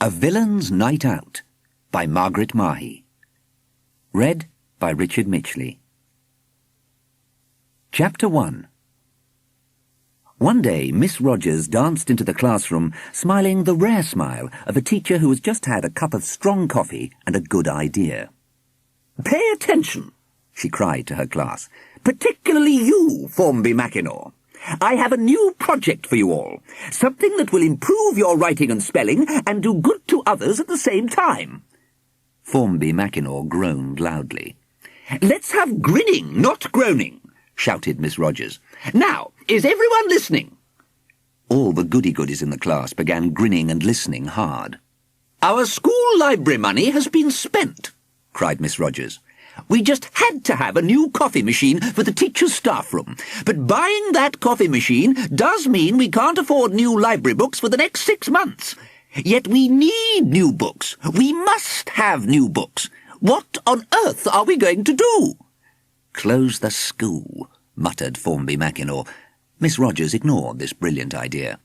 A Villain's Night Out by Margaret Mahy. Read by Richard Mitchley. Chapter 1. One day, Miss Rogers danced into the classroom, smiling the rare smile of a teacher who has just had a cup of strong coffee and a good idea. "Pay attention," she cried to her class, "particularly you, Formby Mackinaw. I have a new project for you all, something that will improve your writing and spelling and do good to others at the same time." Formby Mackinaw groaned loudly. "Let's have grinning, not groaning," shouted Miss Rogers. "Now, is everyone listening?" All the goody-goodies in the class began grinning and listening hard. "Our school library money has been spent," cried Miss Rogers. "We just had to have a new coffee machine for the teacher's staff room, but buying that coffee machine does mean we can't afford new library books for the next 6 months. Yet we need new books. We must have new books. What on earth are we going to do?" "Close the school," muttered Formby Mackinaw. Miss Rogers ignored this brilliant idea.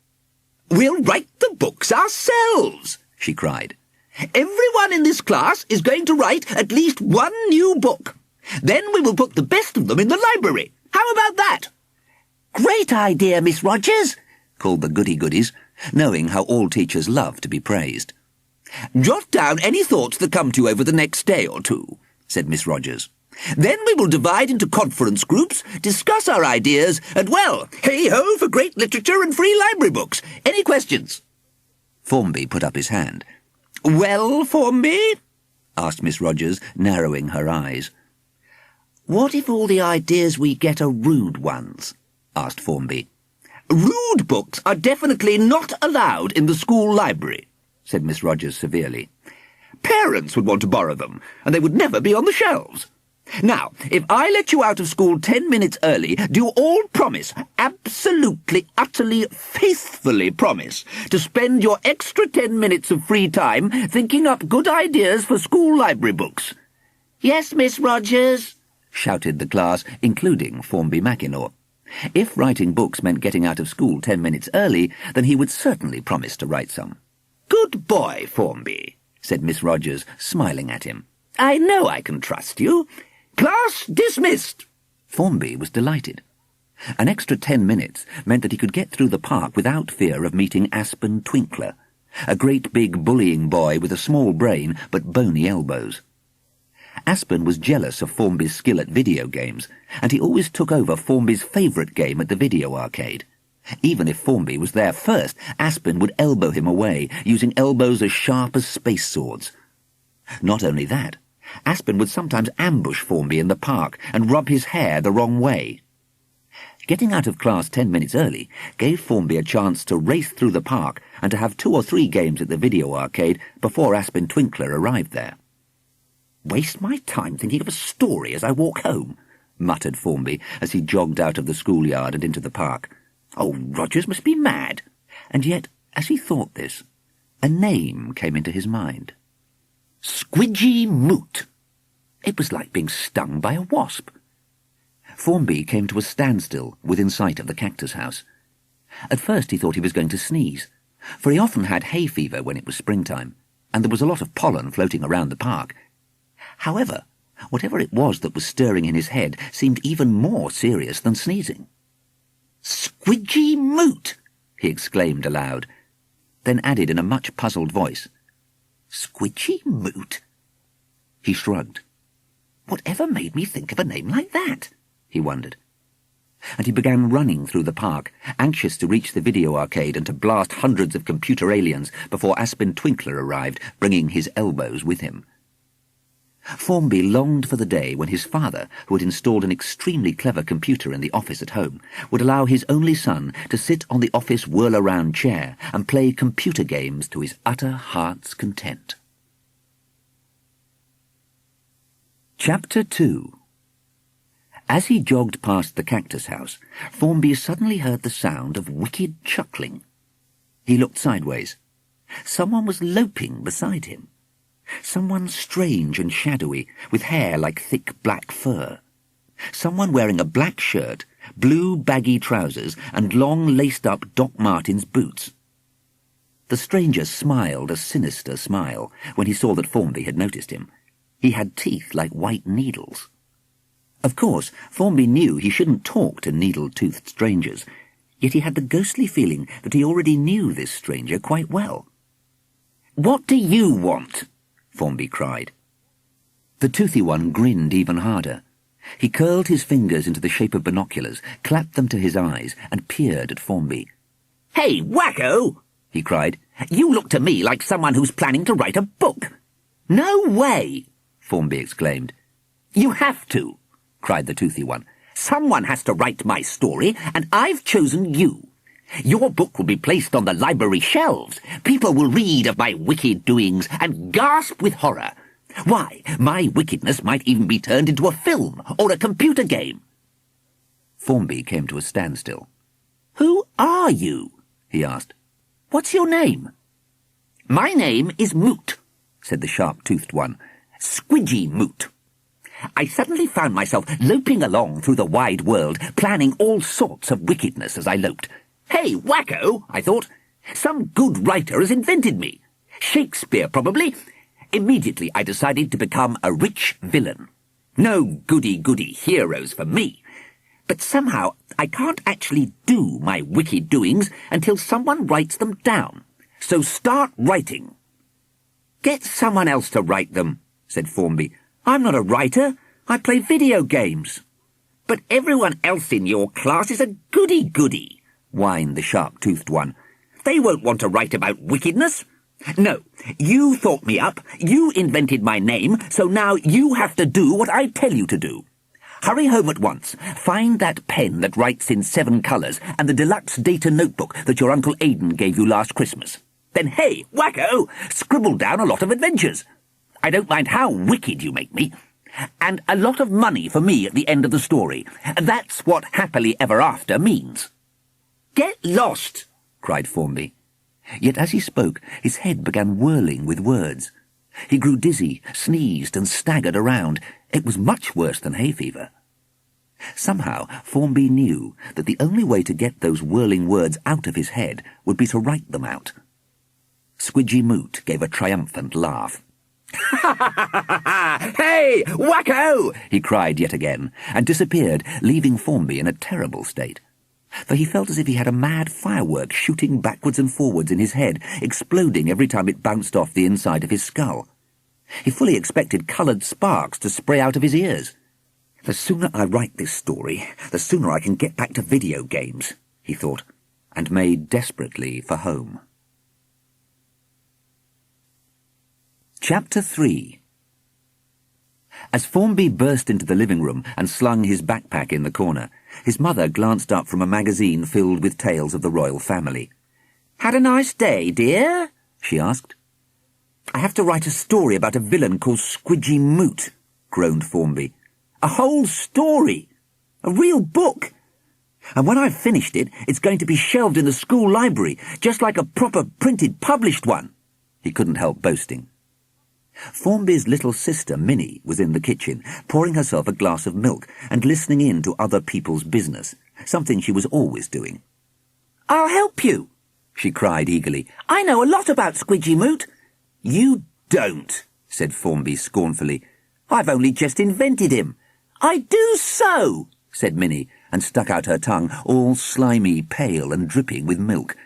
"We'll write the books ourselves," she cried. "Everyone in this class is going to write at least one new book. Then we will put the best of them in the library. How about that?" "Great idea, Miss Rogers," called the goody-goodies, knowing how all teachers love to be praised. "Jot down any thoughts that come to you over the next day or two," said Miss Rogers. "Then we will divide into conference groups, discuss our ideas, and, well, hey-ho for great literature and free library books. Any questions?" Formby put up his hand. "Well, Formby?" asked Miss Rogers, narrowing her eyes. "What if all the ideas we get are rude ones?" asked Formby. "Rude books are definitely not allowed in the school library," said Miss Rogers severely. "Parents would want to borrow them, and they would never be on the shelves. Now, if I let you out of school 10 minutes early, do you all promise, absolutely, utterly, faithfully promise, to spend your extra 10 minutes of free time thinking up good ideas for school library books?" "Yes, Miss Rogers," shouted the class, including Formby Mackinaw. If writing books meant getting out of school 10 minutes early, then he would certainly promise to write some. "Good boy, Formby," said Miss Rogers, smiling at him. "I know I can trust you. Class dismissed." Formby was delighted. An extra 10 minutes meant that he could get through the park without fear of meeting Aspen Twinkler, a great big bullying boy with a small brain but bony elbows. Aspen was jealous of Formby's skill at video games, and he always took over Formby's favourite game at the video arcade. Even if Formby was there first, Aspen would elbow him away, using elbows as sharp as space swords. Not only that, Aspen would sometimes ambush Formby in the park and rub his hair the wrong way. Getting out of class 10 minutes early gave Formby a chance to race through the park and to have 2 or 3 games at the video arcade before Aspen Twinkler arrived there. "Waste my time thinking of a story as I walk home," muttered Formby as he jogged out of the schoolyard and into the park. "Oh, Rogers must be mad." And yet, as he thought this, a name came into his mind. Quidy Moot. It was like being stung by a wasp. Formby came to a standstill within sight of the cactus house. At first he thought he was going to sneeze, for he often had hay fever when it was springtime, and there was a lot of pollen floating around the park. However, whatever it was that was stirring in his head seemed even more serious than sneezing. "Quidy Moot!" he exclaimed aloud, then added in a much puzzled voice, "Quidy Moot?" He shrugged. "Whatever made me think of a name like that?" he wondered. And he began running through the park, anxious to reach the video arcade and to blast hundreds of computer aliens before Aspen Twinkler arrived, bringing his elbows with him. Formby longed for the day when his father, who had installed an extremely clever computer in the office at home, would allow his only son to sit on the office whirl-around chair and play computer games to his utter heart's content. Chapter 2. As he jogged past the cactus house, Formby suddenly heard the sound of wicked chuckling. He looked sideways. Someone was loping beside him. Someone strange and shadowy, with hair like thick black fur. Someone wearing a black shirt, blue baggy trousers, and long laced-up Doc Martens boots. The stranger smiled a sinister smile when he saw that Formby had noticed him. He had teeth like white needles. Of course, Formby knew he shouldn't talk to needle-toothed strangers, yet he had the ghostly feeling that he already knew this stranger quite well. "What do you want?" Formby cried. The toothy one grinned even harder. He curled his fingers into the shape of binoculars, clapped them to his eyes, and peered at Formby. "Hey, wacko!" he cried. "You look to me like someone who's planning to write a book." "No way!" Formby exclaimed. "You have to," cried the toothy one. "Someone has to write my story, and I've chosen you. Your book will be placed on the library shelves. People will read of my wicked doings and gasp with horror. Why, my wickedness might even be turned into a film or a computer game." Formby came to a standstill. "Who are you?" he asked. "What's your name?" "My name is Moot," said the sharp-toothed one. "Quidy Moot. I suddenly found myself loping along through the wide world, planning all sorts of wickedness as I loped. Hey, wacko, I thought. Some good writer has invented me. Shakespeare, probably. Immediately I decided to become a rich villain. No goody-goody heroes for me. But somehow I can't actually do my wicked doings until someone writes them down. So start writing." "Get someone else to write them," said Formby. "I'm not a writer. I play video games." "But everyone else in your class is a goody-goody," whined the sharp-toothed one. "They won't want to write about wickedness. No, you thought me up, you invented my name, so now you have to do what I tell you to do. Hurry home at once. Find that pen that writes in 7 colours and the deluxe data notebook that your Uncle Aidan gave you last Christmas. Then, hey, wacko, scribble down a lot of adventures. I don't mind how wicked you make me. And a lot of money for me at the end of the story. That's what happily ever after means." "Get lost!" cried Formby. Yet as he spoke, his head began whirling with words. He grew dizzy, sneezed, and staggered around. It was much worse than hay fever. Somehow Formby knew that the only way to get those whirling words out of his head would be to write them out. Quidy Moot gave a triumphant laugh. "Hey, wacko!" he cried yet again, and disappeared, leaving Formby in a terrible state. For he felt as if he had a mad firework shooting backwards and forwards in his head, exploding every time it bounced off the inside of his skull. He fully expected coloured sparks to spray out of his ears. "The sooner I write this story, the sooner I can get back to video games," he thought, and made desperately for home. Chapter 3. As Formby burst into the living room and slung his backpack in the corner, his mother glanced up from a magazine filled with tales of the royal family. "Had a nice day, dear?" she asked. "I have to write a story about a villain called Quidy Moot," groaned Formby. "A whole story! A real book! And when I've finished it, it's going to be shelved in the school library, just like a proper printed published one." He couldn't help boasting. Formby's little sister, Minnie, was in the kitchen, pouring herself a glass of milk and listening in to other people's business, something she was always doing. "I'll help you," she cried eagerly. "I know a lot about Quidy Moot." "You don't," said Formby scornfully. "I've only just invented him." "I do so," said Minnie, and stuck out her tongue, all slimy, pale, and dripping with milk.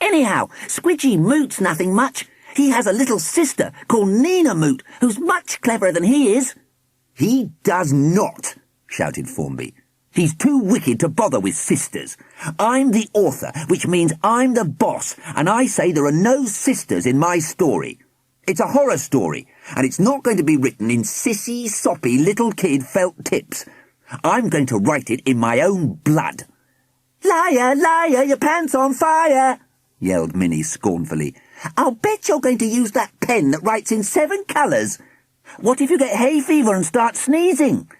"Anyhow, Quidy Moot's nothing much. He has a little sister called Nina Moot, who's much cleverer than he is." "He does not," shouted Formby. "He's too wicked to bother with sisters. I'm the author, which means I'm the boss, and I say there are no sisters in my story. It's a horror story, and it's not going to be written in sissy, soppy, little kid felt tips. I'm going to write it in my own blood." "Liar, liar, your pants on fire!" yelled Minnie scornfully. "I'll bet you're going to use that pen that writes in 7 colours. What if you get hay fever and start sneezing?"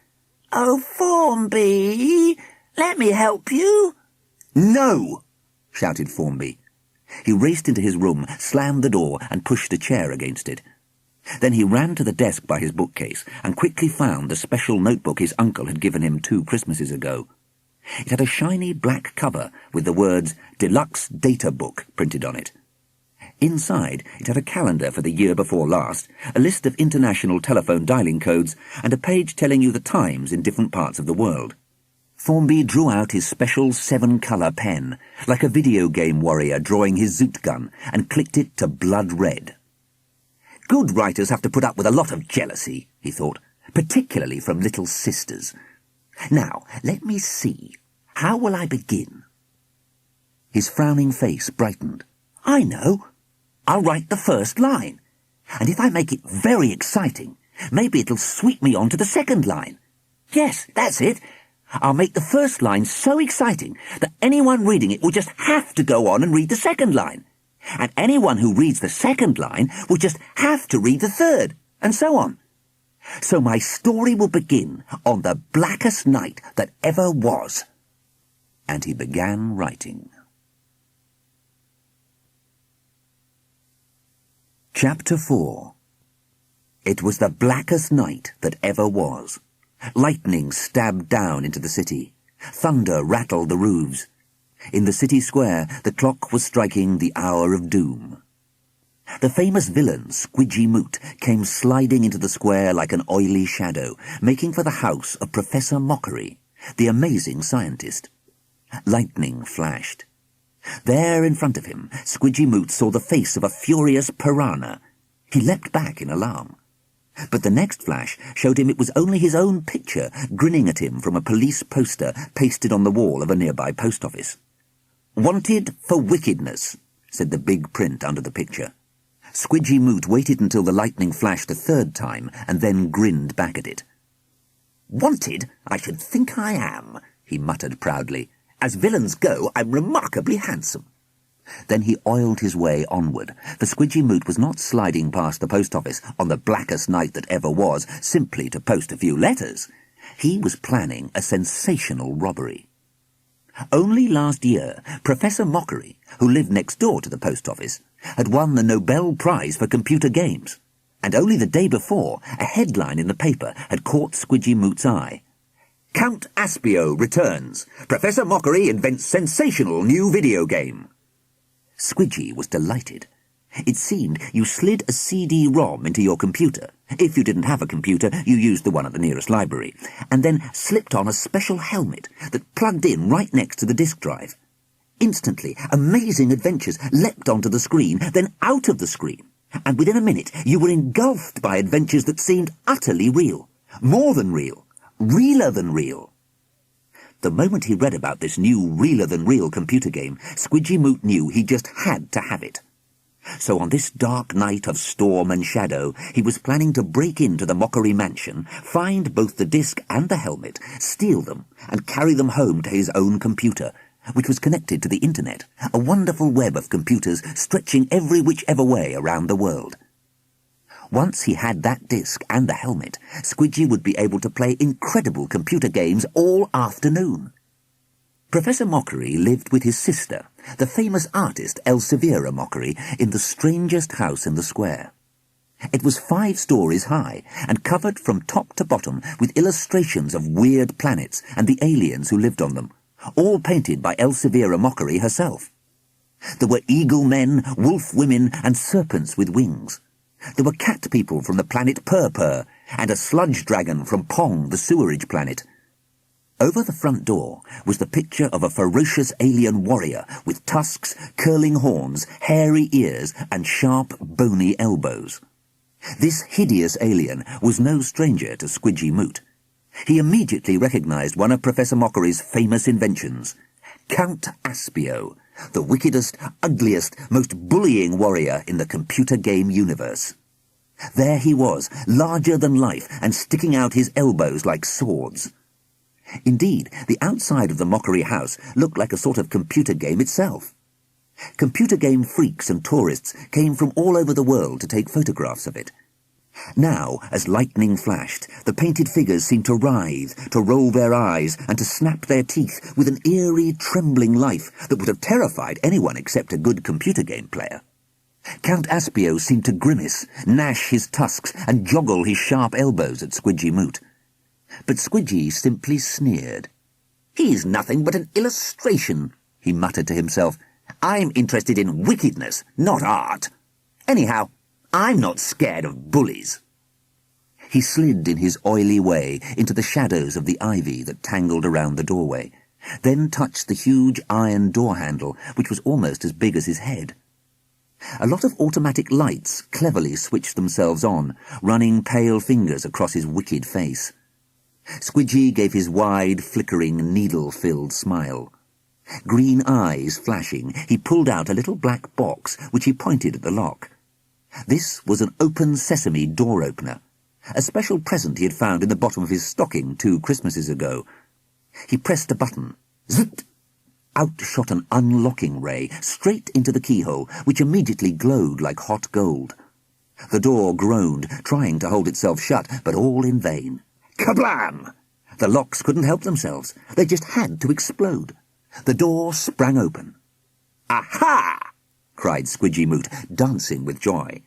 "Oh, Formby, let me help you." "No!" shouted Formby. He raced into his room, slammed the door, and pushed a chair against it. Then he ran to the desk by his bookcase and quickly found the special notebook his uncle had given him 2 Christmases ago. It had a shiny black cover with the words "Deluxe Data Book" printed on it. Inside, it had a calendar for the year before last, a list of international telephone dialing codes, and a page telling you the times in different parts of the world. Formby drew out his special 7-colour pen, like a video game warrior drawing his zoot gun, and clicked it to blood red. Good writers have to put up with a lot of jealousy, he thought, particularly from little sisters. Now, let me see. How will I begin? His frowning face brightened. I know. I'll write the first line. And if I make it very exciting, maybe it'll sweep me on to the second line. Yes, that's it. I'll make the first line so exciting that anyone reading it will just have to go on and read the second line. And anyone who reads the second line will just have to read the third, and so on. So my story will begin on the blackest night that ever was. And he began writing. Chapter 4. It was the blackest night that ever was. Lightning stabbed down into the city. Thunder rattled the roofs. In the city square, the clock was striking the hour of doom. The famous villain, Quidy Moot, came sliding into the square like an oily shadow, making for the house of Professor Mockery, the amazing scientist. Lightning flashed. There in front of him, Quidy Moot saw the face of a furious piranha. He leapt back in alarm. But the next flash showed him it was only his own picture grinning at him from a police poster pasted on the wall of a nearby post office. "Wanted for wickedness," said the big print under the picture. Quidy Moot waited until the lightning flashed a third time and then grinned back at it. "Wanted? I should think I am," he muttered proudly. "As villains go, I'm remarkably handsome." Then he oiled his way onward, for Quidy Moot was not sliding past the post office on the blackest night that ever was simply to post a few letters. He was planning a sensational robbery. Only last year, Professor Mockery, who lived next door to the post office, had won the Nobel Prize for computer games, and only the day before, a headline in the paper had caught Quidy Moot's eye. "Count Aspio returns. Professor Mockery invents sensational new video game." Quidy was delighted. It seemed you slid a CD-ROM into your computer. If you didn't have a computer, you used the one at the nearest library, and then slipped on a special helmet that plugged in right next to the disk drive. Instantly, amazing adventures leapt onto the screen, then out of the screen, and within a minute you were engulfed by adventures that seemed utterly real, more than real, realer than real. The moment he read about this new realer-than-real computer game, Quidy Moot knew he just had to have it. So on this dark night of storm and shadow, he was planning to break into the Mockery mansion, find both the disc and the helmet, steal them, and carry them home to his own computer, which was connected to the internet, a wonderful web of computers stretching every whichever way around the world. Once he had that disc and the helmet, Quidy would be able to play incredible computer games all afternoon. Professor Mockery lived with his sister, the famous artist Elseviera Mockery, in the strangest house in the square. It was 5 stories high and covered from top to bottom with illustrations of weird planets and the aliens who lived on them, all painted by Elseviera Mockery herself. There were eagle men, wolf women, and serpents with wings. There were cat people from the planet Purpur, and a sludge dragon from Pong, the sewerage planet. Over the front door was the picture of a ferocious alien warrior with tusks, curling horns, hairy ears, and sharp, bony elbows. This hideous alien was no stranger to Quidy Moot. He immediately recognized one of Professor Mockery's famous inventions, Count Aspio, the wickedest, ugliest, most bullying warrior in the computer game universe. There he was, larger than life, and sticking out his elbows like swords. Indeed, the outside of the Mockery house looked like a sort of computer game itself. Computer game freaks and tourists came from all over the world to take photographs of it. Now, as lightning flashed, the painted figures seemed to writhe, to roll their eyes, and to snap their teeth with an eerie, trembling life that would have terrified anyone except a good computer game player. Count Aspio seemed to grimace, gnash his tusks, and joggle his sharp elbows at Quidy Moot. But Quidy simply sneered. "He's nothing but an illustration," he muttered to himself, I'm interested in wickedness, not art. Anyhow, I'm not scared of bullies." He slid in his oily way into the shadows of the ivy that tangled around the doorway, then touched the huge iron door handle, which was almost as big as his head. A lot of automatic lights cleverly switched themselves on, running pale fingers across his wicked face. Squidgy gave his wide, flickering, needle-filled smile. Green eyes flashing, he pulled out a little black box, which he pointed at the lock. This was an open sesame door opener, a special present he had found in the bottom of his stocking 2 Christmases ago. He pressed a button. Zit! Out shot an unlocking ray, straight into the keyhole, which immediately glowed like hot gold. The door groaned, trying to hold itself shut, but all in vain. Kablam! The locks couldn't help themselves. They just had to explode. The door sprang open. "Aha!" cried Squidy Moot, dancing with joy.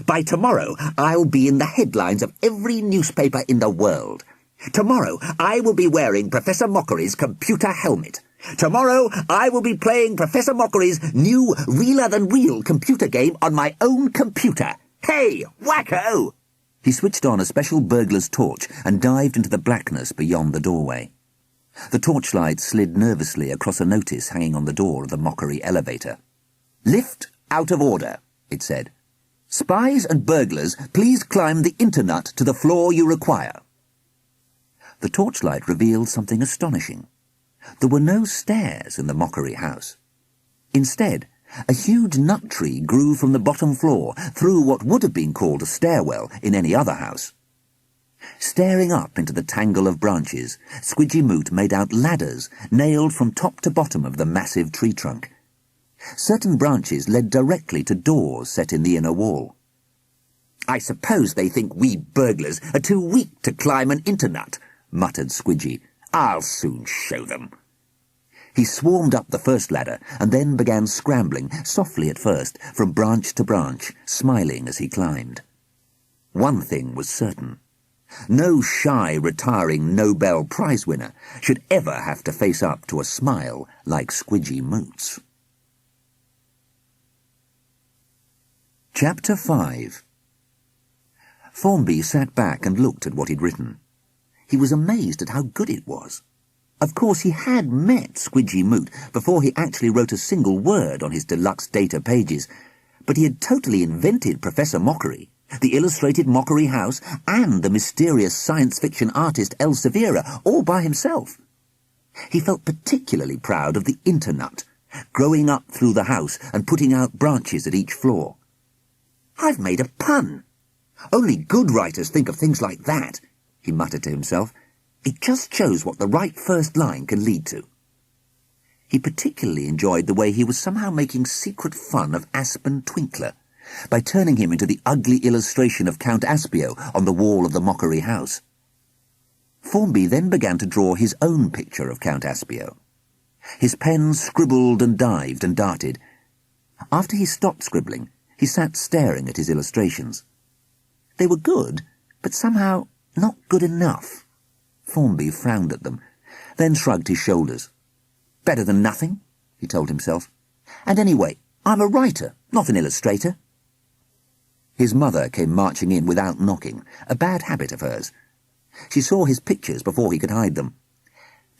"By tomorrow, I'll be in the headlines of every newspaper in the world. Tomorrow, I will be wearing Professor Mockery's computer helmet. Tomorrow, I will be playing Professor Mockery's new realer-than-real computer game on my own computer. Hey, wacko!" He switched on a special burglar's torch and dived into the blackness beyond the doorway. The torchlight slid nervously across a notice hanging on the door of the Mockery elevator. "Lift out of order," it said. "Spies and burglars, please climb the internet to the floor you require." The torchlight revealed something astonishing. There were no stairs in the Mockery house. Instead, a huge nut tree grew from the bottom floor through what would have been called a stairwell in any other house. Staring up into the tangle of branches, Squidy Moot made out ladders nailed from top to bottom of the massive tree trunk. Certain branches led directly to doors set in the inner wall. "I suppose they think we burglars are too weak to climb an internet," muttered Squidgy. "I'll soon show them." He swarmed up the first ladder and then began scrambling, softly at first, from branch to branch, smiling as he climbed. One thing was certain. No shy, retiring Nobel Prize winner should ever have to face up to a smile like Squidy Moot's. Chapter 5. Formby sat back and looked at what he'd written. He was amazed at how good it was. Of course, he had met Squidy Moot before he actually wrote a single word on his deluxe data pages, but he had totally invented Professor Mockery, the illustrated Mockery house, and the mysterious science fiction artist Elseviera, all by himself. He felt particularly proud of the internet, growing up through the house and putting out branches at each floor. "I've made a pun. Only good writers think of things like that," he muttered to himself. "It just shows what the right first line can lead to." He particularly enjoyed the way he was somehow making secret fun of Aspen Twinkler, by turning him into the ugly illustration of Count Aspio on the wall of the Mockery house. Formby then began to draw his own picture of Count Aspio. His pen scribbled and dived and darted. After he stopped scribbling, he sat staring at his illustrations. They were good, but somehow not good enough. Formby frowned at them, then shrugged his shoulders. "Better than nothing," he told himself. "And anyway, I'm a writer, not an illustrator." His mother came marching in without knocking, a bad habit of hers. She saw his pictures before he could hide them.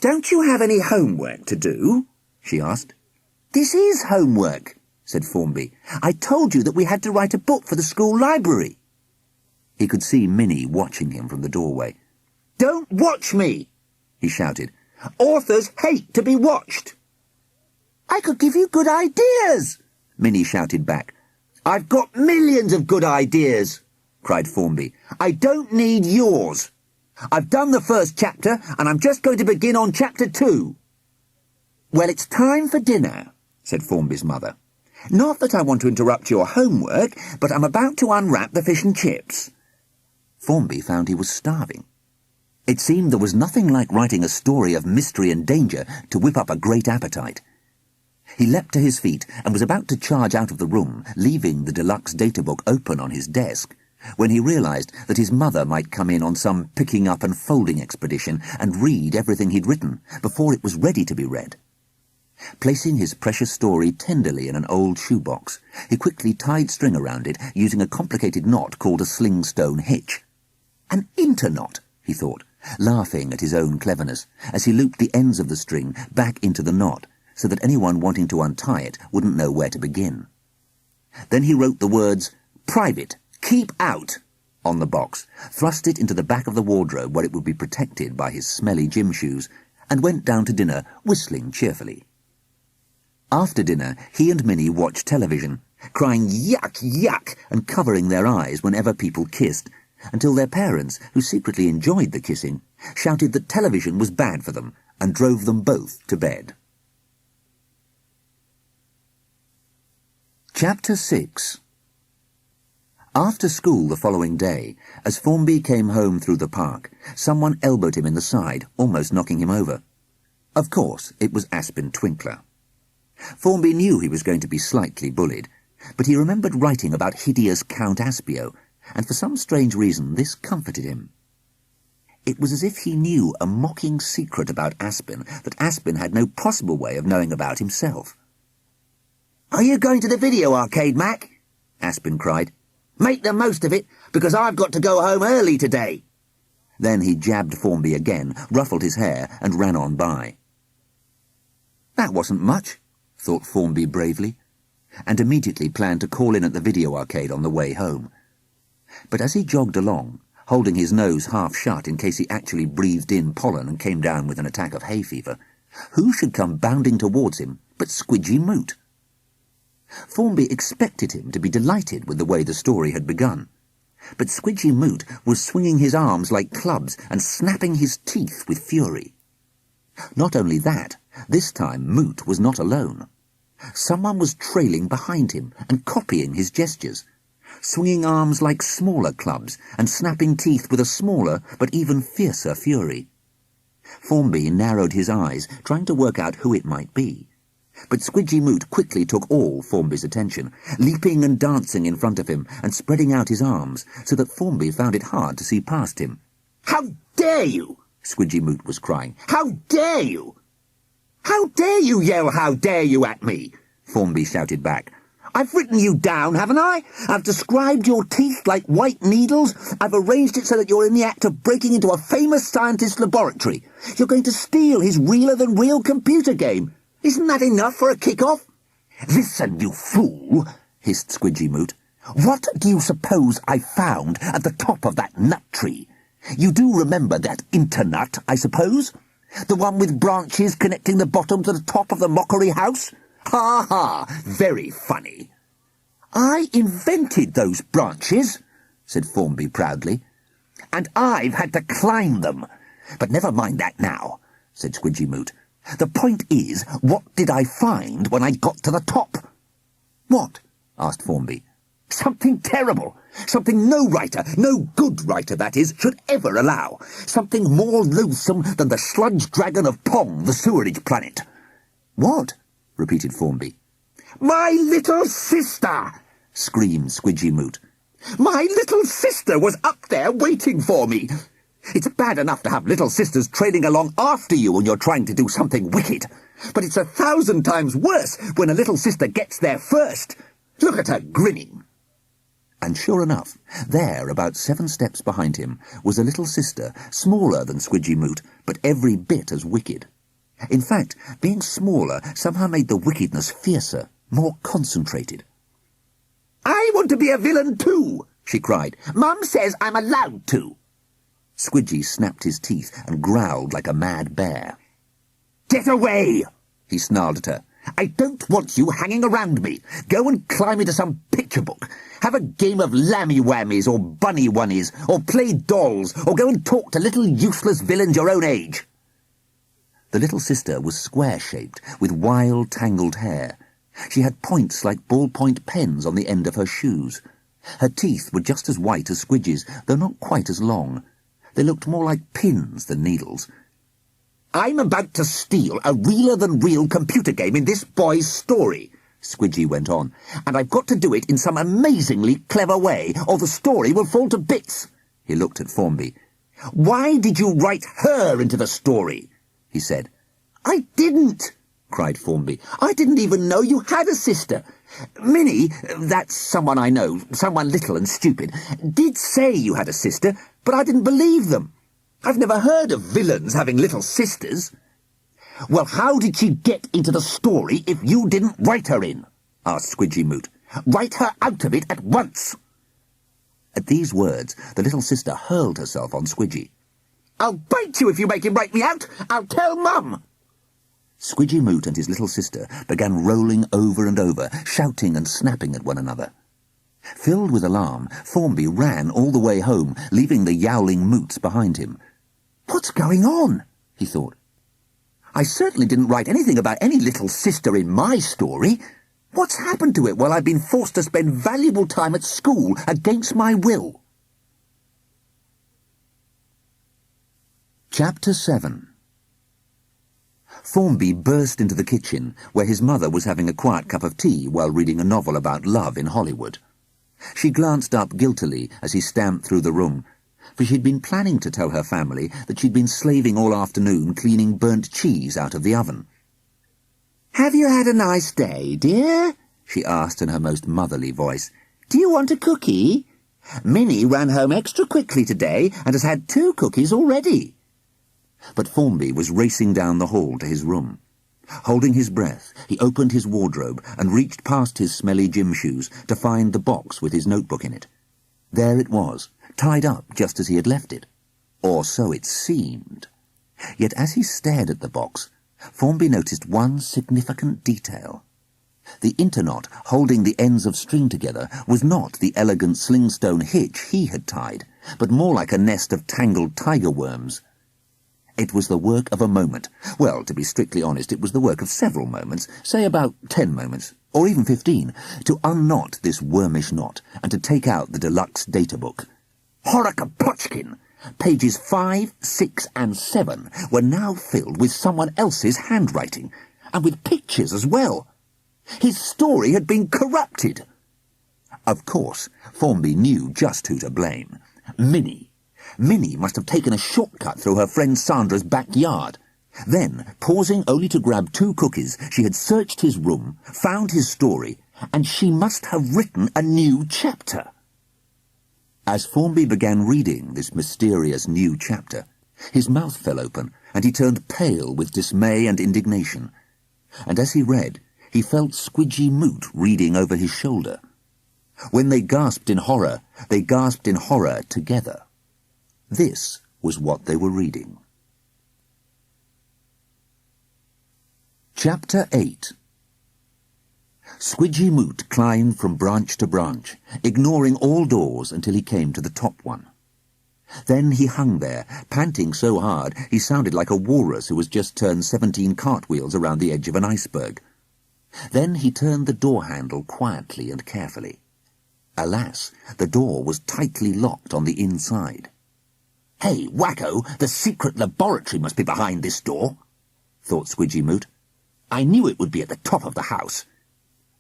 "Don't you have any homework to do?" she asked. "This is homework," said Formby. "I told you that we had to write a book for the school library." He could see Minnie watching him from the doorway. "Don't watch me!" he shouted. "Authors hate to be watched." "I could give you good ideas," Minnie shouted back. "I've got millions of good ideas," cried Formby. "I don't need yours. I've done the first chapter, and I'm just going to begin on chapter 2. "Well, it's time for dinner," said Formby's mother. "Not that I want to interrupt your homework, but I'm about to unwrap the fish and chips." Formby found he was starving. It seemed there was nothing like writing a story of mystery and danger to whip up a great appetite. He leapt to his feet and was about to charge out of the room, leaving the deluxe data book open on his desk, when he realized that his mother might come in on some picking up and folding expedition and read everything he'd written before it was ready to be read. Placing his precious story tenderly in an old shoebox, he quickly tied string around it using a complicated knot called a sling-stone hitch. An interknot, he thought, laughing at his own cleverness, as he looped the ends of the string back into the knot so that anyone wanting to untie it wouldn't know where to begin. Then he wrote the words, "Private, keep out," on the box, thrust it into the back of the wardrobe where it would be protected by his smelly gym shoes, and went down to dinner whistling cheerfully. After dinner, he and Minnie watched television, crying yuck, yuck, and covering their eyes whenever people kissed, until their parents, who secretly enjoyed the kissing, shouted that television was bad for them and drove them both to bed. Chapter 6. After school the following day, as Formby came home through the park, someone elbowed him in the side, almost knocking him over. Of course, it was Aspen Twinkler. Formby knew he was going to be slightly bullied, but he remembered writing about hideous Count Aspio, and for some strange reason this comforted him. It was as if he knew a mocking secret about Aspen that Aspen had no possible way of knowing about himself. "Are you going to the video arcade, Mac?" Aspen cried. "Make the most of it, because I've got to go home early today." Then he jabbed Formby again, ruffled his hair, and ran on by. That wasn't much, thought Formby bravely, and immediately planned to call in at the video arcade on the way home. But as he jogged along, holding his nose half shut in case he actually breathed in pollen and came down with an attack of hay fever, who should come bounding towards him but Quidy Moot? Formby expected him to be delighted with the way the story had begun, but Quidy Moot was swinging his arms like clubs and snapping his teeth with fury. Not only that, this time Moot was not alone. Someone was trailing behind him and copying his gestures, swinging arms like smaller clubs and snapping teeth with a smaller but even fiercer fury. Formby narrowed his eyes, trying to work out who it might be. But Quidy Moot quickly took all Formby's attention, leaping and dancing in front of him and spreading out his arms so that Formby found it hard to see past him. "How dare you!" Quidy Moot was crying. "How dare you!" "How dare you yell 'how dare you' at me?" Formby shouted back. "I've written you down, haven't I? I've described your teeth like white needles. I've arranged it so that you're in the act of breaking into a famous scientist's laboratory. You're going to steal his realer-than-real computer game. Isn't that enough for a kick-off?" "Listen, you fool," hissed Quidy Moot. "What do you suppose I found at the top of that nut tree? You do remember that internut, I suppose? The one with branches connecting the bottom to the top of the mockery house? Ha ha, very funny." "I invented those branches," said Formby proudly, "and I've had to climb them. But never mind that now," said Quidy Moot. "The point is, what did I find when I got to the top?" "What?" asked Formby. "Something terrible. Something no writer, no good writer, that is, should ever allow. Something more loathsome than the sludge dragon of Pong, the sewerage planet." "What?" repeated Formby. "My little sister!" screamed Quidy Moot. "My little sister was up there waiting for me. It's bad enough to have little sisters trailing along after you when you're trying to do something wicked, but it's 1,000 times worse when a little sister gets there first. Look at her grinning." And sure enough, there, about 7 steps behind him, was a little sister, smaller than Quidy Moot, but every bit as wicked. In fact, being smaller somehow made the wickedness fiercer, more concentrated. "I want to be a villain too," she cried. "Mum says I'm allowed to." Squidy snapped his teeth and growled like a mad bear. "Get away!" he snarled at her. "I don't want you hanging around me. Go and climb into some picture book. Have a game of lammy-whammies or bunny-wunnies, or play dolls, or go and talk to little useless villains your own age." The little sister was square-shaped, with wild, tangled hair. She had points like ballpoint pens on the end of her shoes. Her teeth were just as white as Squidgy's, though not quite as long. They looked more like pins than needles. "I'm about to steal a realer-than-real computer game in this boy's story," Squidgy went on, "and I've got to do it in some amazingly clever way, or the story will fall to bits." He looked at Formby. "Why did you write her into the story?" he said. "I didn't," cried Formby. "I didn't even know you had a sister. Minnie, that's someone I know, someone little and stupid, did say you had a sister, but I didn't believe them. I've never heard of villains having little sisters." "Well, how did she get into the story if you didn't write her in?" asked Quidy Moot. "Write her out of it at once." At these words, the little sister hurled herself on Squidgy. "I'll bite you if you make him write me out! I'll tell Mum!" Squidgy Moot and his little sister began rolling over and over, shouting and snapping at one another. Filled with alarm, Formby ran all the way home, leaving the yowling Moots behind him. "What's going on?" he thought. "I certainly didn't write anything about any little sister in my story. What's happened to it while I've been forced to spend valuable time at school against my will?" Chapter 7. Formby burst into the kitchen, where his mother was having a quiet cup of tea while reading a novel about love in Hollywood. She glanced up guiltily as he stamped through the room, for she'd been planning to tell her family that she'd been slaving all afternoon cleaning burnt cheese out of the oven. "Have you had a nice day, dear?" she asked in her most motherly voice. "Do you want a cookie? Minnie ran home extra quickly today and has had 2 cookies already." But Formby was racing down the hall to his room. Holding his breath, he opened his wardrobe and reached past his smelly gym shoes to find the box with his notebook in it. There it was, tied up just as he had left it. Or so it seemed. Yet as he stared at the box, Formby noticed one significant detail. The interknot holding the ends of string together was not the elegant slingstone hitch he had tied, but more like a nest of tangled tiger worms. It was the work of a moment. Well, to be strictly honest, it was the work of several moments, say about 10 moments, or even 15, to unknot this wormish knot and to take out the deluxe data book. Horaka-Potchkin! Pages 5, 6, and 7 were now filled with someone else's handwriting, and with pictures as well. His story had been corrupted. Of course, Formby knew just who to blame. Minnie. Minnie must have taken a shortcut through her friend Sandra's backyard. Then, pausing only to grab 2 cookies, she had searched his room, found his story, and she must have written a new chapter. As Formby began reading this mysterious new chapter, his mouth fell open, and he turned pale with dismay and indignation. And as he read, he felt Squidgy Moot reading over his shoulder. When they gasped in horror together. This was what they were reading. Chapter 8. Squidgy Moot climbed from branch to branch, ignoring all doors until he came to the top one. Then he hung there, panting so hard he sounded like a walrus who has just turned 17 cartwheels around the edge of an iceberg. Then he turned the door handle quietly and carefully. Alas, the door was tightly locked on the inside. "Hey, wacko, the secret laboratory must be behind this door," thought Squidgy Moot. "I knew it would be at the top of the house."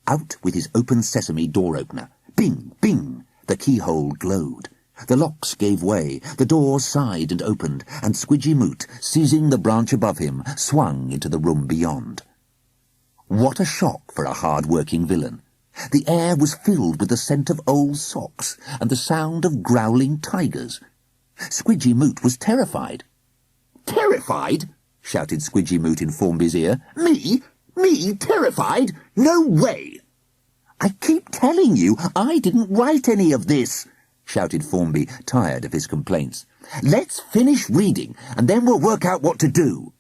Out with his open sesame door-opener. Bing, bing, the keyhole glowed. The locks gave way, the door sighed and opened, and Squidgy Moot, seizing the branch above him, swung into the room beyond. What a shock for a hard-working villain. The air was filled with the scent of old socks and the sound of growling tigers. Squidgy Moot was terrified. "Terrified?" shouted Squidgy Moot in Formby's ear. Me? Me terrified? No way!" "I keep telling you, I didn't write any of this," shouted Formby, tired of his complaints. "Let's finish reading, and then we'll work out what to do."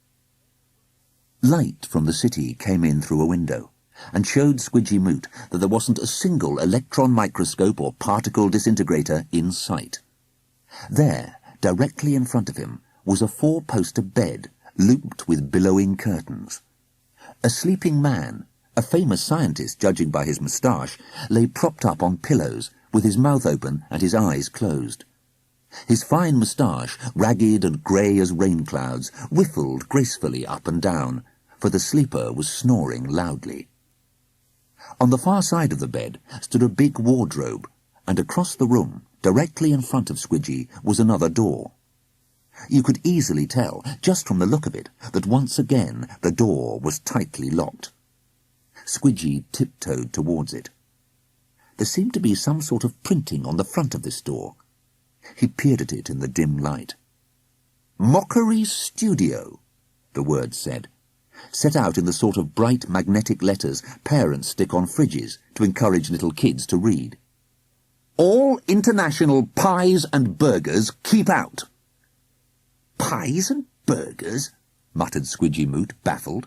Light from the city came in through a window, and showed Squidgy Moot that there wasn't a single electron microscope or particle disintegrator in sight. There, directly in front of him, was a 4-poster bed, looped with billowing curtains. A sleeping man, a famous scientist judging by his moustache, lay propped up on pillows, with his mouth open and his eyes closed. His fine moustache, ragged and grey as rain clouds, whiffled gracefully up and down, for the sleeper was snoring loudly. On the far side of the bed stood a big wardrobe, and across the room, directly in front of Squidgy, was another door. You could easily tell, just from the look of it, that once again the door was tightly locked. Squidgy tiptoed towards it. There seemed to be some sort of printing on the front of this door. He peered at it in the dim light. "Mockery Studio," the words said, set out in the sort of bright magnetic letters parents stick on fridges to encourage little kids to read. "All international pies and burgers keep out." "Pies and burgers?" muttered Squidgy Moot, baffled.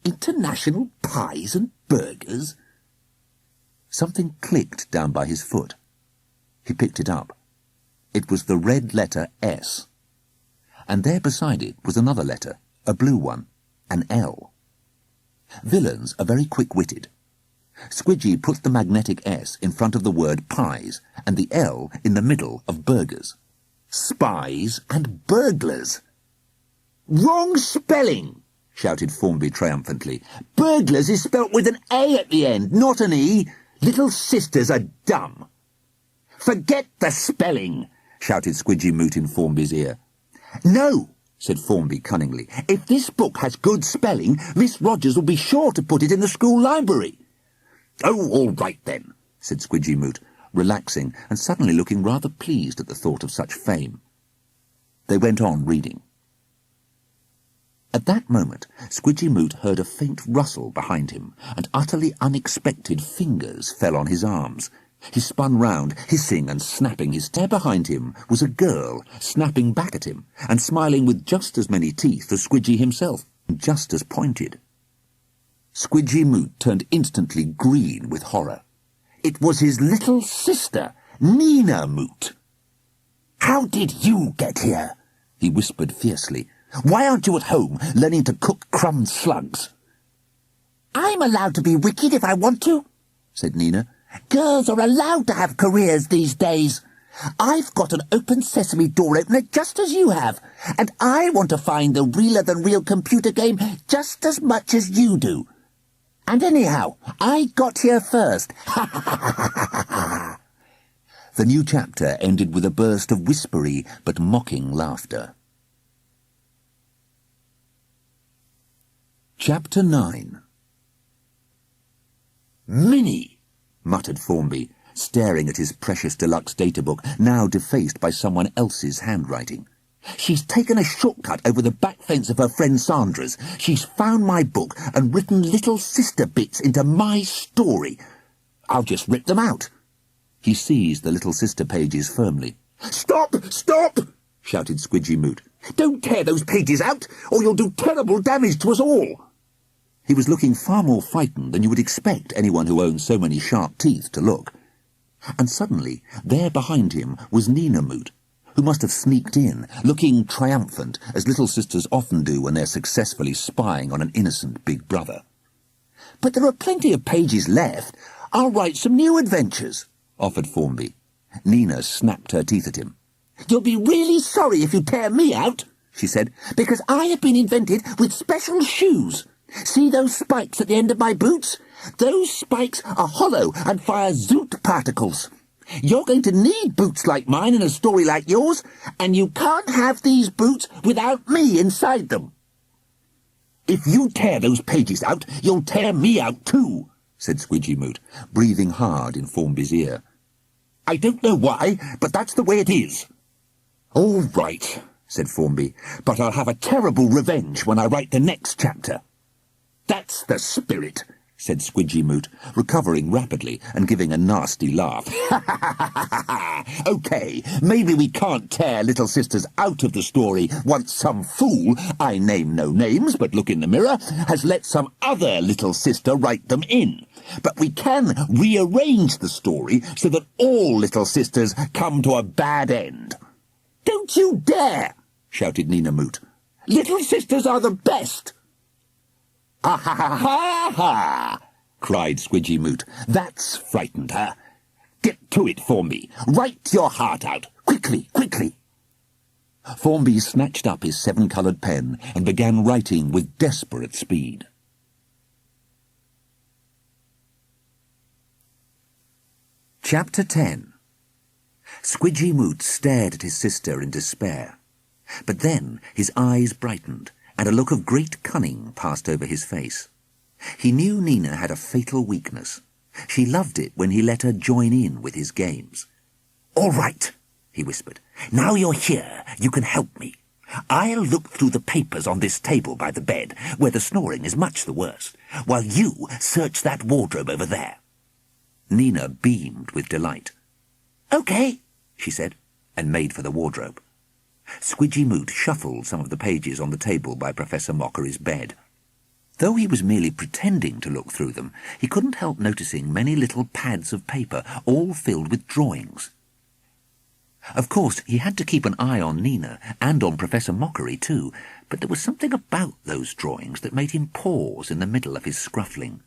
"International pies and burgers?" Something clicked down by his foot. He picked it up. It was the red letter S. And there beside it was another letter, a blue one, an L. Villains are very quick-witted. Squidgy put the magnetic S in front of the word pies and the L in the middle of burgers. Spies and burglars. "Wrong spelling!" shouted Formby triumphantly. "Burglars is spelt with an A at the end, not an E. Little sisters are dumb." "Forget the spelling!" shouted Squidgy Moot in Formby's ear. "No," said Formby cunningly. "If this book has good spelling, Miss Rogers will be sure to put it in the school library." "Oh, all right then," said Squidgy Moot, relaxing and suddenly looking rather pleased at the thought of such fame. They went on reading. At that moment, Squidgy Moot heard a faint rustle behind him, and utterly unexpected fingers fell on his arms. He spun round, hissing and snapping. There behind him was a girl, snapping back at him, and smiling with just as many teeth as Squidgy himself, just as pointed. Squidgy Moot turned instantly green with horror. It was his little sister, Nina Moot. "How did you get here?" he whispered fiercely. "Why aren't you at home, learning to cook crumb slugs?" "I'm allowed to be wicked if I want to," said Nina. "Girls are allowed to have careers these days. I've got an open sesame door opener just as you have, and I want to find the realer-than-real computer game just as much as you do. And anyhow, I got here first. Ha ha ha ha ha." The new chapter ended with a burst of whispery but mocking laughter. Chapter 9. "Minnie," muttered Formby, staring at his precious deluxe databook, now defaced by someone else's handwriting. "She's taken a shortcut over the back fence of her friend Sandra's. She's found my book and written little sister bits into my story. I'll just rip them out." He seized the little sister pages firmly. "Stop! Stop!" shouted Squidgy Moot. "Don't tear those pages out, or you'll do terrible damage to us all." He was looking far more frightened than you would expect anyone who owns so many sharp teeth to look. And suddenly, there behind him was Nina Moot, who must have sneaked in, looking triumphant, as little sisters often do when they're successfully spying on an innocent big brother. "But there are plenty of pages left. I'll write some new adventures," offered Formby. Nina snapped her teeth at him. "You'll be really sorry if you tear me out," she said, "because I have been invented with special shoes. See those spikes at the end of my boots? Those spikes are hollow and fire zoot particles. You're going to need boots like mine in a story like yours, and you can't have these boots without me inside them." "If you tear those pages out, you'll tear me out too," said Squidgy Moot, breathing hard in Formby's ear. "I don't know why, but that's the way it is." "All right," said Formby, "but I'll have a terrible revenge when I write the next chapter." "That's the spirit," said Squidgy Moot, recovering rapidly and giving a nasty laugh. "OK, maybe we can't tear little sisters out of the story once some fool, I name no names but look in the mirror, has let some other little sister write them in. But we can rearrange the story so that all little sisters come to a bad end." "Don't you dare!" shouted Nina Moot. "Little sisters are the best." "Ha ha ha ha ha!" cried Squidgy Moot. "That's frightened her. Get to it, Formby. Write your heart out. Quickly, quickly." Formby snatched up his seven-coloured pen and began writing with desperate speed. Chapter 10. Squidgy Moot stared at his sister in despair. But then his eyes brightened, and a look of great cunning passed over his face. He knew Nina had a fatal weakness. She loved it when he let her join in with his games. "All right," he whispered. "Now you're here, you can help me. I'll look through the papers on this table by the bed, where the snoring is much the worst, while you search that wardrobe over there." Nina beamed with delight. "Okay," she said, and made for the wardrobe. Squidy Moot shuffled some of the pages on the table by Professor Mockery's bed. Though he was merely pretending to look through them, he couldn't help noticing many little pads of paper, all filled with drawings. Of course, he had to keep an eye on Nina, and on Professor Mockery too, but there was something about those drawings that made him pause in the middle of his scruffling.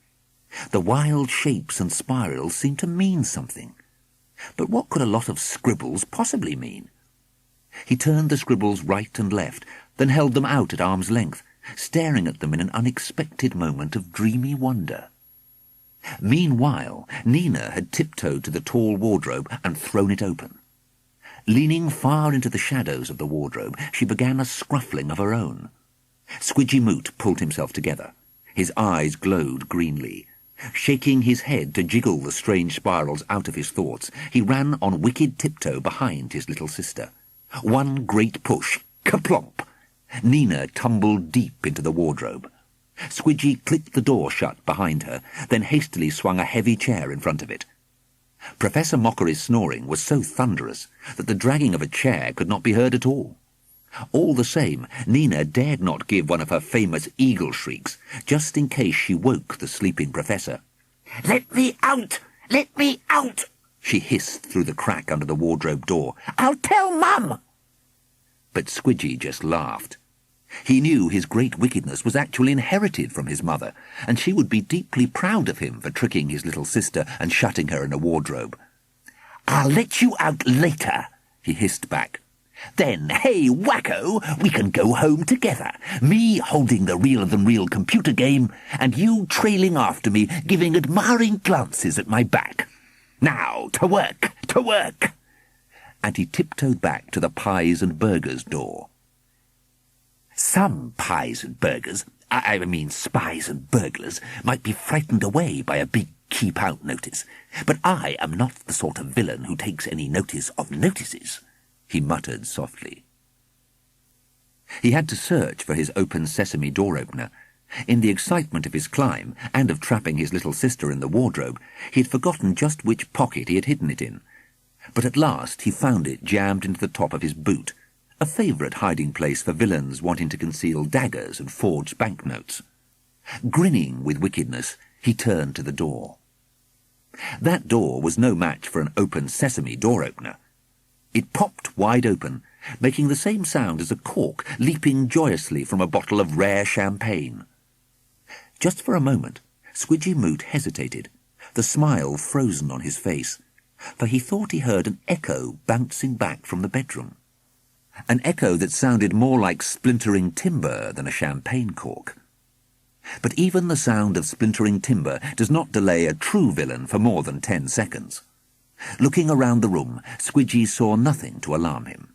The wild shapes and spirals seemed to mean something. But what could a lot of scribbles possibly mean? He turned the scribbles right and left, then held them out at arm's length, staring at them in an unexpected moment of dreamy wonder. Meanwhile, Nina had tiptoed to the tall wardrobe and thrown it open. Leaning far into the shadows of the wardrobe, she began a scruffling of her own. Squidy Moot pulled himself together. His eyes glowed greenly. Shaking his head to jiggle the strange spirals out of his thoughts, he ran on wicked tiptoe behind his little sister. One great push, kaplomp! Nina tumbled deep into the wardrobe. Squidgy clicked the door shut behind her, then hastily swung a heavy chair in front of it. Professor Mockery's snoring was so thunderous that the dragging of a chair could not be heard at all. All the same, Nina dared not give one of her famous eagle shrieks, just in case she woke the sleeping professor. "Let me out! Let me out!" she hissed through the crack under the wardrobe door. "I'll tell Mum!" But Squidgy just laughed. He knew his great wickedness was actually inherited from his mother, and she would be deeply proud of him for tricking his little sister and shutting her in a wardrobe. "I'll let you out later," he hissed back. "Then, hey, wacko, we can go home together, me holding the real-than-real computer game, and you trailing after me, giving admiring glances at my back. Now, to work, to work!" And he tiptoed back to the pies and burgers door. Some pies and burgers, I mean spies and burglars, might be frightened away by a big keep-out notice, but I am not the sort of villain who takes any notice of notices, he muttered softly. He had to search for his open sesame door-opener. In the excitement of his climb, and of trapping his little sister in the wardrobe, he had forgotten just which pocket he had hidden it in. But at last he found it jammed into the top of his boot, a favourite hiding place for villains wanting to conceal daggers and forged banknotes. Grinning with wickedness, he turned to the door. That door was no match for an open sesame door-opener. It popped wide open, making the same sound as a cork leaping joyously from a bottle of rare champagne. Just for a moment, Squidy Moot hesitated, the smile frozen on his face, for he thought he heard an echo bouncing back from the bedroom. An echo that sounded more like splintering timber than a champagne cork. But even the sound of splintering timber does not delay a true villain for more than 10 seconds. Looking around the room, Squidgy saw nothing to alarm him.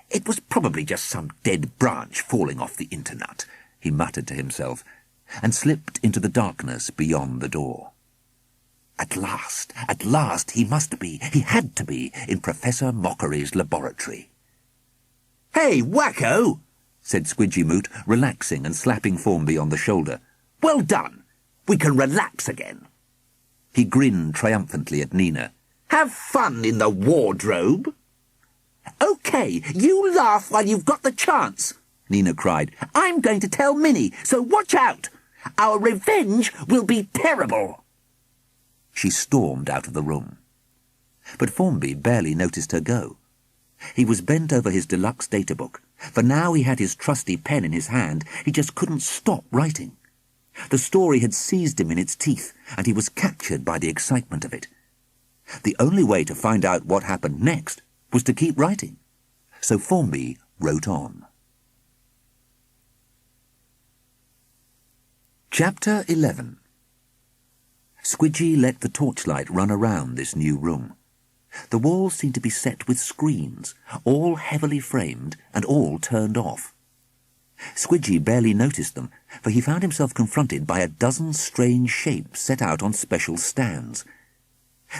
"It was probably just some dead branch falling off the internet," he muttered to himself, and slipped into the darkness beyond the door. At last he must be, he had to be, in Professor Mockery's laboratory. "Hey, wacko!" said Squidy Moot, relaxing and slapping Formby on the shoulder. "Well done! We can relax again." He grinned triumphantly at Nina. "Have fun in the wardrobe!" "Okay, you laugh while you've got the chance," Nina cried. "I'm going to tell Minnie, so watch out! Our revenge will be terrible!" She stormed out of the room. But Formby barely noticed her go. He was bent over his deluxe data book, for now he had his trusty pen in his hand, he just couldn't stop writing. The story had seized him in its teeth, and he was captured by the excitement of it. The only way to find out what happened next was to keep writing. So Formby wrote on. Chapter 11. Squidgy let the torchlight run around this new room. The walls seemed to be set with screens, all heavily framed and all turned off. Squidgy barely noticed them, for he found himself confronted by a dozen strange shapes set out on special stands.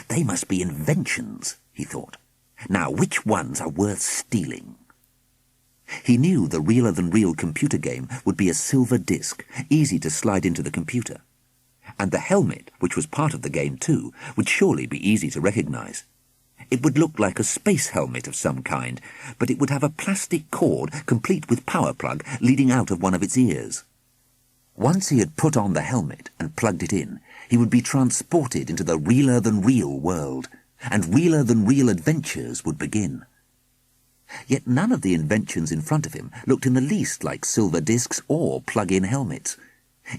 They must be inventions, he thought. Now, which ones are worth stealing? He knew the realer-than-real computer game would be a silver disc, easy to slide into the computer. And the helmet, which was part of the game too, would surely be easy to recognize. It would look like a space helmet of some kind, but it would have a plastic cord complete with power plug leading out of one of its ears. Once he had put on the helmet and plugged it in, he would be transported into the realer-than-real world, and realer-than-real adventures would begin. Yet none of the inventions in front of him looked in the least like silver discs or plug-in helmets.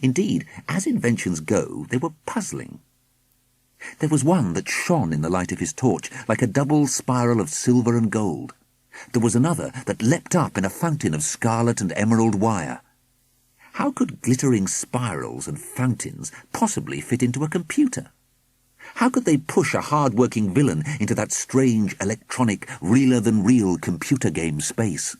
Indeed, as inventions go, they were puzzling. There was one that shone in the light of his torch like a double spiral of silver and gold. There was another that leapt up in a fountain of scarlet and emerald wire. How could glittering spirals and fountains possibly fit into a computer? How could they push a hard-working villain into that strange, electronic, realer-than-real computer game space?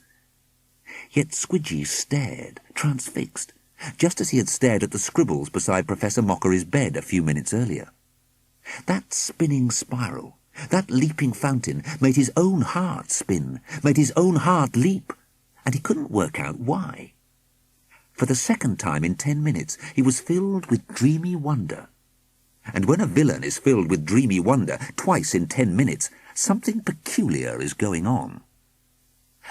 Yet Squidgy stared, transfixed, just as he had stared at the scribbles beside Professor Mockery's bed a few minutes earlier. That spinning spiral, that leaping fountain, made his own heart spin, made his own heart leap, and he couldn't work out why. For the second time in 10 minutes, he was filled with dreamy wonder. And when a villain is filled with dreamy wonder twice in 10 minutes, something peculiar is going on.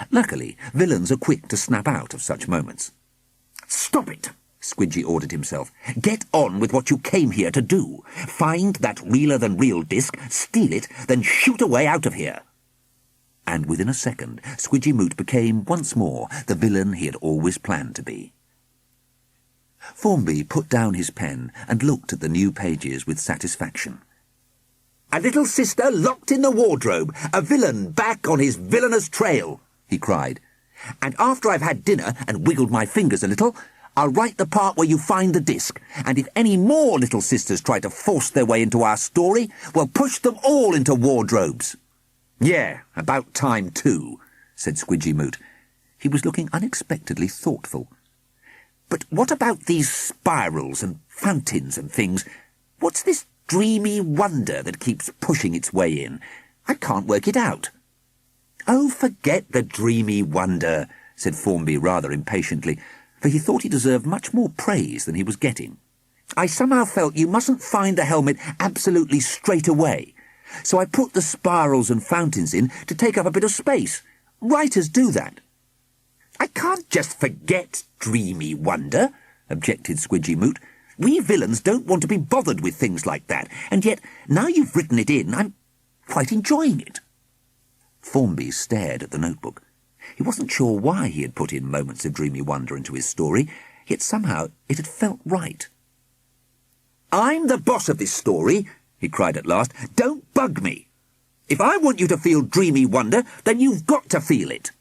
Luckily, villains are quick to snap out of such moments. "Stop it!" Squidgy ordered himself. "Get on with what you came here to do. Find that realer-than-real disc, steal it, then shoot away out of here." And within a second, Squidgy Moot became once more the villain he had always planned to be. Formby put down his pen and looked at the new pages with satisfaction. "A little sister locked in the wardrobe, a villain back on his villainous trail," he cried. "And after I've had dinner and wiggled my fingers a little, I'll write the part where you find the disc, and if any more little sisters try to force their way into our story, we'll push them all into wardrobes." "Yeah, about time too," said Squidgy Moot. He was looking unexpectedly thoughtful. "But what about these spirals and fountains and things? What's this dreamy wonder that keeps pushing its way in? I can't work it out." "Oh, forget the dreamy wonder," said Formby rather impatiently, for he thought he deserved much more praise than he was getting. "I somehow felt you mustn't find the helmet absolutely straight away, so I put the spirals and fountains in to take up a bit of space. Writers do that." "I can't just forget dreamy wonder," objected Squidgy Moot. "We villains don't want to be bothered with things like that, and yet, now you've written it in, I'm quite enjoying it." Formby stared at the notebook. He wasn't sure why he had put in moments of dreamy wonder into his story, yet somehow it had felt right. "I'm the boss of this story," he cried at last. "Don't bug me. If I want you to feel dreamy wonder, then you've got to feel it.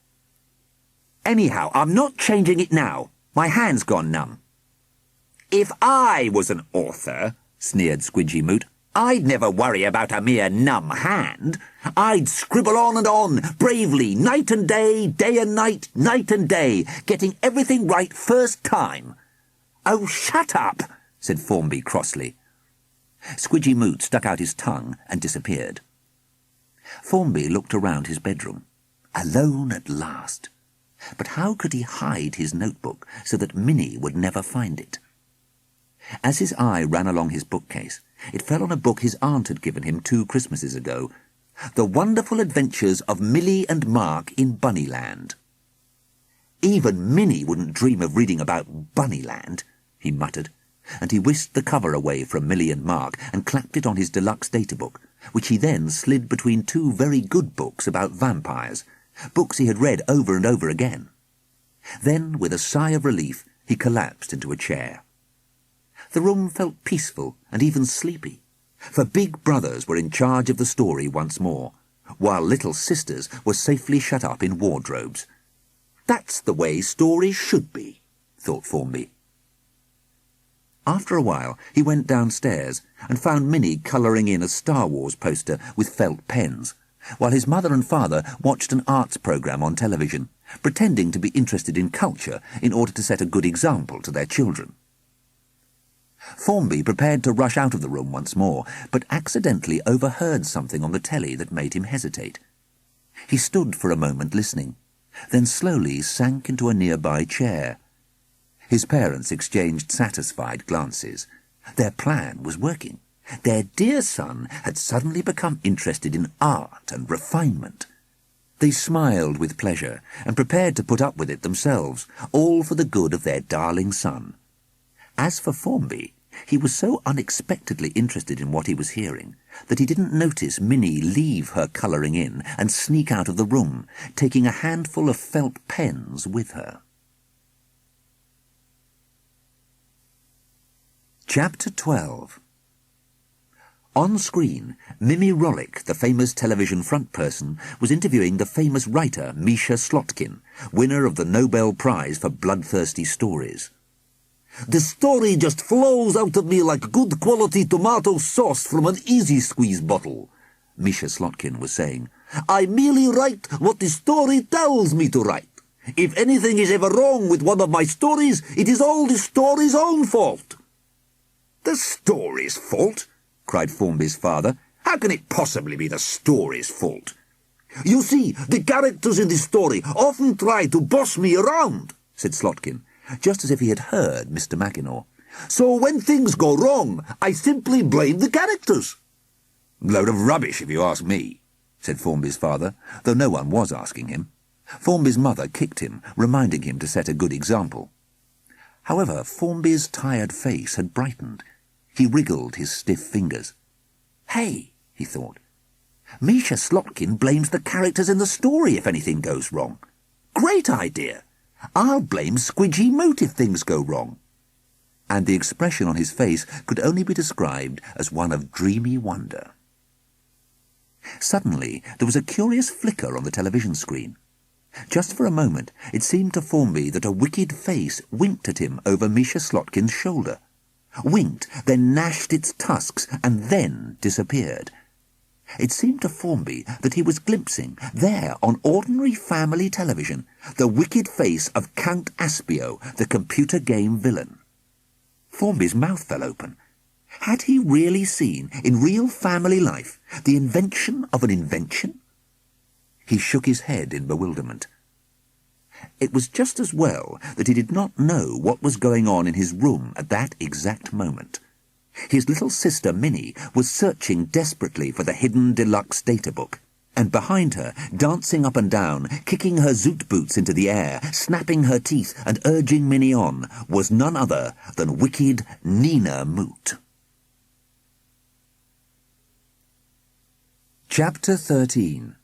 Anyhow, I'm not changing it now. My hand's gone numb." "If I was an author," sneered Squidgy Moot, "I'd never worry about a mere numb hand. I'd scribble on, bravely, night and day and night and day, getting everything right first time." "Oh, shut up," said Formby crossly. Squidgy Moot stuck out his tongue and disappeared. Formby looked around his bedroom. Alone at last. But how could he hide his notebook so that Minnie would never find it? As his eye ran along his bookcase, it fell on a book his aunt had given him 2 Christmases ago, The Wonderful Adventures of Millie and Mark in Bunnyland. "Even Minnie wouldn't dream of reading about Bunnyland," he muttered, and he whisked the cover away from Millie and Mark and clapped it on his deluxe databook, which he then slid between 2 very good books about vampires, books he had read over and over again. Then, with a sigh of relief, he collapsed into a chair. The room felt peaceful and even sleepy, for big brothers were in charge of the story once more, while little sisters were safely shut up in wardrobes. That's the way stories should be, thought Formby. After a while, he went downstairs and found Minnie colouring in a Star Wars poster with felt pens, while his mother and father watched an arts programme on television, pretending to be interested in culture in order to set a good example to their children. Formby prepared to rush out of the room once more, but accidentally overheard something on the telly that made him hesitate. He stood for a moment listening, then slowly sank into a nearby chair. His parents exchanged satisfied glances. Their plan was working. Their dear son had suddenly become interested in art and refinement. They smiled with pleasure and prepared to put up with it themselves, all for the good of their darling son. As for Formby, he was so unexpectedly interested in what he was hearing that he didn't notice Minnie leave her colouring in and sneak out of the room, taking a handful of felt pens with her. Chapter 12. On screen, Mimi Rollick, the famous television front person, was interviewing the famous writer Misha Slotkin, winner of the Nobel Prize for bloodthirsty stories. "The story just flows out of me like good quality tomato sauce from an easy squeeze bottle," Misha Slotkin was saying. "I merely write what the story tells me to write. If anything is ever wrong with one of my stories, it is all the story's own fault." "The story's fault?" cried Formby's father. "How can it possibly be the story's fault?" "You see, the characters in the story often try to boss me around," said Slotkin, just as if he had heard Mr. Mackinaw. "So when things go wrong, I simply blame the characters." "Load of rubbish, if you ask me," said Formby's father, though no one was asking him. Formby's mother kicked him, reminding him to set a good example. However, Formby's tired face had brightened. He wriggled his stiff fingers. "Hey," he thought, "Misha Slotkin blames the characters in the story if anything goes wrong. Great idea! I'll blame Quidy Moot if things go wrong." And the expression on his face could only be described as one of dreamy wonder. Suddenly, there was a curious flicker on the television screen. Just for a moment, it seemed to Formby that a wicked face winked at him over Misha Slotkin's shoulder. Winked, then gnashed its tusks, and then disappeared. It seemed to Formby that he was glimpsing, there on ordinary family television, the wicked face of Count Aspio, the computer game villain. Formby's mouth fell open. Had he really seen, in real family life, the invention of an invention? He shook his head in bewilderment. It was just as well that he did not know what was going on in his room at that exact moment. His little sister Minnie was searching desperately for the hidden deluxe data book, and behind her, dancing up and down, kicking her zoot boots into the air, snapping her teeth and urging Minnie on, was none other than wicked Nina Moot. Chapter 13.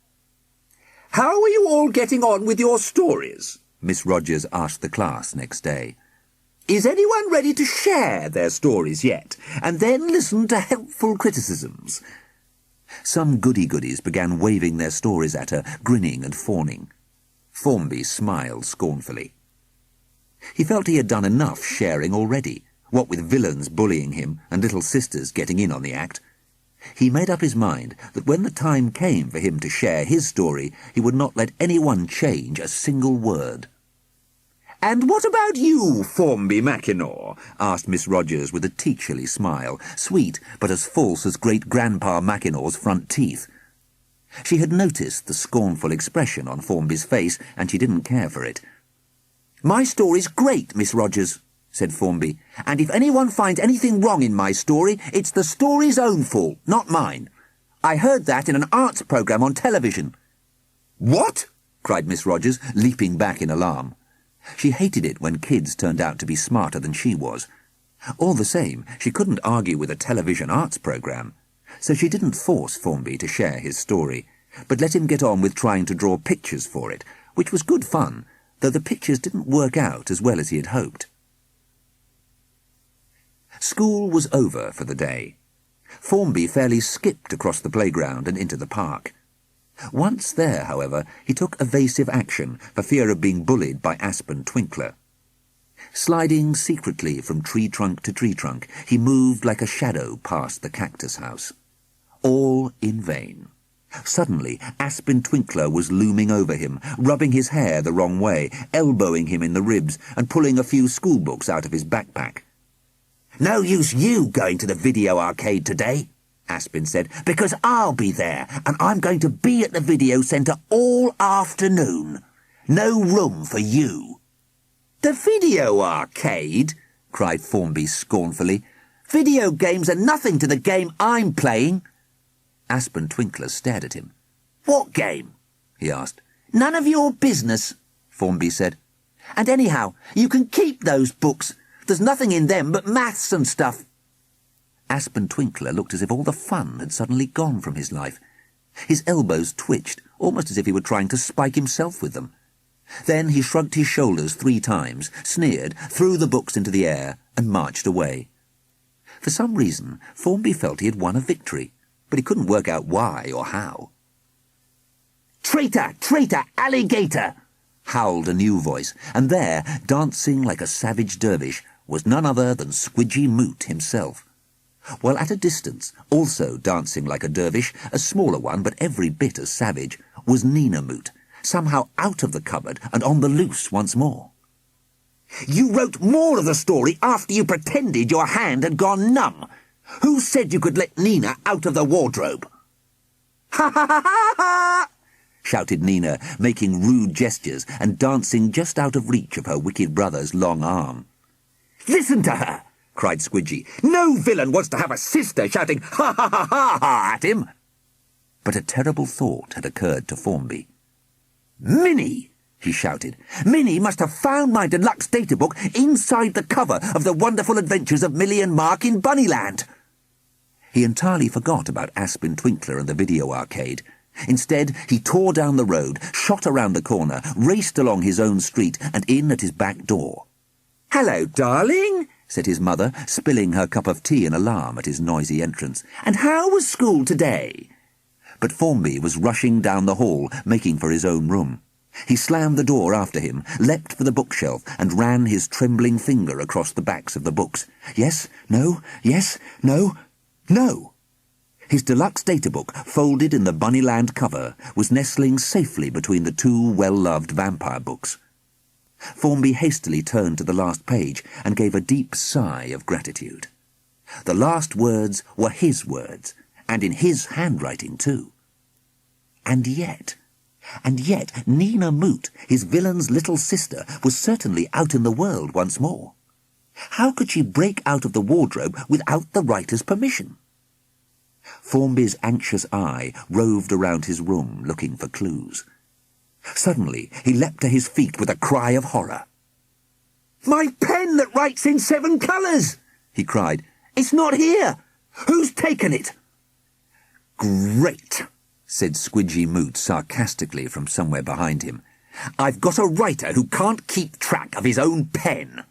"How are you all getting on with your stories?" Miss Rogers asked the class next day. "Is anyone ready to share their stories yet, and then listen to helpful criticisms?" Some goody-goodies began waving their stories at her, grinning and fawning. Formby smiled scornfully. He felt he had done enough sharing already, what with villains bullying him and little sisters getting in on the act. He made up his mind that when the time came for him to share his story, he would not let anyone change a single word. "And what about you, Formby Mackinaw?" asked Miss Rogers with a teacherly smile, sweet but as false as great-grandpa Mackinaw's front teeth. She had noticed the scornful expression on Formby's face, and she didn't care for it. "My story's great, Miss Rogers," said Formby, "and if anyone finds anything wrong in my story, it's the story's own fault, not mine. I heard that in an arts programme on television." "What?" cried Miss Rogers, leaping back in alarm. She hated it when kids turned out to be smarter than she was. All the same, she couldn't argue with a television arts programme, so she didn't force Formby to share his story, but let him get on with trying to draw pictures for it, which was good fun, though the pictures didn't work out as well as he had hoped. School was over for the day. Formby fairly skipped across the playground and into the park. Once there, however, he took evasive action for fear of being bullied by Aspen Twinkler. Sliding secretly from tree trunk to tree trunk, he moved like a shadow past the cactus house. All in vain. Suddenly, Aspen Twinkler was looming over him, rubbing his hair the wrong way, elbowing him in the ribs, and pulling a few schoolbooks out of his backpack. "No use you going to the video arcade today," Aspen said, "because I'll be there, and I'm going to be at the video centre all afternoon. No room for you." "The video arcade?" cried Formby scornfully. "Video games are nothing to the game I'm playing." Aspen Twinkler stared at him. "What game?" he asked. "None of your business," Formby said. "And anyhow, you can keep those books. There's nothing in them but maths and stuff." Aspen Twinkler looked as if all the fun had suddenly gone from his life. His elbows twitched, almost as if he were trying to spike himself with them. Then he shrugged his shoulders 3 times, sneered, threw the books into the air, and marched away. For some reason, Formby felt he had won a victory, but he couldn't work out why or how. "Traitor! Traitor! Alligator!" howled a new voice, and there, dancing like a savage dervish, was none other than Quidy Moot himself. While at a distance, also dancing like a dervish, a smaller one but every bit as savage, was Nina Moot, somehow out of the cupboard and on the loose once more. "You wrote more of the story after you pretended your hand had gone numb. Who said you could let Nina out of the wardrobe?" "Ha ha ha ha ha!" shouted Nina, making rude gestures and dancing just out of reach of her wicked brother's long arm. "Listen to her!" cried Squidgy. "No villain wants to have a sister shouting ha ha ha ha ha at him." But a terrible thought had occurred to Formby. "Minnie!" he shouted. "Minnie must have found my deluxe data book inside the cover of The Wonderful Adventures of Millie and Mark in Bunnyland." He entirely forgot about Aspen Twinkler and the video arcade. Instead, he tore down the road, shot around the corner, raced along his own street and in at his back door. "Hello, darling," said his mother, spilling her cup of tea in alarm at his noisy entrance. "And how was school today?" But Formby was rushing down the hall, making for his own room. He slammed the door after him, leapt for the bookshelf, and ran his trembling finger across the backs of the books. Yes, no, yes, no, no. His deluxe data book, folded in the Bunnyland cover, was nestling safely between the 2 well-loved vampire books. Formby hastily turned to the last page and gave a deep sigh of gratitude. The last words were his words, and in his handwriting too. And yet, Nina Moot, his villain's little sister, was certainly out in the world once more. How could she break out of the wardrobe without the writer's permission? Formby's anxious eye roved around his room looking for clues. Suddenly he leapt to his feet with a cry of horror. "My pen that writes in 7 colours!" he cried. "It's not here! Who's taken it?" "Great!" said Squidy Moot sarcastically from somewhere behind him. "I've got a writer who can't keep track of his own pen."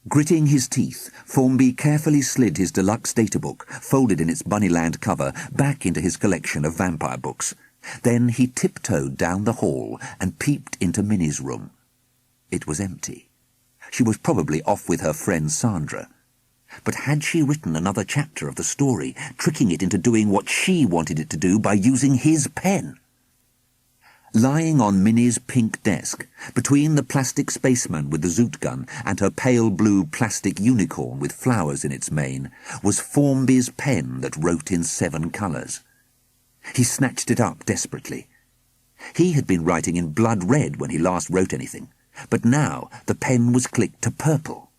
Gritting his teeth, Formby carefully slid his deluxe data book, folded in its Bunnyland cover, back into his collection of vampire books. Then he tiptoed down the hall and peeped into Minnie's room. It was empty. She was probably off with her friend Sandra. But had she written another chapter of the story, tricking it into doing what she wanted it to do by using his pen? Lying on Minnie's pink desk, between the plastic spaceman with the zoot gun and her pale blue plastic unicorn with flowers in its mane, was Formby's pen that wrote in 7 colours. He snatched it up desperately. He had been writing in blood red when he last wrote anything, but now the pen was clicked to purple.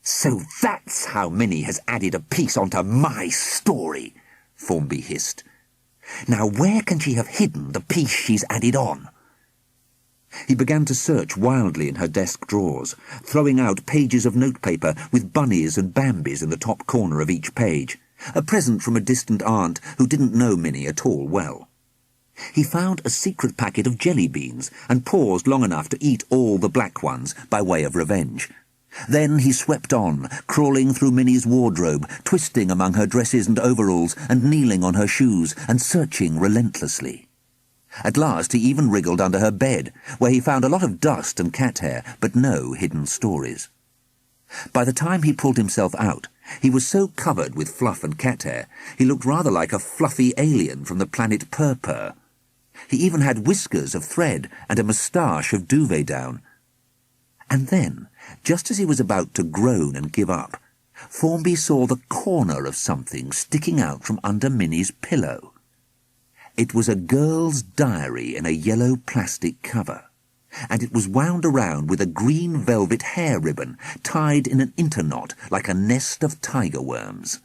"So that's how Minnie has added a piece onto my story," Formby hissed. "Now where can she have hidden the piece she's added on?" He began to search wildly in her desk drawers, throwing out pages of notepaper with bunnies and Bambis in the top corner of each page, a present from a distant aunt who didn't know Minnie at all well. He found a secret packet of jelly beans and paused long enough to eat all the black ones by way of revenge. Then he swept on, crawling through Minnie's wardrobe, twisting among her dresses and overalls, and kneeling on her shoes, and searching relentlessly. At last he even wriggled under her bed, where he found a lot of dust and cat hair, but no hidden stories. By the time he pulled himself out, he was so covered with fluff and cat hair, he looked rather like a fluffy alien from the planet Purpur. He even had whiskers of thread and a moustache of duvet down. And then, just as he was about to groan and give up, Formby saw the corner of something sticking out from under Minnie's pillow. It was a girl's diary in a yellow plastic cover, and it was wound around with a green velvet hair ribbon tied in an interknot like a nest of tiger worms.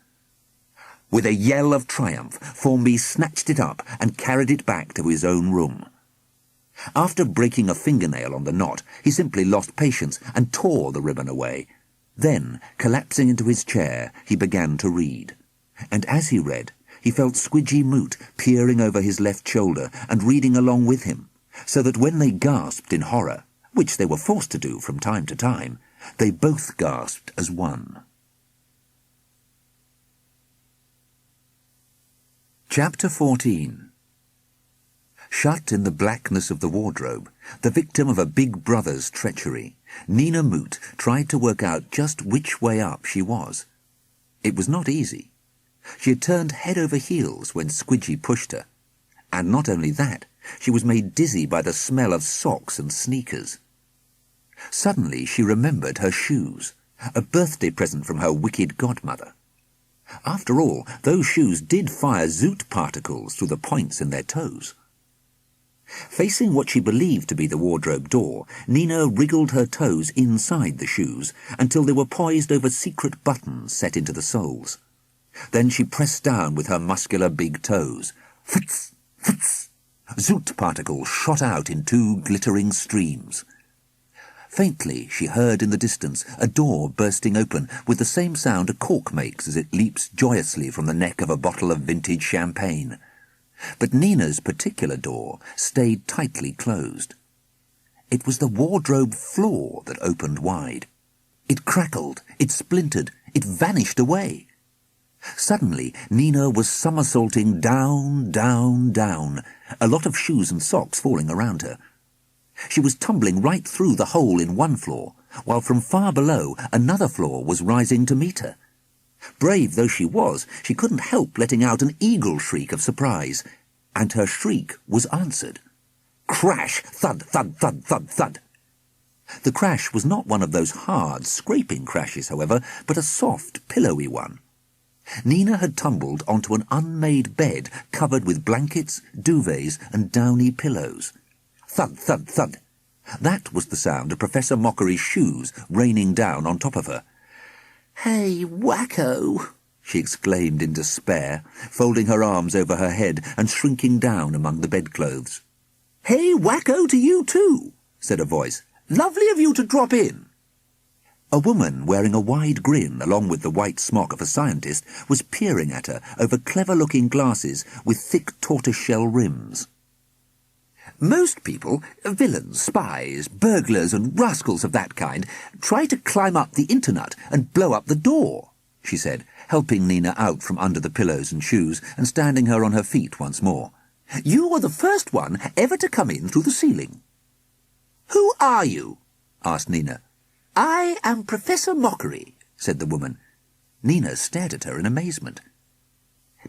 With a yell of triumph, Formby snatched it up and carried it back to his own room. After breaking a fingernail on the knot, he simply lost patience and tore the ribbon away. Then, collapsing into his chair, he began to read. And as he read, he felt Quidy Moot peering over his left shoulder and reading along with him, so that when they gasped in horror, which they were forced to do from time to time, they both gasped as one. Chapter 14. Shut in the blackness of the wardrobe, the victim of a big brother's treachery, Nina Moot tried to work out just which way up she was. It was not easy. She had turned head over heels when Squidgy pushed her. And not only that, she was made dizzy by the smell of socks and sneakers. Suddenly she remembered her shoes, a birthday present from her wicked godmother. After all, those shoes did fire zoot particles through the points in their toes. Facing what she believed to be the wardrobe door, Nina wriggled her toes inside the shoes until they were poised over secret buttons set into the soles. Then she pressed down with her muscular big toes. Fitz! Fitz! Zoot particles shot out in 2 glittering streams. Faintly she heard in the distance a door bursting open with the same sound a cork makes as it leaps joyously from the neck of a bottle of vintage champagne. But Nina's particular door stayed tightly closed. It was the wardrobe floor that opened wide. It crackled, it splintered, it vanished away. Suddenly, Nina was somersaulting down, down, down, a lot of shoes and socks falling around her. She was tumbling right through the hole in one floor, while from far below another floor was rising to meet her. Brave though she was, she couldn't help letting out an eagle shriek of surprise, and her shriek was answered. Crash! Thud, thud, thud, thud, thud! The crash was not one of those hard, scraping crashes, however, but a soft, pillowy one. Nina had tumbled onto an unmade bed covered with blankets, duvets, and downy pillows. Thud, thud, thud! That was the sound of Professor Mockery's shoes raining down on top of her. "Hey, wacko!" she exclaimed in despair, folding her arms over her head and shrinking down among the bedclothes. "Hey, wacko to you too," said a voice. "Lovely of you to drop in." A woman wearing a wide grin along with the white smock of a scientist was peering at her over clever-looking glasses with thick tortoise-shell rims. "Most people, villains, spies, burglars and rascals of that kind, try to climb up the internet and blow up the door," she said, helping Nina out from under the pillows and shoes and standing her on her feet once more. "You were the first one ever to come in through the ceiling." "Who are you?" asked Nina. "I am Professor Mockery," said the woman. Nina stared at her in amazement.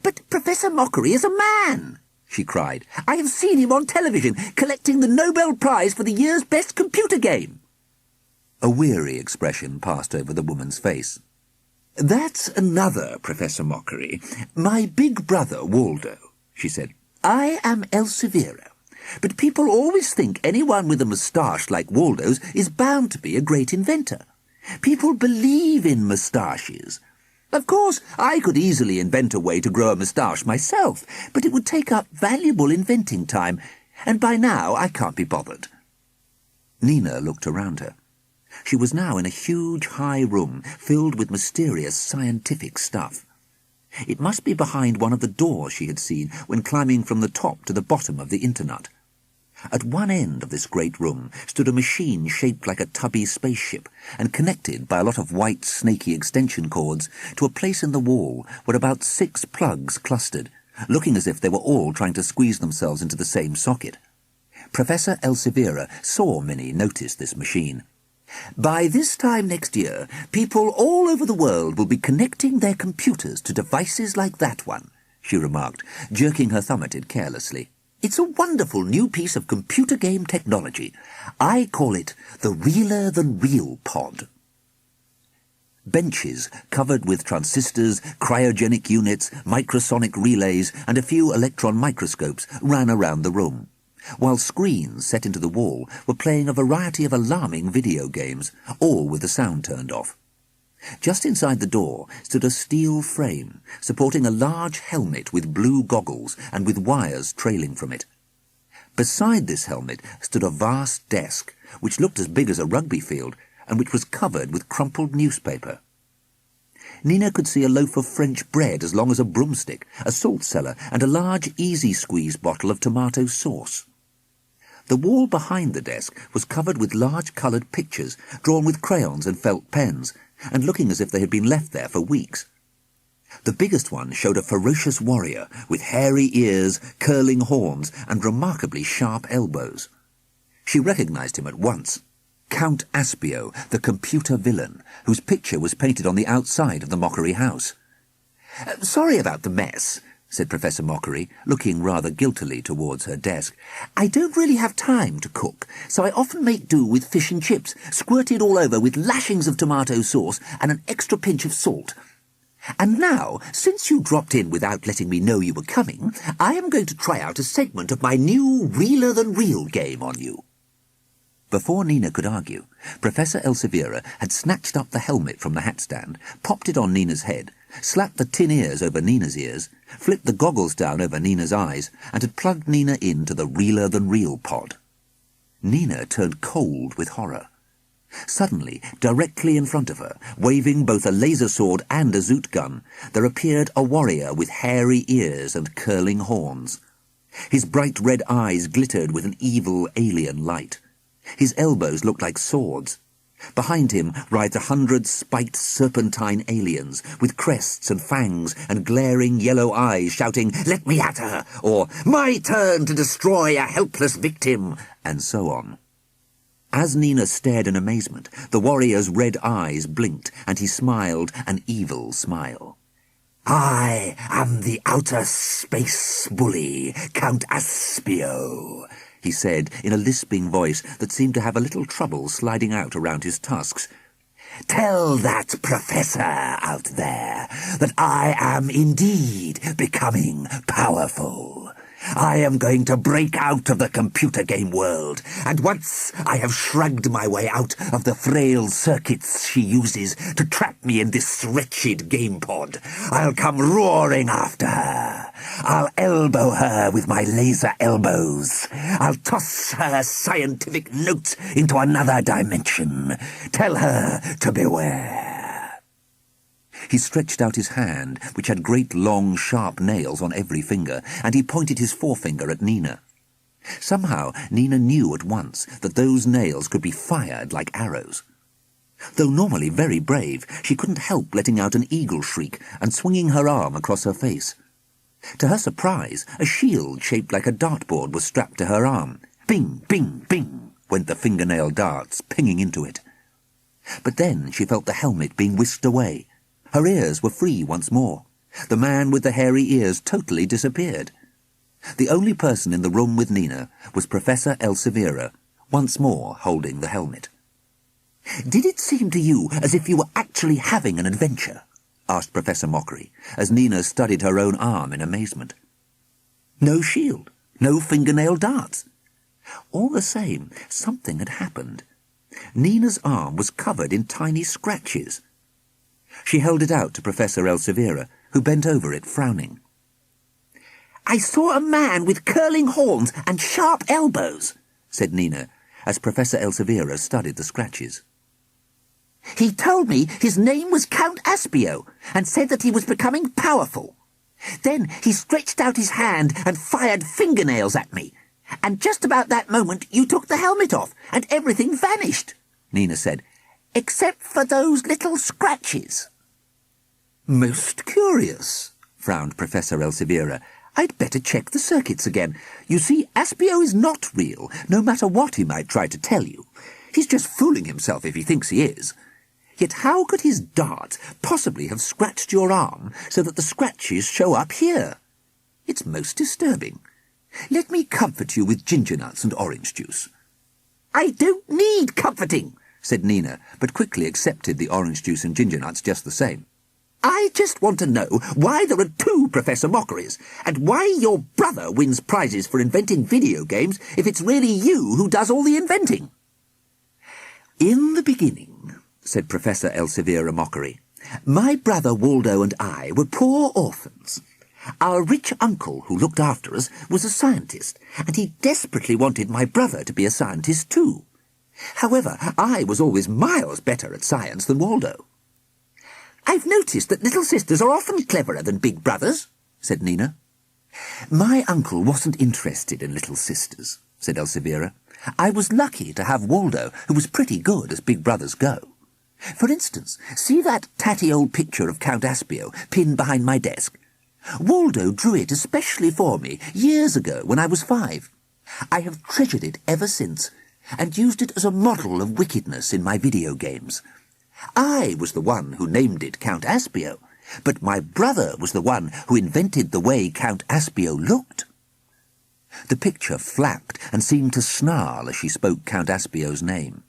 "But Professor Mockery is a man!" she cried. "I have seen him on television, collecting the Nobel Prize for the year's best computer game." A weary expression passed over the woman's face. "That's another Professor Mockery. My big brother, Waldo," she said. "I am Elseviera. But people always think anyone with a moustache like Waldo's is bound to be a great inventor. People believe in moustaches. Of course, I could easily invent a way to grow a moustache myself, but it would take up valuable inventing time, and by now I can't be bothered." Nina looked around her. She was now in a huge high room filled with mysterious scientific stuff. It must be behind one of the doors she had seen when climbing from the top to the bottom of the internet. At one end of this great room stood a machine shaped like a tubby spaceship and connected by a lot of white snaky extension cords to a place in the wall where about 6 plugs clustered, looking as if they were all trying to squeeze themselves into the same socket. Professor Elsevier saw Minnie notice this machine. "By this time next year, people all over the world will be connecting their computers to devices like that one," she remarked, jerking her thumb at it carelessly. "It's a wonderful new piece of computer game technology. I call it the realer-than-real pod." Benches covered with transistors, cryogenic units, microsonic relays, and a few electron microscopes ran around the room, while screens set into the wall were playing a variety of alarming video games, all with the sound turned off. Just inside the door stood a steel frame, supporting a large helmet with blue goggles and with wires trailing from it. Beside this helmet stood a vast desk, which looked as big as a rugby field, and which was covered with crumpled newspaper. Nina could see a loaf of French bread as long as a broomstick, a salt cellar, and a large easy-squeeze bottle of tomato sauce. The wall behind the desk was covered with large coloured pictures, drawn with crayons and felt pens, and looking as if they had been left there for weeks. The biggest one showed a ferocious warrior with hairy ears, curling horns, and remarkably sharp elbows. She recognised him at once. Count Aspio, the computer villain, whose picture was painted on the outside of the Mockery house. "Sorry about the mess," said Professor Mockery, looking rather guiltily towards her desk. "I don't really have time to cook, so I often make do with fish and chips, squirted all over with lashings of tomato sauce and an extra pinch of salt. And now, since you dropped in without letting me know you were coming, I am going to try out a segment of my new realer-than-real game on you." Before Nina could argue, Professor Elsevier had snatched up the helmet from the hat stand, popped it on Nina's head, slapped the tin ears over Nina's ears, flipped the goggles down over Nina's eyes, and had plugged Nina into the realer-than-real pod. Nina turned cold with horror. Suddenly, directly in front of her, waving both a laser sword and a zoot gun, there appeared a warrior with hairy ears and curling horns. His bright red eyes glittered with an evil alien light. His elbows looked like swords. Behind him writhed 100 spiked serpentine aliens, with crests and fangs and glaring yellow eyes shouting, "Let me at her!" or "My turn to destroy a helpless victim!" and so on. As Nina stared in amazement, the warrior's red eyes blinked, and he smiled an evil smile. "I am the outer space bully, Count Aspio," he said in a lisping voice that seemed to have a little trouble sliding out around his tusks. "Tell that professor out there that I am indeed becoming powerful. I am going to break out of the computer game world, and once I have shrugged my way out of the frail circuits she uses to trap me in this wretched game pod, I'll come roaring after her. I'll elbow her with my laser elbows. I'll toss her scientific notes into another dimension. Tell her to beware." He stretched out his hand, which had great long sharp nails on every finger, and he pointed his forefinger at Nina. Somehow Nina knew at once that those nails could be fired like arrows. Though normally very brave, she couldn't help letting out an eagle shriek and swinging her arm across her face. To her surprise, a shield shaped like a dartboard was strapped to her arm. Bing, bing, bing went the fingernail darts, pinging into it. But then she felt the helmet being whisked away. Her ears were free once more. The man with the hairy ears totally disappeared. The only person in the room with Nina was Professor Elsevier, once more holding the helmet. "Did it seem to you as if you were actually having an adventure?" asked Professor Mockery, as Nina studied her own arm in amazement. No shield, no fingernail darts. All the same, something had happened. Nina's arm was covered in tiny scratches. She held it out to Professor Elsevier, who bent over it, frowning. "I saw a man with curling horns and sharp elbows," said Nina, as Professor Elsevier studied the scratches. "He told me his name was Count Aspio, and said that he was becoming powerful. Then he stretched out his hand and fired fingernails at me. And just about that moment you took the helmet off, and everything vanished," Nina said, "except for those little scratches." "Most curious," frowned Professor Elsevier. I'd better check the circuits again. You see, Aspio is not real, no matter what he might try to tell you. He's just fooling himself if he thinks he is. Yet how could his dart possibly have scratched your arm so that the scratches show up here? It's most disturbing. Let me comfort you with ginger nuts and orange juice. I don't need comforting, said Nina, but quickly accepted the orange juice and ginger nuts just the same. I just want to know why there are 2 Professor Mockeries, and why your brother wins prizes for inventing video games if it's really you who does all the inventing. In the beginning, said Professor Elsevier Mockery, my brother Waldo and I were poor orphans. Our rich uncle, who looked after us, was a scientist, and he desperately wanted my brother to be a scientist too. However, I was always miles better at science than Waldo. I've noticed that little sisters are often cleverer than big brothers, said Nina. My uncle wasn't interested in little sisters, said Elsevier. I was lucky to have Waldo, who was pretty good as big brothers go. For instance, see that tatty old picture of Count Aspio pinned behind my desk? Waldo drew it especially for me years ago when I was 5. I have treasured it ever since, and used it as a model of wickedness in my video games. I was the one who named it Count Aspio, but my brother was the one who invented the way Count Aspio looked. The picture flapped and seemed to snarl as she spoke Count Aspio's name.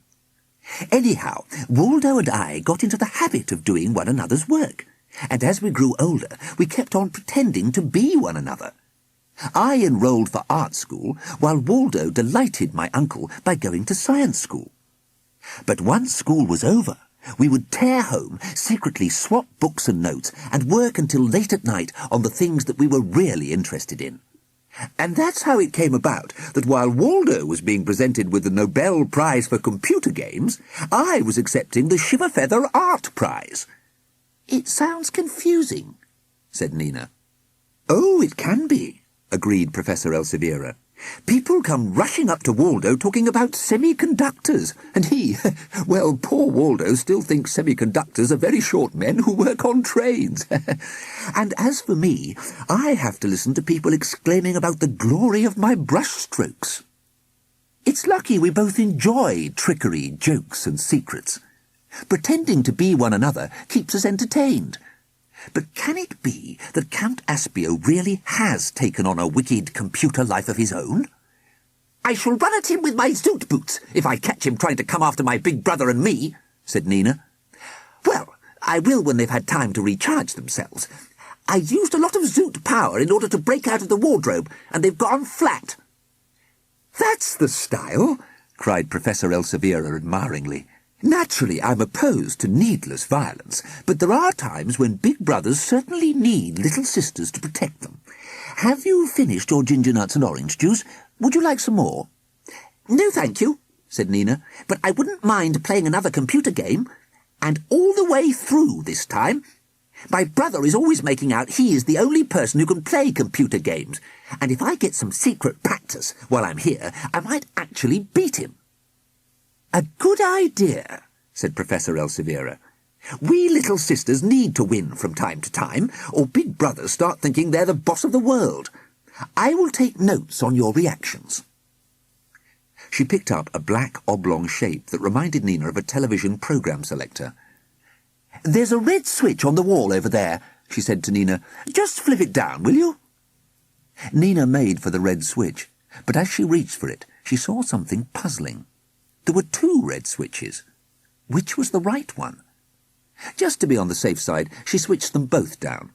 Anyhow, Waldo and I got into the habit of doing one another's work, and as we grew older, we kept on pretending to be one another. I enrolled for art school, while Waldo delighted my uncle by going to science school. But once school was over, we would tear home, secretly swap books and notes, and work until late at night on the things that we were really interested in. And that's how it came about that while Waldo was being presented with the Nobel Prize for Computer Games, I was accepting the Shiverfeather Art Prize. It sounds confusing, said Nina. Oh, it can be, agreed Professor Elsevier. People come rushing up to Waldo talking about semiconductors, and he, well, poor Waldo still thinks semiconductors are very short men who work on trains. And as for me, I have to listen to people exclaiming about the glory of my brushstrokes. It's lucky we both enjoy trickery, jokes, and secrets. Pretending to be one another keeps us entertained. But can it be that Count Aspio really has taken on a wicked computer life of his own? I shall run at him with my zoot boots if I catch him trying to come after my big brother and me, said Nina. Well, I will when they've had time to recharge themselves. I used a lot of zoot power in order to break out of the wardrobe, and they've gone flat. That's the style, cried Professor Elsevier admiringly. Naturally, I'm opposed to needless violence, but there are times when big brothers certainly need little sisters to protect them. Have you finished your ginger nuts and orange juice? Would you like some more? No, thank you, said Nina, but I wouldn't mind playing another computer game, and all the way through this time. My brother is always making out he is the only person who can play computer games, and if I get some secret practice while I'm here, I might actually beat him. A good idea, said Professor Elsevier. We little sisters need to win from time to time, or big brothers start thinking they're the boss of the world. I will take notes on your reactions. She picked up a black oblong shape that reminded Nina of a television program selector. There's a red switch on the wall over there, she said to Nina. Just flip it down, will you? Nina made for the red switch, but as she reached for it, she saw something puzzling. There were 2 red switches. Which was the right one? Just to be on the safe side, she switched them both down.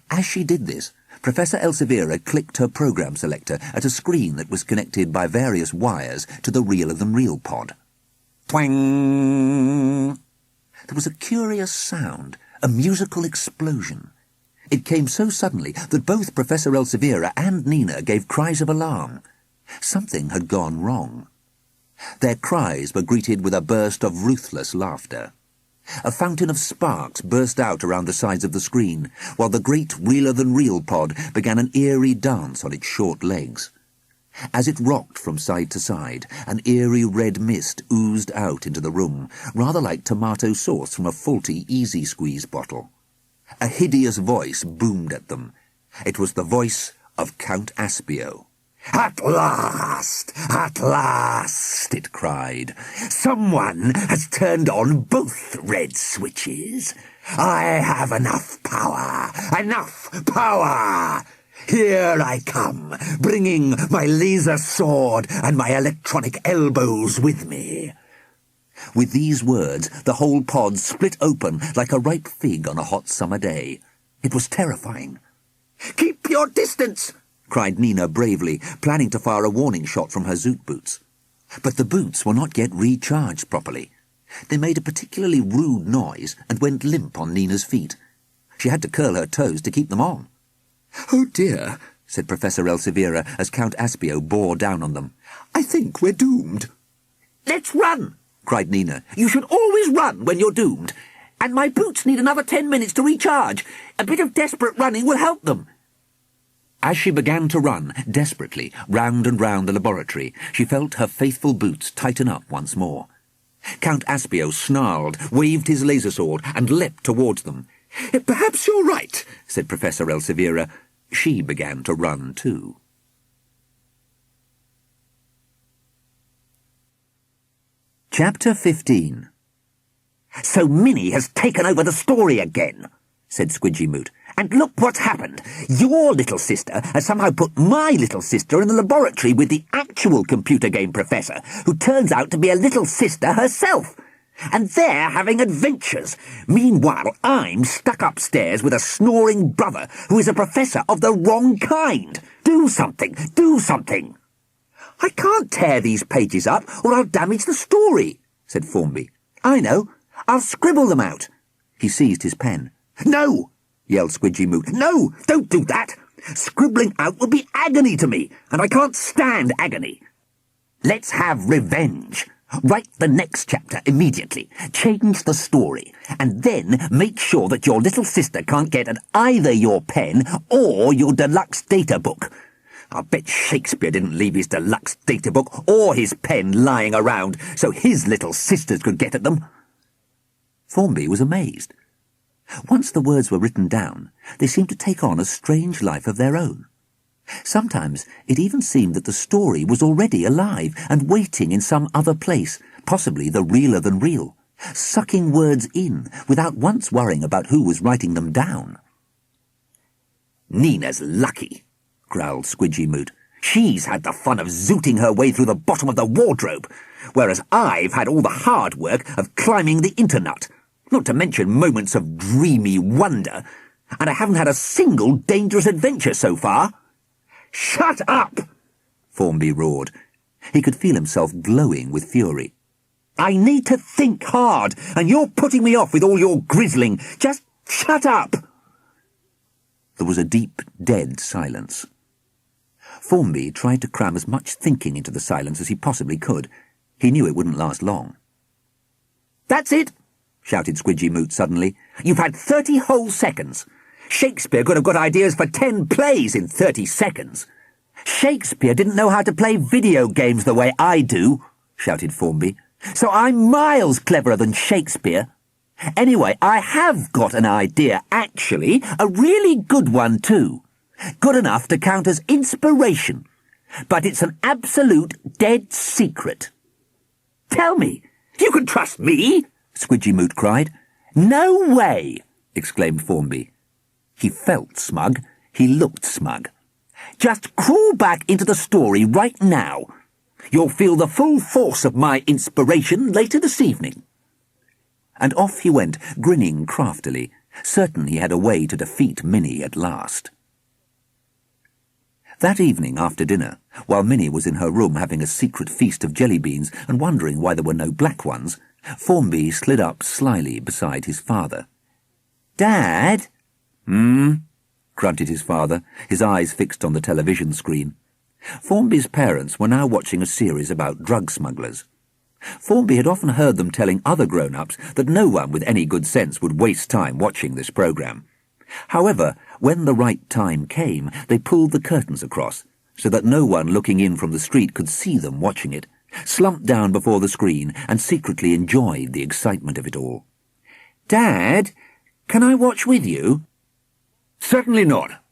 As she did this, Professor Elsevier clicked her program selector at a screen that was connected by various wires to the reel-o-them-reel pod. Twang! There was a curious sound, a musical explosion. It came so suddenly that both Professor Elsevier and Nina gave cries of alarm. Something had gone wrong. Their cries were greeted with a burst of ruthless laughter. A fountain of sparks burst out around the sides of the screen, while the great reeler-than-reel pod began an eerie dance on its short legs. As it rocked from side to side, an eerie red mist oozed out into the room, rather like tomato sauce from a faulty easy-squeeze bottle. A hideous voice boomed at them. It was the voice of Count Aspio. "At last! At last!" it cried. "Someone has turned on both red switches. I have enough power! Enough power! Here I come, bringing my laser sword and my electronic elbows with me." With these words, the whole pod split open like a ripe fig on a hot summer day. It was terrifying. "Keep your distance!" cried Nina bravely, planning to fire a warning shot from her zoot boots. But the boots were not yet recharged properly. They made a particularly rude noise and went limp on Nina's feet. She had to curl her toes to keep them on. "Oh dear," said Professor Elseviera as Count Aspio bore down on them. "I think we're doomed." "Let's run!" cried Nina. "You should always run when you're doomed. And my boots need another 10 minutes to recharge. A bit of desperate running will help them." As she began to run, desperately, round and round the laboratory, she felt her faithful boots tighten up once more. Count Aspio snarled, waved his laser sword, and leapt towards them. "Perhaps you're right," said Professor Elseviera. She began to run too. Chapter 15. "So Minnie has taken over the story again," said Quidy Moot. "And look what's happened. Your little sister has somehow put my little sister in the laboratory with the actual computer game professor, who turns out to be a little sister herself. And they're having adventures. Meanwhile, I'm stuck upstairs with a snoring brother who is a professor of the wrong kind. Do something! Do something!" "I can't tear these pages up, or I'll damage the story," said Formby. "I know. I'll scribble them out." He seized his pen. "No!" yelled Quidy Moot. "No! Don't do that! Scribbling out would be agony to me, and I can't stand agony. Let's have revenge. Write the next chapter immediately. Change the story, and then make sure that your little sister can't get at either your pen or your deluxe data book. I'll bet Shakespeare didn't leave his deluxe data book or his pen lying around so his little sisters could get at them." Formby was amazed. Once the words were written down, they seemed to take on a strange life of their own. Sometimes it even seemed that the story was already alive and waiting in some other place, possibly the realer than real, sucking words in without once worrying about who was writing them down. "Nina's lucky," growled Quidy Moot. "She's had the fun of zooting her way through the bottom of the wardrobe, whereas I've had all the hard work of climbing the internet, not to mention moments of dreamy wonder, and I haven't had a single dangerous adventure so far." "Shut up!" Formby roared. He could feel himself glowing with fury. "I need to think hard, and you're putting me off with all your grizzling. Just shut up!" There was a deep, dead silence. Formby tried to cram as much thinking into the silence as he possibly could. He knew it wouldn't last long. "That's it!" shouted Quidy Moot suddenly. "You've had 30 whole seconds. Shakespeare could have got ideas for 10 plays in 30 seconds. Shakespeare didn't know how to play video games the way I do," shouted Formby. "So I'm miles cleverer than Shakespeare. Anyway, I have got an idea, actually, a really good one too. Good enough to count as inspiration. But it's an absolute dead secret." "Tell me! You can trust me!" Quidy Moot cried. "No way!" exclaimed Formby. He felt smug. He looked smug. "Just crawl back into the story right now. You'll feel the full force of my inspiration later this evening." And off he went, grinning craftily, certain he had a way to defeat Minnie at last. That evening after dinner, while Minnie was in her room having a secret feast of jelly beans and wondering why there were no black ones, Formby slid up slyly beside his father. "Dad?" grunted his father, his eyes fixed on the television screen. Formby's parents were now watching a series about drug smugglers. Formby had often heard them telling other grown-ups that no one with any good sense would waste time watching this programme. However, when the right time came, they pulled the curtains across, so that no one looking in from the street could see them watching it, slumped down before the screen and secretly enjoyed the excitement of it all. "Dad, can I watch with you?" "Certainly not,"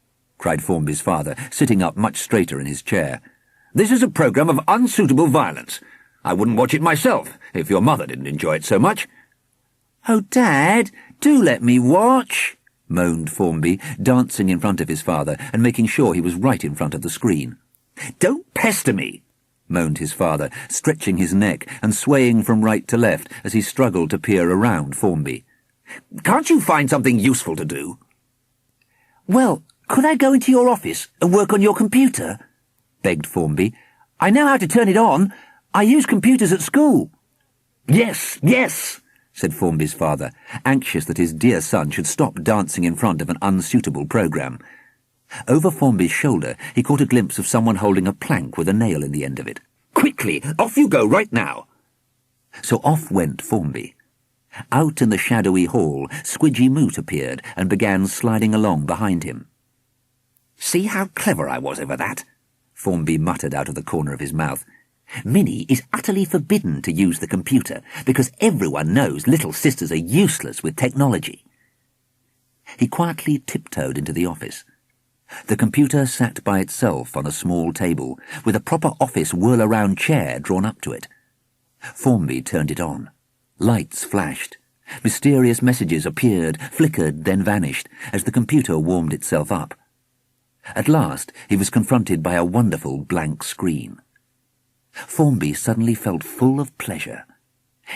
cried Formby's father, sitting up much straighter in his chair. "This is a programme of unsuitable violence. I wouldn't watch it myself, if your mother didn't enjoy it so much." "Oh, Dad, do let me watch," moaned Formby, dancing in front of his father and making sure he was right in front of the screen. "Don't pester me," moaned his father, stretching his neck and swaying from right to left as he struggled to peer around Formby. "Can't you find something useful to do?" "Well, could I go into your office and work on your computer?" begged Formby. "I know how to turn it on. I use computers at school." "Yes, yes," said Formby's father, anxious that his dear son should stop dancing in front of an unsuitable programme. Over Formby's shoulder he caught a glimpse of someone holding a plank with a nail in the end of it. "Quickly, off you go right now." So off went Formby. Out in the shadowy hall, Quidy Moot appeared and began sliding along behind him. "See how clever I was over that?" Formby muttered out of the corner of his mouth. "Minnie is utterly forbidden to use the computer because everyone knows little sisters are useless with technology." He quietly tiptoed into the office. The computer sat by itself on a small table, with a proper office whirl-around chair drawn up to it. Formby turned it on. Lights flashed. Mysterious messages appeared, flickered, then vanished, as the computer warmed itself up. At last he was confronted by a wonderful blank screen. Formby suddenly felt full of pleasure.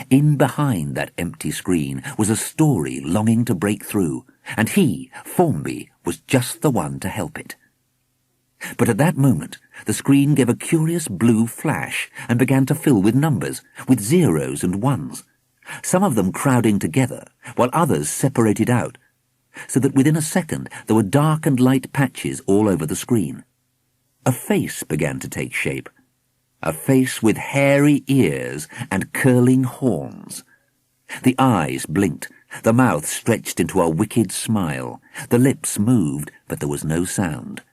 In behind that empty screen was a story longing to break through, and he, Formby, was just the one to help it. But at that moment, the screen gave a curious blue flash and began to fill with numbers, with zeros and ones, some of them crowding together, while others separated out, so that within a second there were dark and light patches all over the screen. A face began to take shape, a face with hairy ears and curling horns. The eyes blinked, the mouth stretched into a wicked smile, the lips moved, but there was no sound.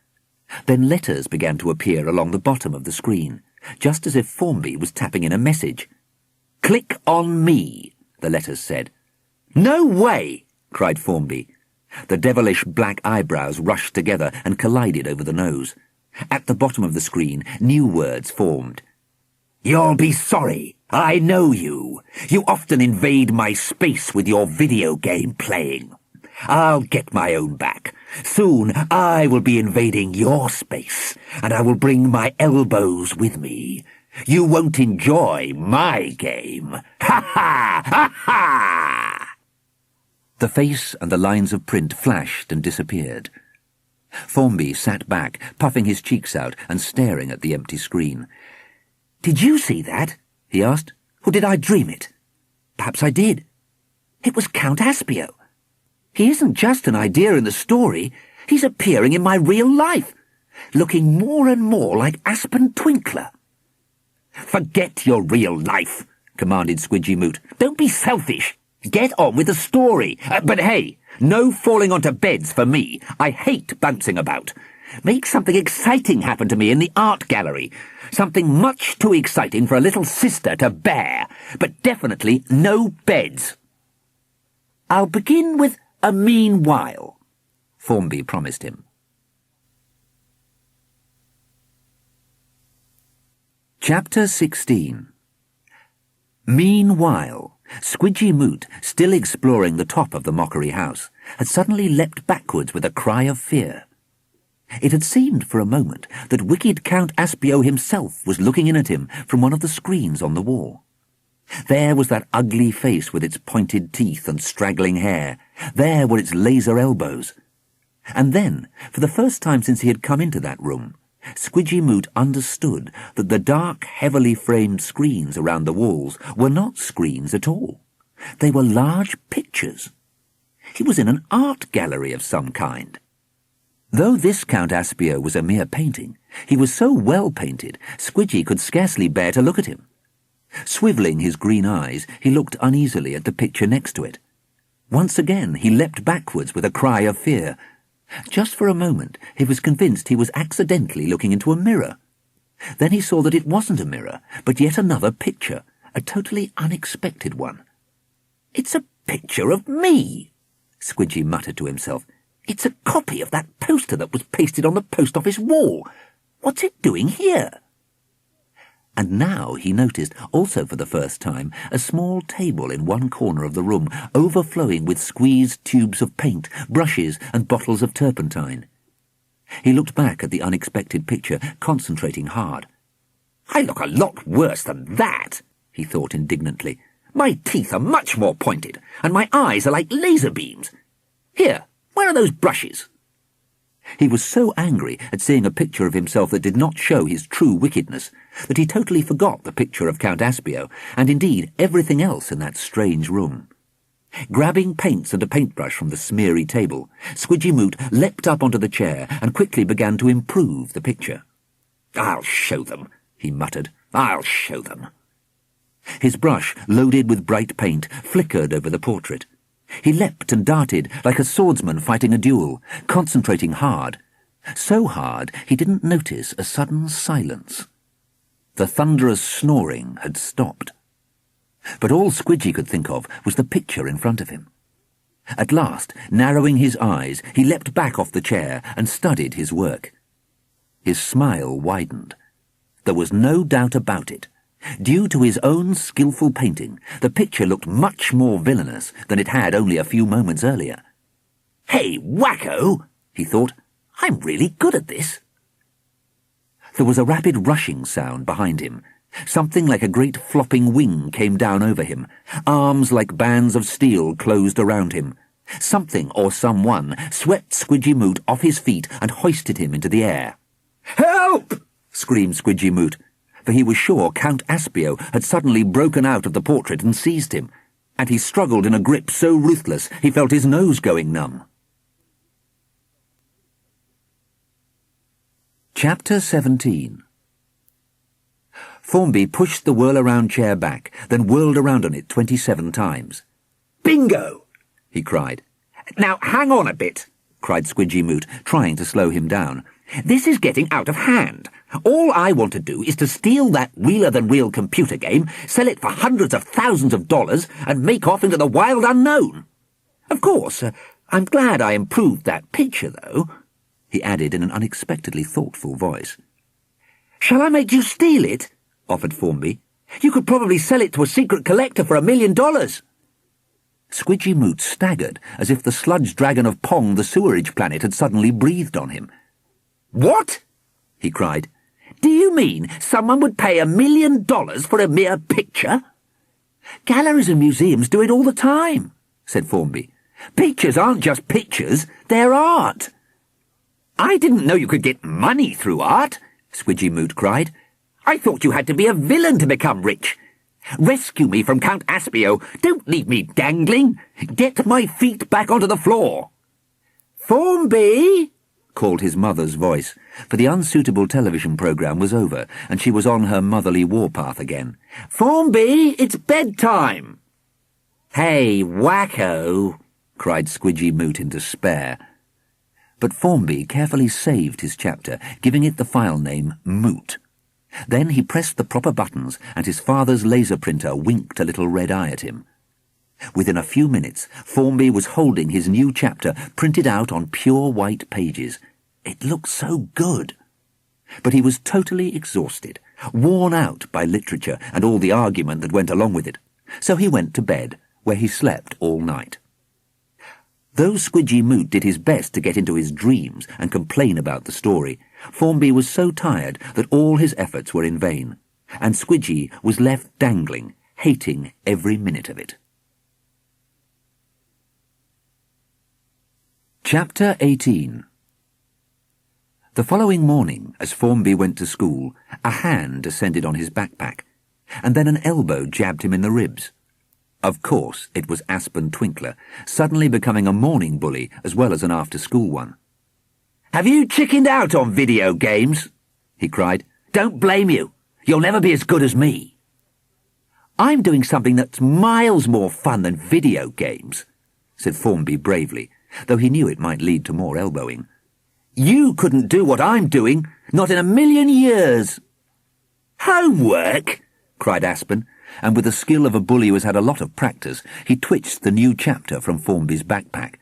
Then letters began to appear along the bottom of the screen, just as if Formby was tapping in a message. "Click on me," the letters said. "No way!" cried Formby. The devilish black eyebrows rushed together and collided over the nose. At the bottom of the screen, new words formed. "You'll be sorry. I know you. You often invade my space with your video game playing. I'll get my own back. Soon I will be invading your space, and I will bring my elbows with me. You won't enjoy my game. Ha ha! Ha ha!" The face and the lines of print flashed and disappeared. Formby sat back, puffing his cheeks out and staring at the empty screen. "Did you see that?" he asked. "Or did I dream it? Perhaps I did. It was Count Aspio. He isn't just an idea in the story. He's appearing in my real life, looking more and more like Aspen Twinkler." "Forget your real life," commanded Quidy Moot. "Don't be selfish. Get on with the story. But hey, no falling onto beds for me. I hate bouncing about. Make something exciting happen to me in the art gallery. Something much too exciting for a little sister to bear. But definitely no beds." "I'll begin with a meanwhile," Formby promised him. Chapter 16. Meanwhile, Quidy Moot, still exploring the top of the mockery house, had suddenly leapt backwards with a cry of fear. It had seemed for a moment that wicked Count Aspio himself was looking in at him from one of the screens on the wall. There was that ugly face with its pointed teeth and straggling hair. There were its laser elbows. And then, for the first time since he had come into that room, Quidy Moot understood that the dark, heavily framed screens around the walls were not screens at all. They were large pictures. He was in an art gallery of some kind. Though this Count Aspio was a mere painting, he was so well painted, Quidy could scarcely bear to look at him. Swivelling his green eyes, he looked uneasily at the picture next to it. Once again he leapt backwards with a cry of fear. Just for a moment he was convinced he was accidentally looking into a mirror. Then he saw that it wasn't a mirror, but yet another picture, a totally unexpected one. "It's a picture of me," Quidy muttered to himself. It's a copy of that poster that was pasted on the post office wall. What's it doing here? And now he noticed, also for the first time, a small table in one corner of the room, overflowing with squeezed tubes of paint, brushes, and bottles of turpentine. He looked back at the unexpected picture, concentrating hard. I look a lot worse than that, he thought indignantly. My teeth are much more pointed, and my eyes are like laser beams. Here, where are those brushes? He was so angry at seeing a picture of himself that did not show his true wickedness that he totally forgot the picture of Count Aspio, and indeed everything else in that strange room. Grabbing paints and a paintbrush from the smeary table, Quidy Moot leapt up onto the chair and quickly began to improve the picture. I'll show them, he muttered. I'll show them. His brush, loaded with bright paint, flickered over the portrait. He leapt and darted like a swordsman fighting a duel, concentrating hard. So hard he didn't notice a sudden silence. The thunderous snoring had stopped. But all Squidgy could think of was the picture in front of him. At last, narrowing his eyes, he leapt back off the chair and studied his work. His smile widened. There was no doubt about it. Due to his own skillful painting, the picture looked much more villainous than it had only a few moments earlier. Hey, wacko, he thought, I'm really good at this. There was a rapid rushing sound behind him. Something like a great flopping wing came down over him. Arms like bands of steel closed around him. Something or someone swept Quidy Moot off his feet and hoisted him into the air. Help! Screamed Quidy Moot, for he was sure Count Aspio had suddenly broken out of the portrait and seized him, and he struggled in a grip so ruthless he felt his nose going numb. Chapter 17. Formby pushed the whirl-around chair back, then whirled around on it 27 times. Bingo! He cried. Now hang on a bit, cried Quidy Moot, trying to slow him down. This is getting out of hand. All I want to do is to steal that realer-than-real computer game, sell it for hundreds of thousands of dollars, and make off into the wild unknown. Of course, I'm glad I improved that picture, though, he added in an unexpectedly thoughtful voice. Shall I make you steal it? Offered Formby. You could probably sell it to a secret collector for $1 million. Quidy Moot staggered, as if the sludge dragon of Pong, the sewerage planet, had suddenly breathed on him. What? He cried. Do you mean someone would pay $1 million for a mere picture? Galleries and museums do it all the time, said Formby. Pictures aren't just pictures, they're art. I didn't know you could get money through art, Quidy Moot cried. I thought you had to be a villain to become rich. Rescue me from Count Aspio. Don't leave me dangling. Get my feet back onto the floor. Formby, called his mother's voice, for the unsuitable television programme was over, and she was on her motherly warpath again. Formby, it's bedtime. Hey, wacko, cried Quidy Moot in despair. But Formby carefully saved his chapter, giving it the file name Moot. Then he pressed the proper buttons, and his father's laser printer winked a little red eye at him. Within a few minutes, Formby was holding his new chapter printed out on pure white pages. It looked so good. But he was totally exhausted, worn out by literature and all the argument that went along with it, so he went to bed, where he slept all night. Though Quidy Moot did his best to get into his dreams and complain about the story, Formby was so tired that all his efforts were in vain, and Quidy was left dangling, hating every minute of it. Chapter 18. The following morning, as Formby went to school, a hand descended on his backpack, and then an elbow jabbed him in the ribs. Of course, it was Aspen Twinkler, suddenly becoming a morning bully as well as an after-school one. Have you chickened out on video games? He cried. Don't blame you. You'll never be as good as me. I'm doing something that's miles more fun than video games, said Formby bravely, though he knew it might lead to more elbowing. You couldn't do what I'm doing, not in 1,000,000 years. Homework, cried Aspen, and with the skill of a bully who has had a lot of practice, he twitched the new chapter from Formby's backpack.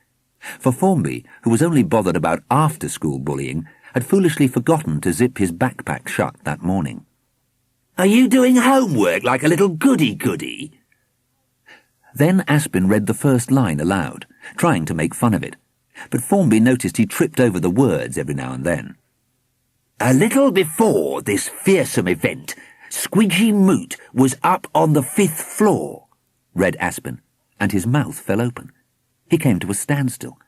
For Formby, who was only bothered about after-school bullying, had foolishly forgotten to zip his backpack shut that morning. "Are you doing homework like a little goody-goody?" Then Aspin read the first line aloud, trying to make fun of it, but Formby noticed he tripped over the words every now and then. "A little before this fearsome event, Quidy Moot was up on the 5th floor," read Aspin, and his mouth fell open. He came to a standstill.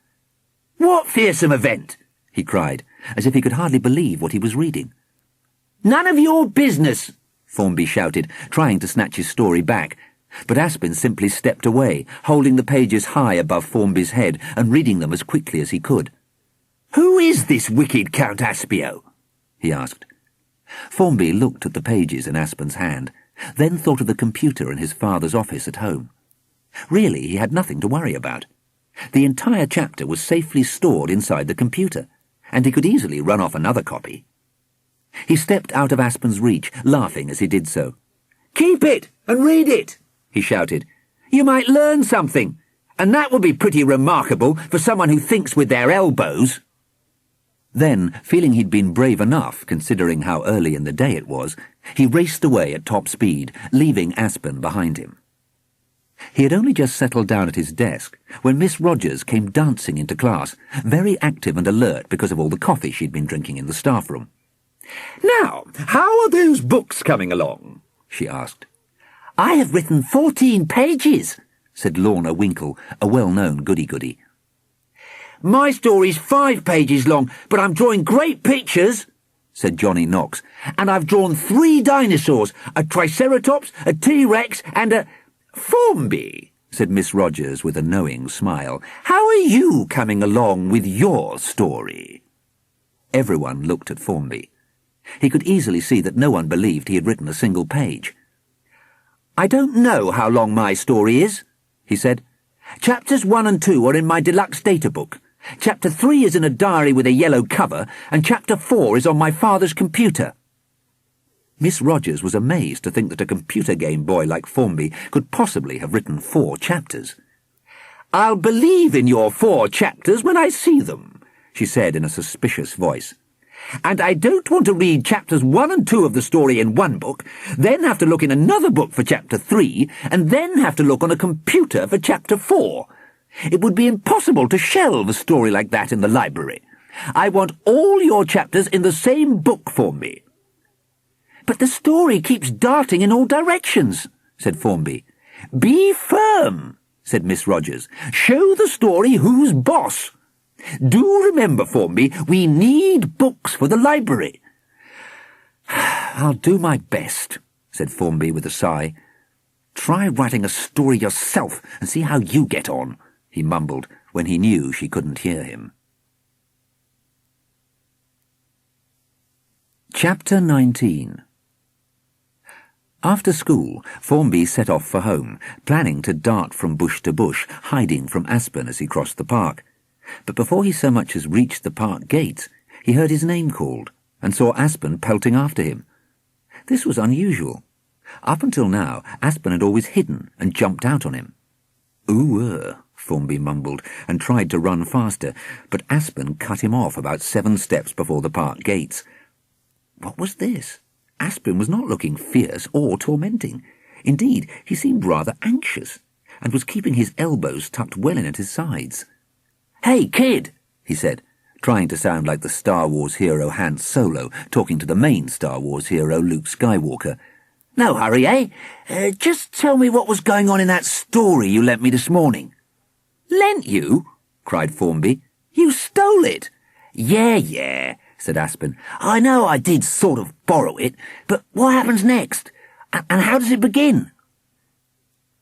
"What fearsome event?" he cried, as if he could hardly believe what he was reading. "None of your business," Formby shouted, trying to snatch his story back, but Aspin simply stepped away, holding the pages high above Formby's head and reading them as quickly as he could. "Who is this wicked Count Aspio?" he asked. Formby looked at the pages in Aspin's hand, then thought of the computer in his father's office at home. Really, he had nothing to worry about. The entire chapter was safely stored inside the computer, and he could easily run off another copy. He stepped out of Aspin's reach, laughing as he did so. "Keep it and read it," he shouted. "You might learn something, and that would be pretty remarkable for someone who thinks with their elbows." Then, feeling he'd been brave enough, considering how early in the day it was, he raced away at top speed, leaving Aspin behind him. He had only just settled down at his desk when Miss Rogers came dancing into class, very active and alert because of all the coffee she'd been drinking in the staff room. "Now, how are those books coming along?" she asked. "I have written 14 pages, said Lorna Winkle, a well-known goody-goody. "My story's 5 pages long, but I'm drawing great pictures," said Johnny Knox, "and I've drawn 3 dinosaurs, a Triceratops, a T-Rex, and a—" "Formby," said Miss Rogers with a knowing smile, "how are you coming along with your story?" Everyone looked at Formby. He could easily see that no one believed he had written a single page. "I don't know how long my story is," he said. "Chapters 1 and 2 are in my deluxe data book. Chapter 3 is in a diary with a yellow cover, and Chapter 4 is on my father's computer." Miss Rogers was amazed to think that a computer game boy like Formby could possibly have written 4 chapters. "I'll believe in your 4 chapters when I see them," she said in a suspicious voice. "And I don't want to read chapters 1 and 2 of the story in one book, then have to look in another book for chapter 3, and then have to look on a computer for chapter 4. It would be impossible to shelve a story like that in the library. I want all your chapters in the same book for me." "But the story keeps darting in all directions," said Formby. "Be firm," said Miss Rogers. "Show the story who's boss. Do remember, Formby, we need books for the library." "I'll do my best," said Formby with a sigh. "Try writing a story yourself and see how you get on," he mumbled when he knew she couldn't hear him. Chapter 19. After school, Formby set off for home, planning to dart from bush to bush, hiding from Aspin as he crossed the park. But before he so much as reached the park gates, he heard his name called, and saw Aspin pelting after him. This was unusual. Up until now, Aspin had always hidden and jumped out on him. "Ooh," Formby mumbled, and tried to run faster, but Aspin cut him off about 7 steps before the park gates. What was this? Aspin was not looking fierce or tormenting. Indeed, he seemed rather anxious, and was keeping his elbows tucked well in at his sides. "Hey, kid," he said, trying to sound like the Star Wars hero Han Solo talking to the main Star Wars hero Luke Skywalker. "No hurry, eh? Just tell me what was going on in that story you lent me this morning." "Lent you?" cried Formby. "You stole it." Yeah, said Aspin. "I know I did sort of borrow it, but what happens next? And how does it begin?"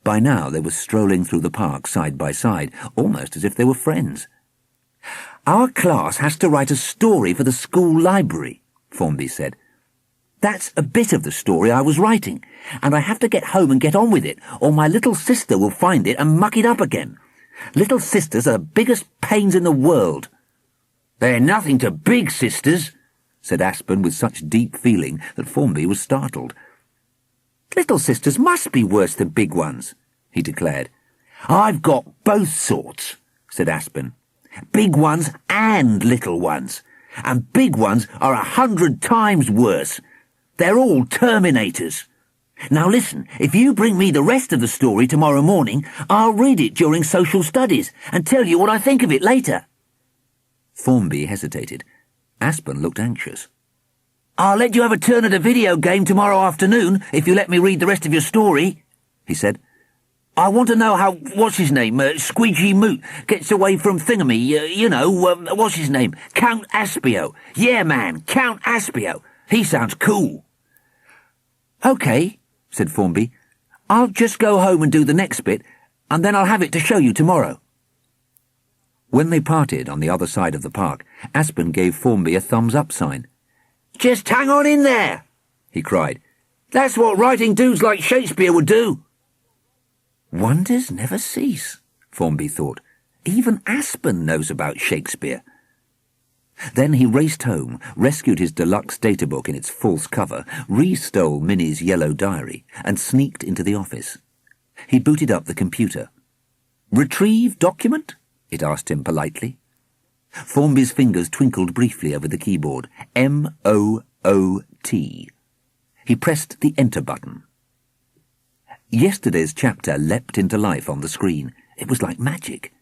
By now they were strolling through the park side by side, almost as if they were friends. "Our class has to write a story for the school library," Formby said. "That's a bit of the story I was writing, and I have to get home and get on with it, or my little sister will find it and muck it up again. Little sisters are the biggest pains in the world." "They're nothing to big sisters," said Aspin with such deep feeling that Formby was startled. "Little sisters must be worse than big ones," he declared. "I've got both sorts," said Aspin. Big ones and little ones. And big ones are 100 times worse. They're all Terminators. Now listen, if you bring me the rest of the story tomorrow morning, I'll read it during social studies and tell you what I think of it later. Formby hesitated. Aspen looked anxious. I'll let you have a turn at a video game tomorrow afternoon if you let me read the rest of your story, he said. I want to know how, what's-his-name, Quidy Moot, gets away from Thingamy, what's-his-name, Count Aspio. Yeah, man, Count Aspio. He sounds cool. OK, said Formby. I'll just go home and do the next bit, and then I'll have it to show you tomorrow. When they parted on the other side of the park, Aspen gave Formby a thumbs-up sign. Just hang on in there, he cried. That's what writing dudes like Shakespeare would do. Wonders never cease, Formby thought. Even Aspen knows about Shakespeare. Then he raced home, rescued his deluxe databook in its false cover, re-stole Minnie's yellow diary, and sneaked into the office. He booted up the computer. Retrieve document? It asked him politely. Formby's fingers twinkled briefly over the keyboard. M-O-O-T. He pressed the Enter button. Yesterday's chapter leapt into life on the screen. It was like magic.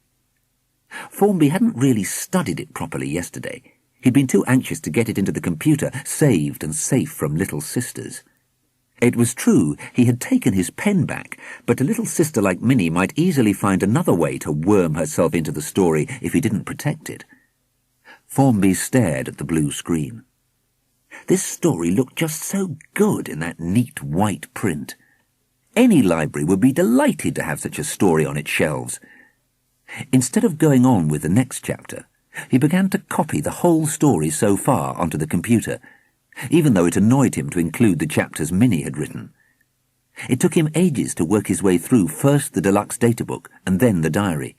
Formby hadn't really studied it properly yesterday. He'd been too anxious to get it into the computer, saved and safe from little sisters. It was true he had taken his pen back, but a little sister like Minnie might easily find another way to worm herself into the story if he didn't protect it. Formby stared at the blue screen. This story looked just so good in that neat white print. Any library would be delighted to have such a story on its shelves. Instead of going on with the next chapter, he began to copy the whole story so far onto the computer, even though it annoyed him to include the chapters Minnie had written. It took him ages to work his way through first the deluxe databook and then the diary.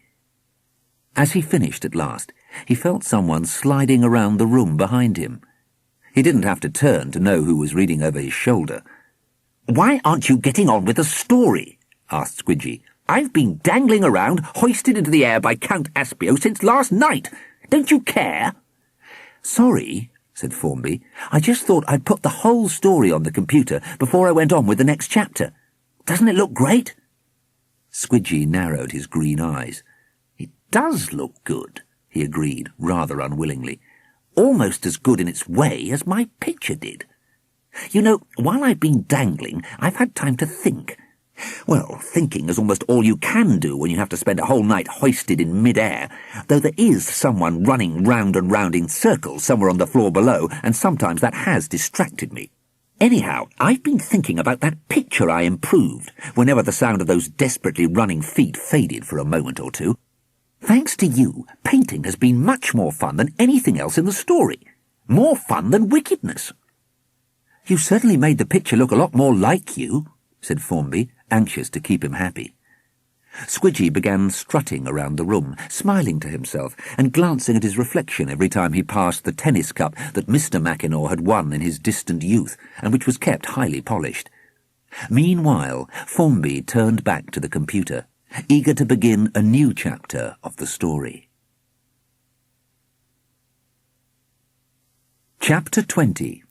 As he finished at last, he felt someone sliding around the room behind him. He didn't have to turn to know who was reading over his shoulder. "Why aren't you getting on with the story?" asked Squidy. "I've been dangling around, hoisted into the air by Count Aspio since last night. Don't you care?" "Sorry," said Formby. "I just thought I'd put the whole story on the computer before I went on with the next chapter. Doesn't it look great?" Squidy narrowed his green eyes. "It does look good," he agreed, rather unwillingly. "Almost as good in its way as my picture did. You know, while I've been dangling, I've had time to think. Well, thinking is almost all you can do when you have to spend a whole night hoisted in mid-air, though there is someone running round and round in circles somewhere on the floor below, and sometimes that has distracted me. Anyhow, I've been thinking about that picture I improved, whenever the sound of those desperately running feet faded for a moment or two. Thanks to you, painting has been much more fun than anything else in the story. More fun than wickedness." "You certainly made the picture look a lot more like you," said Formby, anxious to keep him happy. Squidy began strutting around the room, smiling to himself and glancing at his reflection every time he passed the tennis cup that Mr. Mackinaw had won in his distant youth, and which was kept highly polished. Meanwhile, Formby turned back to the computer, eager to begin a new chapter of the story. Chapter 20.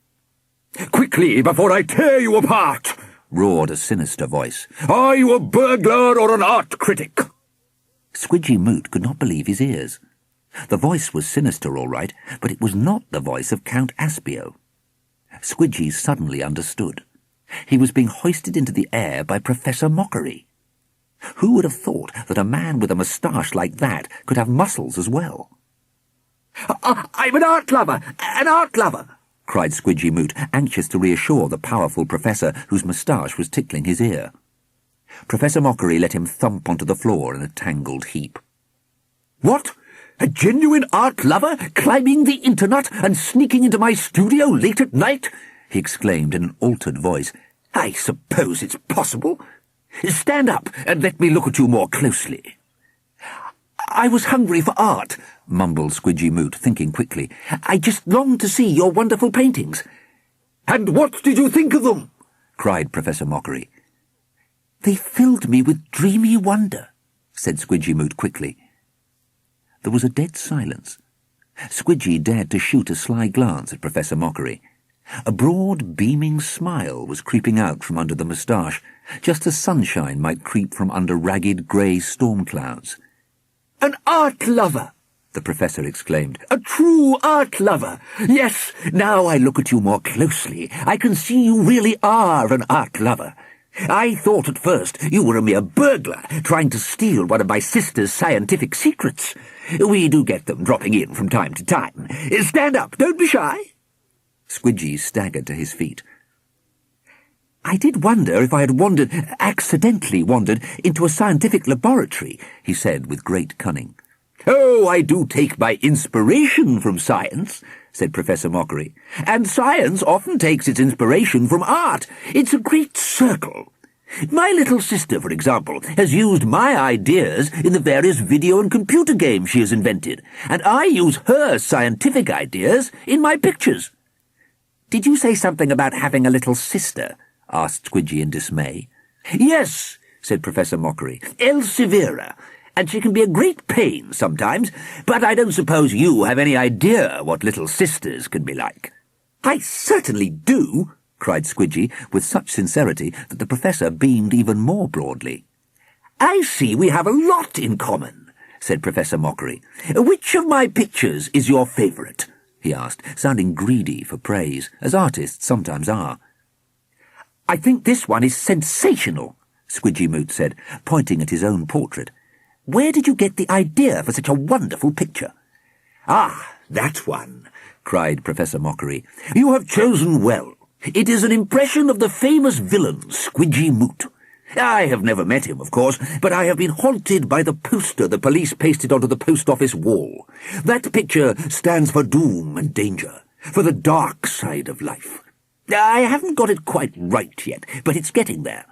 "Quickly, before I tear you apart!" roared a sinister voice. "Are you a burglar or an art critic?" Quidy Moot could not believe his ears. The voice was sinister, all right, but it was not the voice of Count Aspio. Squidy suddenly understood. He was being hoisted into the air by Professor Mockery. Who would have thought that a man with a moustache like that could have muscles as well? "I'm an art lover! An art lover!" cried Quidy Moot, anxious to reassure the powerful professor whose moustache was tickling his ear. Professor Mockery let him thump onto the floor in a tangled heap. "What? A genuine art lover climbing the internet and sneaking into my studio late at night?" he exclaimed in an altered voice. "I suppose it's possible. Stand up and let me look at you more closely." "I was hungry for art," mumbled Quidy Moot, thinking quickly. "I just longed to see your wonderful paintings." "And what did you think of them?" cried Professor Mockery. "They filled me with dreamy wonder," said Quidy Moot quickly. There was a dead silence. Squidgy dared to shoot a sly glance at Professor Mockery. A broad, beaming smile was creeping out from under the moustache, just as sunshine might creep from under ragged grey storm clouds. "An art lover!" the professor exclaimed. "A true art lover! Yes, now I look at you more closely, I can see you really are an art lover. I thought at first you were a mere burglar, trying to steal one of my sister's scientific secrets. We do get them dropping in from time to time. Stand up, don't be shy." Squidgy staggered to his feet. "I did wonder if I had accidentally wandered into a scientific laboratory," he said with great cunning. "Oh, I do take my inspiration from science," said Professor Mockery, "and science often takes its inspiration from art. It's a great circle. My little sister, for example, has used my ideas in the various video and computer games she has invented, and I use her scientific ideas in my pictures." "Did you say something about having a little sister?" asked Squidgy in dismay. "Yes," said Professor Mockery, "Elseviera, and she can be a great pain sometimes, but I don't suppose you have any idea what little sisters can be like." "I certainly do," cried Squidgy with such sincerity that the professor beamed even more broadly. "I see we have a lot in common," said Professor Mockery. "Which of my pictures is your favourite?" he asked, sounding greedy for praise, as artists sometimes are. "I think this one is sensational," Squidgy Moot said, pointing at his own portrait. "Where did you get the idea for such a wonderful picture?" "Ah, that one," cried Professor Mockery. "You have chosen well. It is an impression of the famous villain, Squidgy Moot. I have never met him, of course, but I have been haunted by the poster the police pasted onto the post office wall. That picture stands for doom and danger, for the dark side of life. I haven't got it quite right yet, but it's getting there."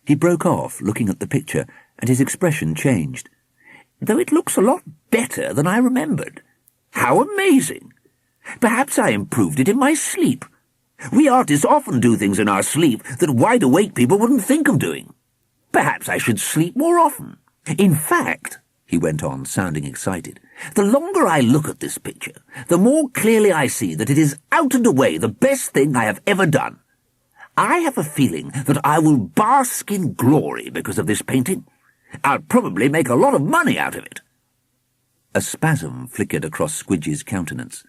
He broke off, looking at the picture, and his expression changed. "Though it looks a lot better than I remembered. How amazing! Perhaps I improved it in my sleep. We artists often do things in our sleep that wide-awake people wouldn't think of doing. Perhaps I should sleep more often. In fact," he went on, sounding excited, "the longer I look at this picture, the more clearly I see that it is out and away the best thing I have ever done. I have a feeling that I will bask in glory because of this painting. I'll probably make a lot of money out of it." A spasm flickered across Squidgy's countenance.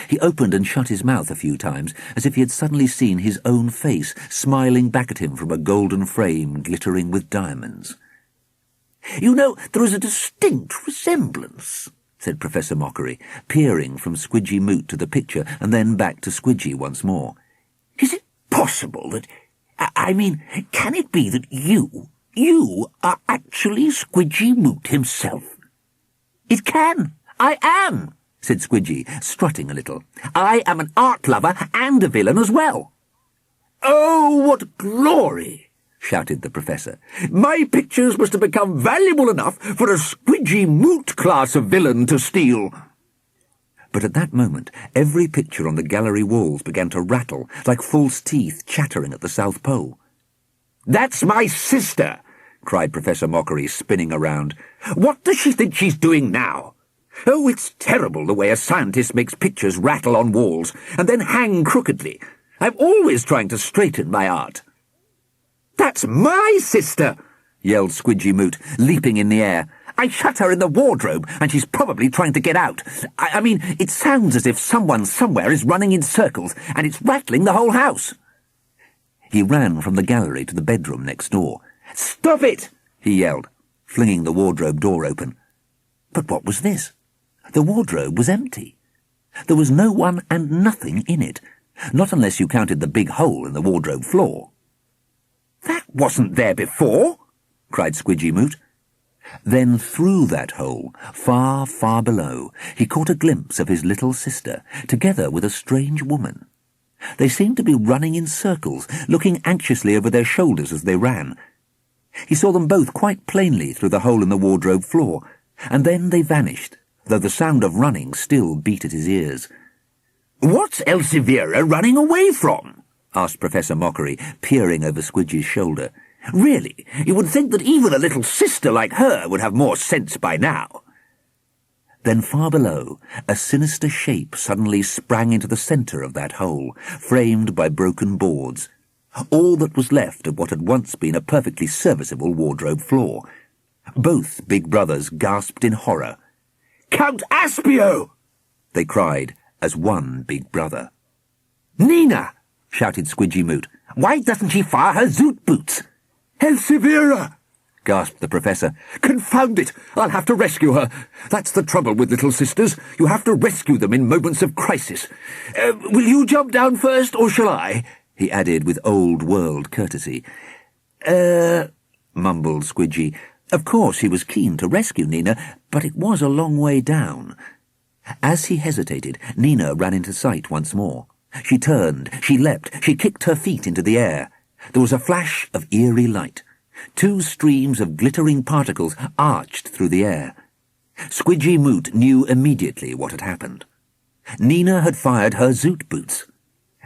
He opened and shut his mouth a few times, as if he had suddenly seen his own face smiling back at him from a golden frame glittering with diamonds. "You know, there is a distinct resemblance," said Professor Mockery, peering from Squidgy Moot to the picture and then back to Squidgy once more. "Is it possible that... I mean, can it be that you are actually Squidgy Moot himself?" "It can. I am," said Squidgy, strutting a little. "I am an art lover and a villain as well." "Oh, what glory!" shouted the professor. "My pictures must have become valuable enough for a Squidgy Moot class of villain to steal." But at that moment, every picture on the gallery walls began to rattle, like false teeth chattering at the South Pole. "That's my sister!" cried Professor Mockery, spinning around. "What does she think she's doing now? Oh, it's terrible the way a scientist makes pictures rattle on walls and then hang crookedly. I'm always trying to straighten my art." "That's my sister!" yelled Squidgy Moot, leaping in the air. "I shut her in the wardrobe, and she's probably trying to get out. I mean, it sounds as if someone somewhere is running in circles, and it's rattling the whole house." He ran from the gallery to the bedroom next door. "Stop it!" he yelled, flinging the wardrobe door open. But what was this? The wardrobe was empty. There was no one and nothing in it, not unless you counted the big hole in the wardrobe floor. "That wasn't there before!" cried Squidgy Moot. Then through that hole, far, far below, he caught a glimpse of his little sister, together with a strange woman. They seemed to be running in circles, looking anxiously over their shoulders as they ran. He saw them both quite plainly through the hole in the wardrobe floor, and then they vanished, though the sound of running still beat at his ears. "What's Elseviera running away from?" asked Professor Mockery, peering over Squidgy's shoulder. "Really, you would think that even a little sister like her would have more sense by now." Then far below, a sinister shape suddenly sprang into the centre of that hole, framed by broken boards. All that was left of what had once been a perfectly serviceable wardrobe floor. Both big brothers gasped in horror. "Count Aspio!" they cried as one big brother. "Nina!" shouted Quidy Moot. "Why doesn't she fire her zoot boots?" "Elseviera!" gasped the professor. "Confound it! I'll have to rescue her. That's the trouble with little sisters. You have to rescue them in moments of crisis. Will you jump down first, or shall I?" he added with old-world courtesy. Mumbled Squidgy. Of course he was keen to rescue Nina, but it was a long way down. As he hesitated, Nina ran into sight once more. She turned, she leapt, she kicked her feet into the air. There was a flash of eerie light. 2 streams of glittering particles arched through the air. Quidy Moot knew immediately what had happened. Nina had fired her zoot boots.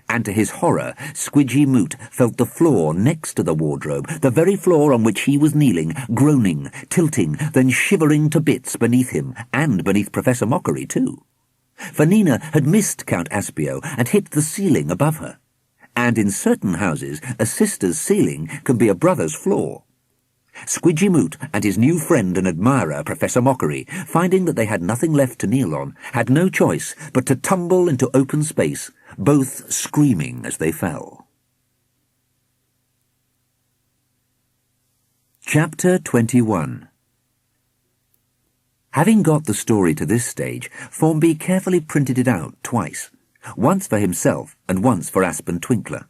And to his horror, Quidy Moot felt the floor next to the wardrobe, the very floor on which he was kneeling, groaning, tilting, then shivering to bits beneath him, and beneath Professor Mockery too. For Nina had missed Count Aspio and hit the ceiling above her. And in certain houses, a sister's ceiling can be a brother's floor. Quidy Moot and his new friend and admirer, Professor Mockery, finding that they had nothing left to kneel on, had no choice but to tumble into open space, both screaming as they fell. Chapter 21. Having got the story to this stage, Formby carefully printed it out twice, once for himself and once for Aspen Twinkler.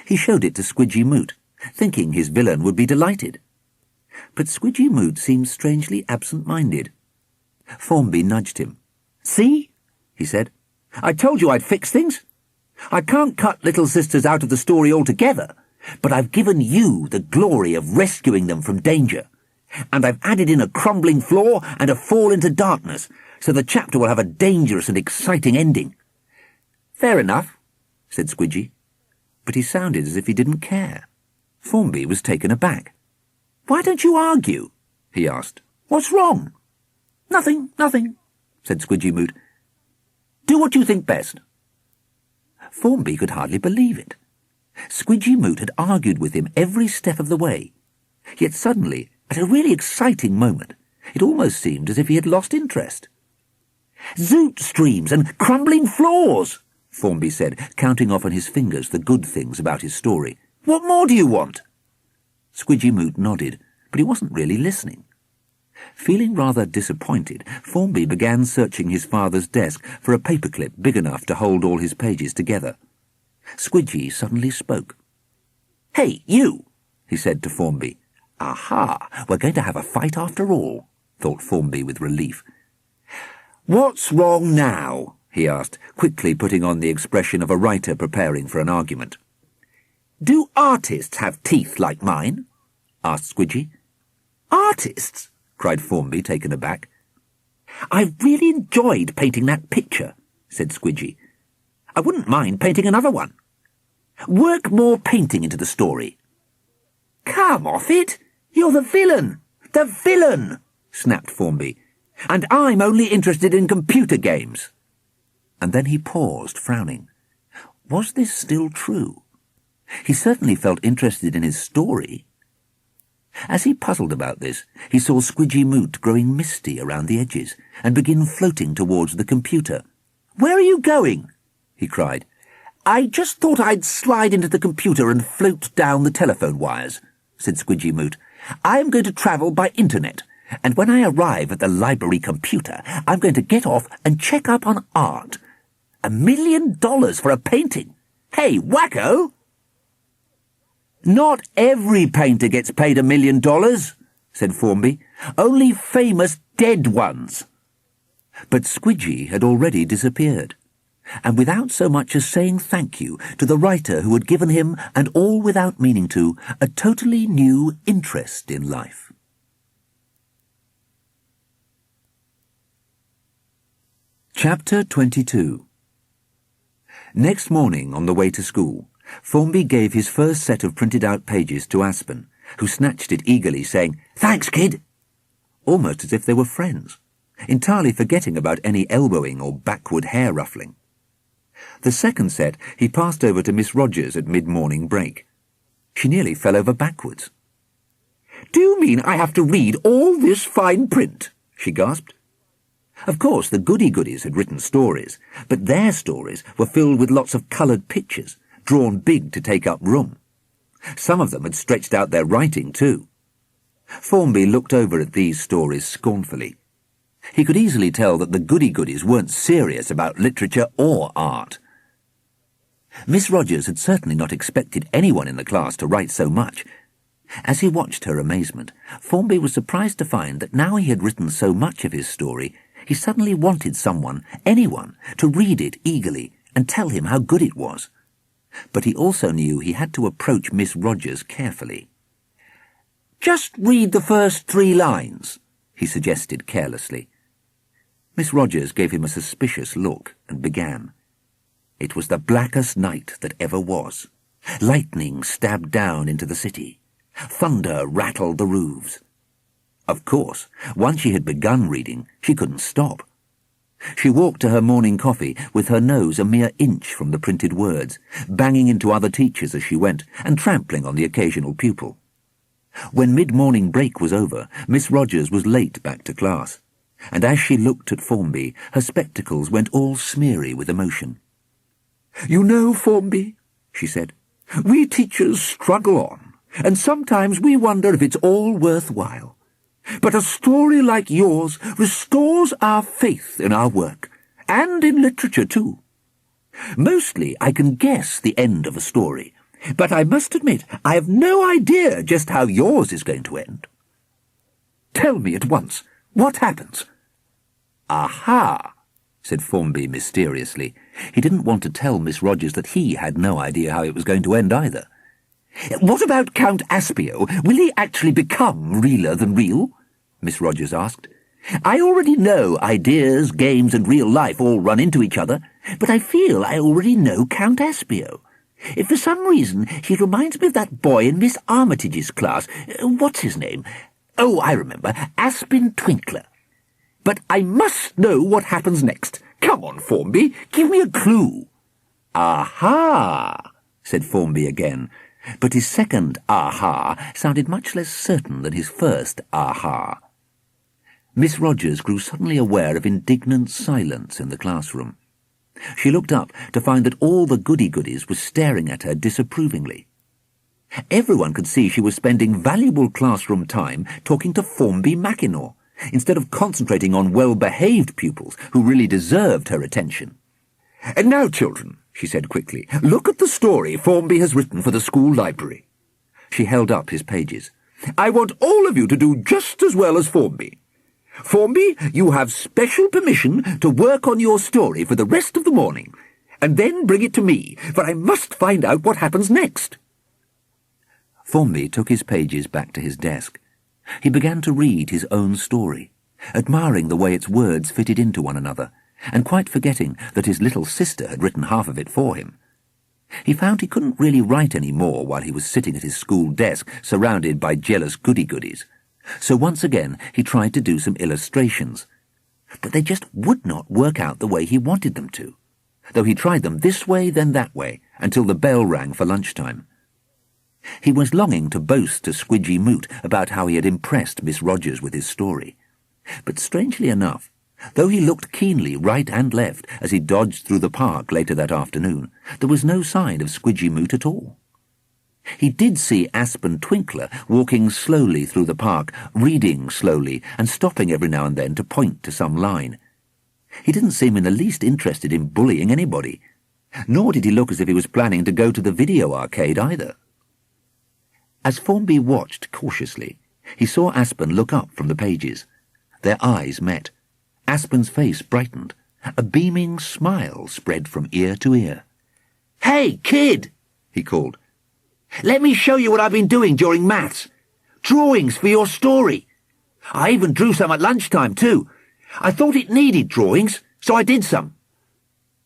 He showed it to Quidy Moot, thinking his villain would be delighted. But Quidy Moot seemed strangely absent-minded. Formby nudged him. "See?" he said. "I told you I'd fix things. I can't cut little sisters out of the story altogether, but I've given you the glory of rescuing them from danger. And I've added in a crumbling floor and a fall into darkness, so the chapter will have a dangerous and exciting ending." "Fair enough," said Quidy, but he sounded as if he didn't care. Formby was taken aback. "Why don't you argue?" he asked. "What's wrong?" Nothing, said Quidy Moot. "Do what you think best." Formby could hardly believe it. Quidy Moot had argued with him every step of the way, yet suddenly, at a really exciting moment, it almost seemed as if he had lost interest. "Zoot streams and crumbling floors," Formby said, counting off on his fingers the good things about his story. "What more do you want?" Quidy Moot nodded, but he wasn't really listening. Feeling rather disappointed, Formby began searching his father's desk for a paperclip big enough to hold all his pages together. Squidgy suddenly spoke. "Hey, you!" he said to Formby. "Aha, we're going to have a fight after all," thought Formby with relief. "What's wrong now?" he asked, quickly putting on the expression of a writer preparing for an argument. "Do artists have teeth like mine?" asked Squidgy. "Artists?" cried Formby, taken aback. "I really enjoyed painting that picture," said Squidgy. "I wouldn't mind painting another one. Work more painting into the story." "Come off it! You're the villain! The villain!" snapped Formby. "And I'm only interested in computer games." And then he paused, frowning. Was this still true? He certainly felt interested in his story. As he puzzled about this, he saw Quidy Moot growing misty around the edges and begin floating towards the computer. "Where are you going?" he cried. "I just thought I'd slide into the computer and float down the telephone wires," said Quidy Moot. "I am going to travel by internet, and when I arrive at the library computer, I'm going to get off and check up on art. $1 million for a painting! Hey, wacko!" "Not every painter gets paid $1 million, said Formby. "Only famous dead ones." But Squidgy had already disappeared, and without so much as saying thank you to the writer who had given him, and all without meaning to, a totally new interest in life. Chapter 22. Next morning, on the way to school, Formby gave his first set of printed-out pages to Aspen, who snatched it eagerly, saying, "Thanks, kid," almost as if they were friends. entirely forgetting about any elbowing or backward hair ruffling. The second set he passed over to Miss Rogers at mid-morning break. She nearly fell over backwards. "Do you mean I have to read all this fine print?" she gasped. Of course, the goody-goodies had written stories, but their stories were filled with lots of coloured pictures, drawn big to take up room. Some of them had stretched out their writing too. Formby looked over at these stories scornfully. He could easily tell that the goody-goodies weren't serious about literature or art. Miss Rogers had certainly not expected anyone in the class to write so much. As he watched her amazement, Formby was surprised to find that now he had written so much of his story, he suddenly wanted someone, anyone, to read it eagerly and tell him how good it was. But he also knew he had to approach Miss Rogers carefully. "Just read the first 3 lines," he suggested carelessly. Miss Rogers gave him a suspicious look and began. "It was the blackest night that ever was. Lightning stabbed down into the city. Thunder rattled the roofs." Of course, once she had begun reading, she couldn't stop. She walked to her morning coffee with her nose a mere inch from the printed words, banging into other teachers as she went and trampling on the occasional pupil. When mid-morning break was over, Miss Rogers was late back to class, and as she looked at Formby, her spectacles went all smeary with emotion. "You know, Formby," she said, "we teachers struggle on, and sometimes we wonder if it's all worthwhile. But a story like yours restores our faith in our work, and in literature too. Mostly I can guess the end of a story, but I must admit I have no idea just how yours is going to end. Tell me at once, what happens?" "Aha," said Formby mysteriously. He didn't want to tell Miss Rogers that he had no idea how it was going to end either. "What about Count Aspio? Will he actually become realer than real?" Miss Rogers asked. "I already know ideas, games, and real life all run into each other, but I feel I already know Count Aspio. If for some reason he reminds me of that boy in Miss Armitage's class. What's his name? Oh, I remember, Aspin Twinkler. But I must know what happens next. Come on, Formby, give me a clue." "Aha," said Formby again, but his second aha sounded much less certain than his first aha. Miss Rogers grew suddenly aware of indignant silence in the classroom. She looked up to find that all the goody-goodies were staring at her disapprovingly. Everyone could see she was spending valuable classroom time talking to Formby Mackinaw, instead of concentrating on well-behaved pupils who really deserved her attention. "And now, children," she said quickly, "look at the story Formby has written for the school library." She held up his pages. "I want all of you to do just as well as Formby. Formby, you have special permission to work on your story for the rest of the morning, and then bring it to me, for I must find out what happens next." Formby took his pages back to his desk. He began to read his own story, admiring the way its words fitted into one another, and quite forgetting that his little sister had written half of it for him. He found he couldn't really write any more while he was sitting at his school desk, surrounded by jealous goody-goodies. So once again he tried to do some illustrations. But they just would not work out the way he wanted them to, though he tried them this way then that way, until the bell rang for lunchtime. He was longing to boast to Quidy Moot about how he had impressed Miss Rogers with his story. But strangely enough, though he looked keenly right and left as he dodged through the park later that afternoon, there was no sign of Quidy Moot at all. He did see Aspin Twinkler walking slowly through the park, reading slowly and stopping every now and then to point to some line. He didn't seem in the least interested in bullying anybody, nor did he look as if he was planning to go to the video arcade either. As Formby watched cautiously, he saw Aspin look up from the pages. Their eyes met. Aspin's face brightened. A beaming smile spread from ear to ear. "Hey, kid!" he called. "Let me show you what I've been doing during maths. Drawings for your story. I even drew some at lunchtime, too. I thought it needed drawings, so I did some."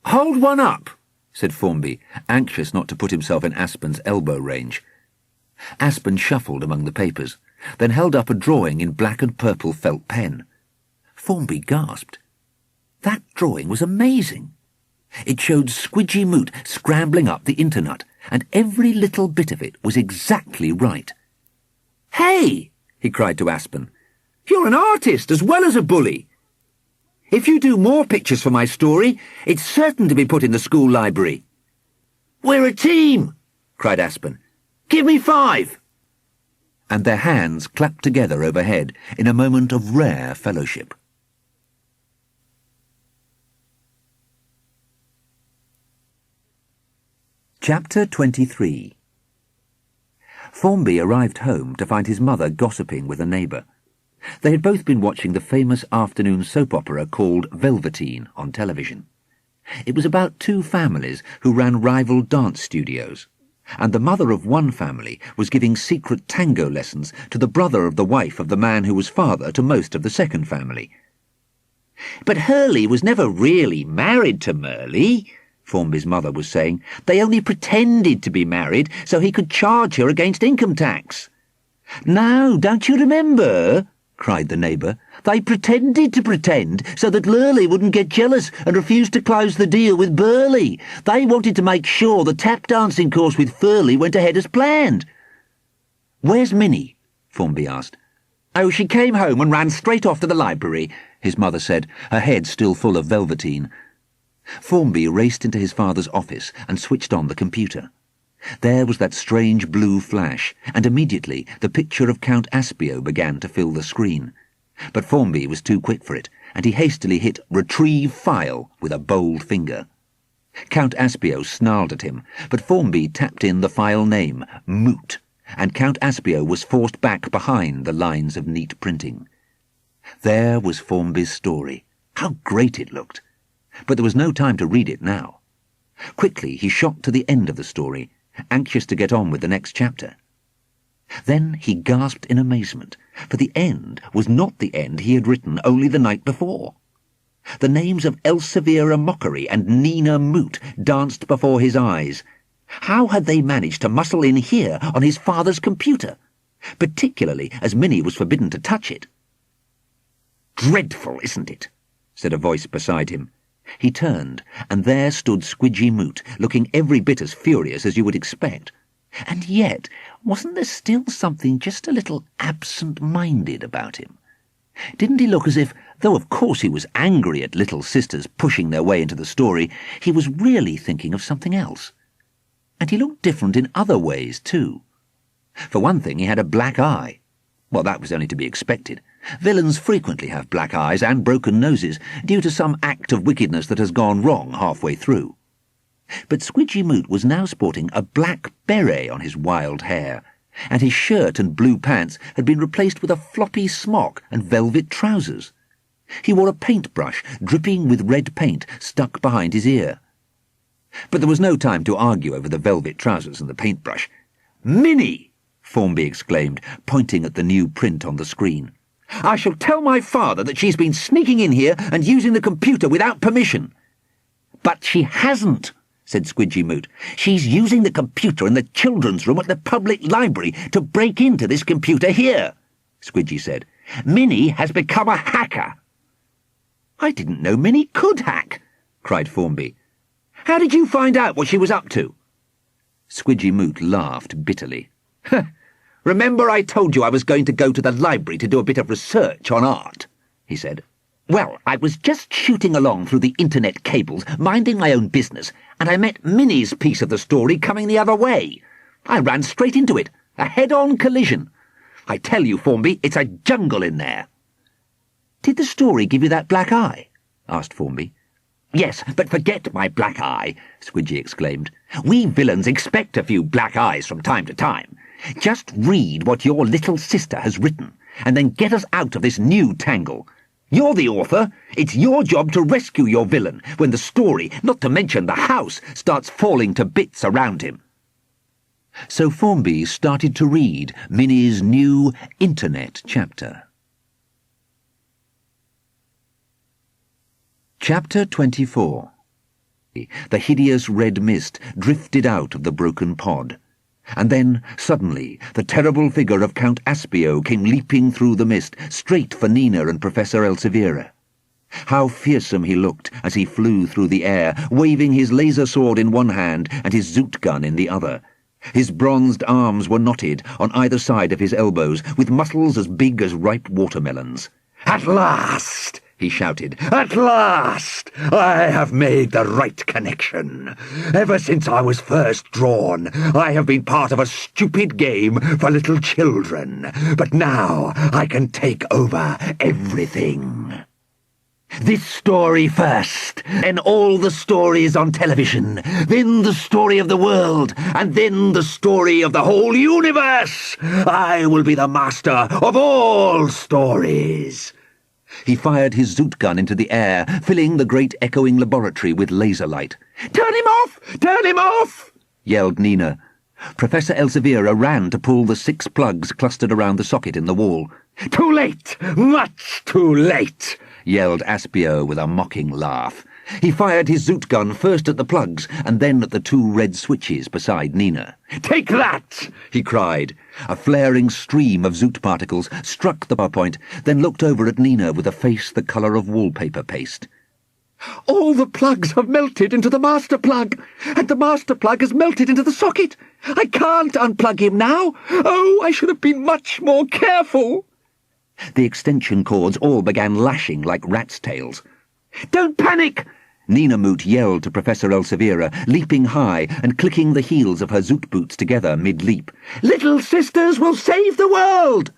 "Hold one up," said Formby, anxious not to put himself in Aspin's elbow range. Aspin shuffled among the papers, then held up a drawing in black and purple felt pen. Formby gasped. That drawing was amazing. It showed Squidy Moot scrambling up the internet, and every little bit of it was exactly right. "Hey!" he cried to Aspen. "You're an artist as well as a bully. If you do more pictures for my story, it's certain to be put in the school library." "We're a team!" cried Aspen. "Give me 5!" And their hands clapped together overhead in a moment of rare fellowship. Chapter 23. Formby arrived home to find his mother gossiping with a neighbour. They had both been watching the famous afternoon soap opera called Velveteen on television. It was about 2 families who ran rival dance studios, and the mother of one family was giving secret tango lessons to the brother of the wife of the man who was father to most of the second family. "But Hurley was never really married to Merle," Formby's mother was saying. "They only pretended to be married so he could charge her against income tax." "No, don't you remember?" cried the neighbour. "They pretended to pretend so that Lurley wouldn't get jealous and refuse to close the deal with Burley. They wanted to make sure the tap dancing course with Furley went ahead as planned." "Where's Minnie?" Formby asked. "Oh, she came home and ran straight off to the library," his mother said, her head still full of Velveteen. Formby raced into his father's office and switched on the computer. There was that strange blue flash, and immediately the picture of Count Aspio began to fill the screen. But Formby was too quick for it, and he hastily hit Retrieve File with a bold finger. Count Aspio snarled at him, but Formby tapped in the file name, Moot, and Count Aspio was forced back behind the lines of neat printing. There was Formby's story. How great it looked! But there was no time to read it now. Quickly he shot to the end of the story, anxious to get on with the next chapter. Then he gasped in amazement, for the end was not the end he had written only the night before. The names of Elseviera Mockery and Nina Moot danced before his eyes. How had they managed to muscle in here on his father's computer, particularly as Minnie was forbidden to touch it? "Dreadful, isn't it?" said a voice beside him. He turned, and there stood Squidy Moot, looking every bit as furious as you would expect. And yet, wasn't there still something just a little absent-minded about him? Didn't he look as if, though of course he was angry at little sisters pushing their way into the story, he was really thinking of something else? And he looked different in other ways, too. For one thing, he had a black eye. Well, that was only to be expected. Villains frequently have black eyes and broken noses due to some act of wickedness that has gone wrong halfway through. But Squidy Moot was now sporting a black beret on his wild hair, and his shirt and blue pants had been replaced with a floppy smock and velvet trousers. He wore a paintbrush dripping with red paint stuck behind his ear. But there was no time to argue over the velvet trousers and the paintbrush. "Minnie!" Formby exclaimed, pointing at the new print on the screen. "I shall tell my father that she's been sneaking in here and using the computer without permission." "But she hasn't," said Squidy Moot. "She's using the computer in the children's room at the public library to break into this computer here," Squidy said. "Minnie has become a hacker." "I didn't know Minnie could hack," cried Formby. "How did you find out what she was up to?" Squidy Moot laughed bitterly. "Remember I told you I was going to go to the library to do a bit of research on art?" he said. "Well, I was just shooting along through the internet cables, minding my own business, and I met Minnie's piece of the story coming the other way. I ran straight into it, a head-on collision. I tell you, Formby, it's a jungle in there." "Did the story give you that black eye?" asked Formby. "Yes, but forget my black eye," Squidy exclaimed. "We villains expect a few black eyes from time to time. Just read what your little sister has written, and then get us out of this new tangle. You're the author. It's your job to rescue your villain when the story, not to mention the house, starts falling to bits around him." So Formby started to read Minnie's new internet chapter. Chapter 24. The hideous red mist drifted out of the broken pod. And then, suddenly, the terrible figure of Count Aspio came leaping through the mist, straight for Nina and Professor Elseviera. How fearsome he looked as he flew through the air, waving his laser sword in one hand and his zoot gun in the other. His bronzed arms were knotted on either side of his elbows, with muscles as big as ripe watermelons. "At last!" he shouted. "At last! I have made the right connection. Ever since I was first drawn, I have been part of a stupid game for little children. But now I can take over everything. This story first, then all the stories on television, then the story of the world, and then the story of the whole universe. I will be the master of all stories." He fired his zoot gun into the air, filling the great echoing laboratory with laser light. "Turn him off! Turn him off!" yelled Nina. Professor Elseviera ran to pull the 6 plugs clustered around the socket in the wall. "Too late! Much too late!" yelled Aspio with a mocking laugh. He fired his zoot gun first at the plugs and then at the 2 red switches beside Nina. "Take that!" he cried. A flaring stream of zoot particles struck the power point, then looked over at Nina with a face the colour of wallpaper paste. "All the plugs have melted into the master plug, and the master plug has melted into the socket. I can't unplug him now. Oh, I should have been much more careful." The extension cords all began lashing like rats' tails. "Don't panic!" Nina Moot yelled to Professor Elseviera, leaping high and clicking the heels of her zoot boots together mid-leap. "Little sisters will save the world!"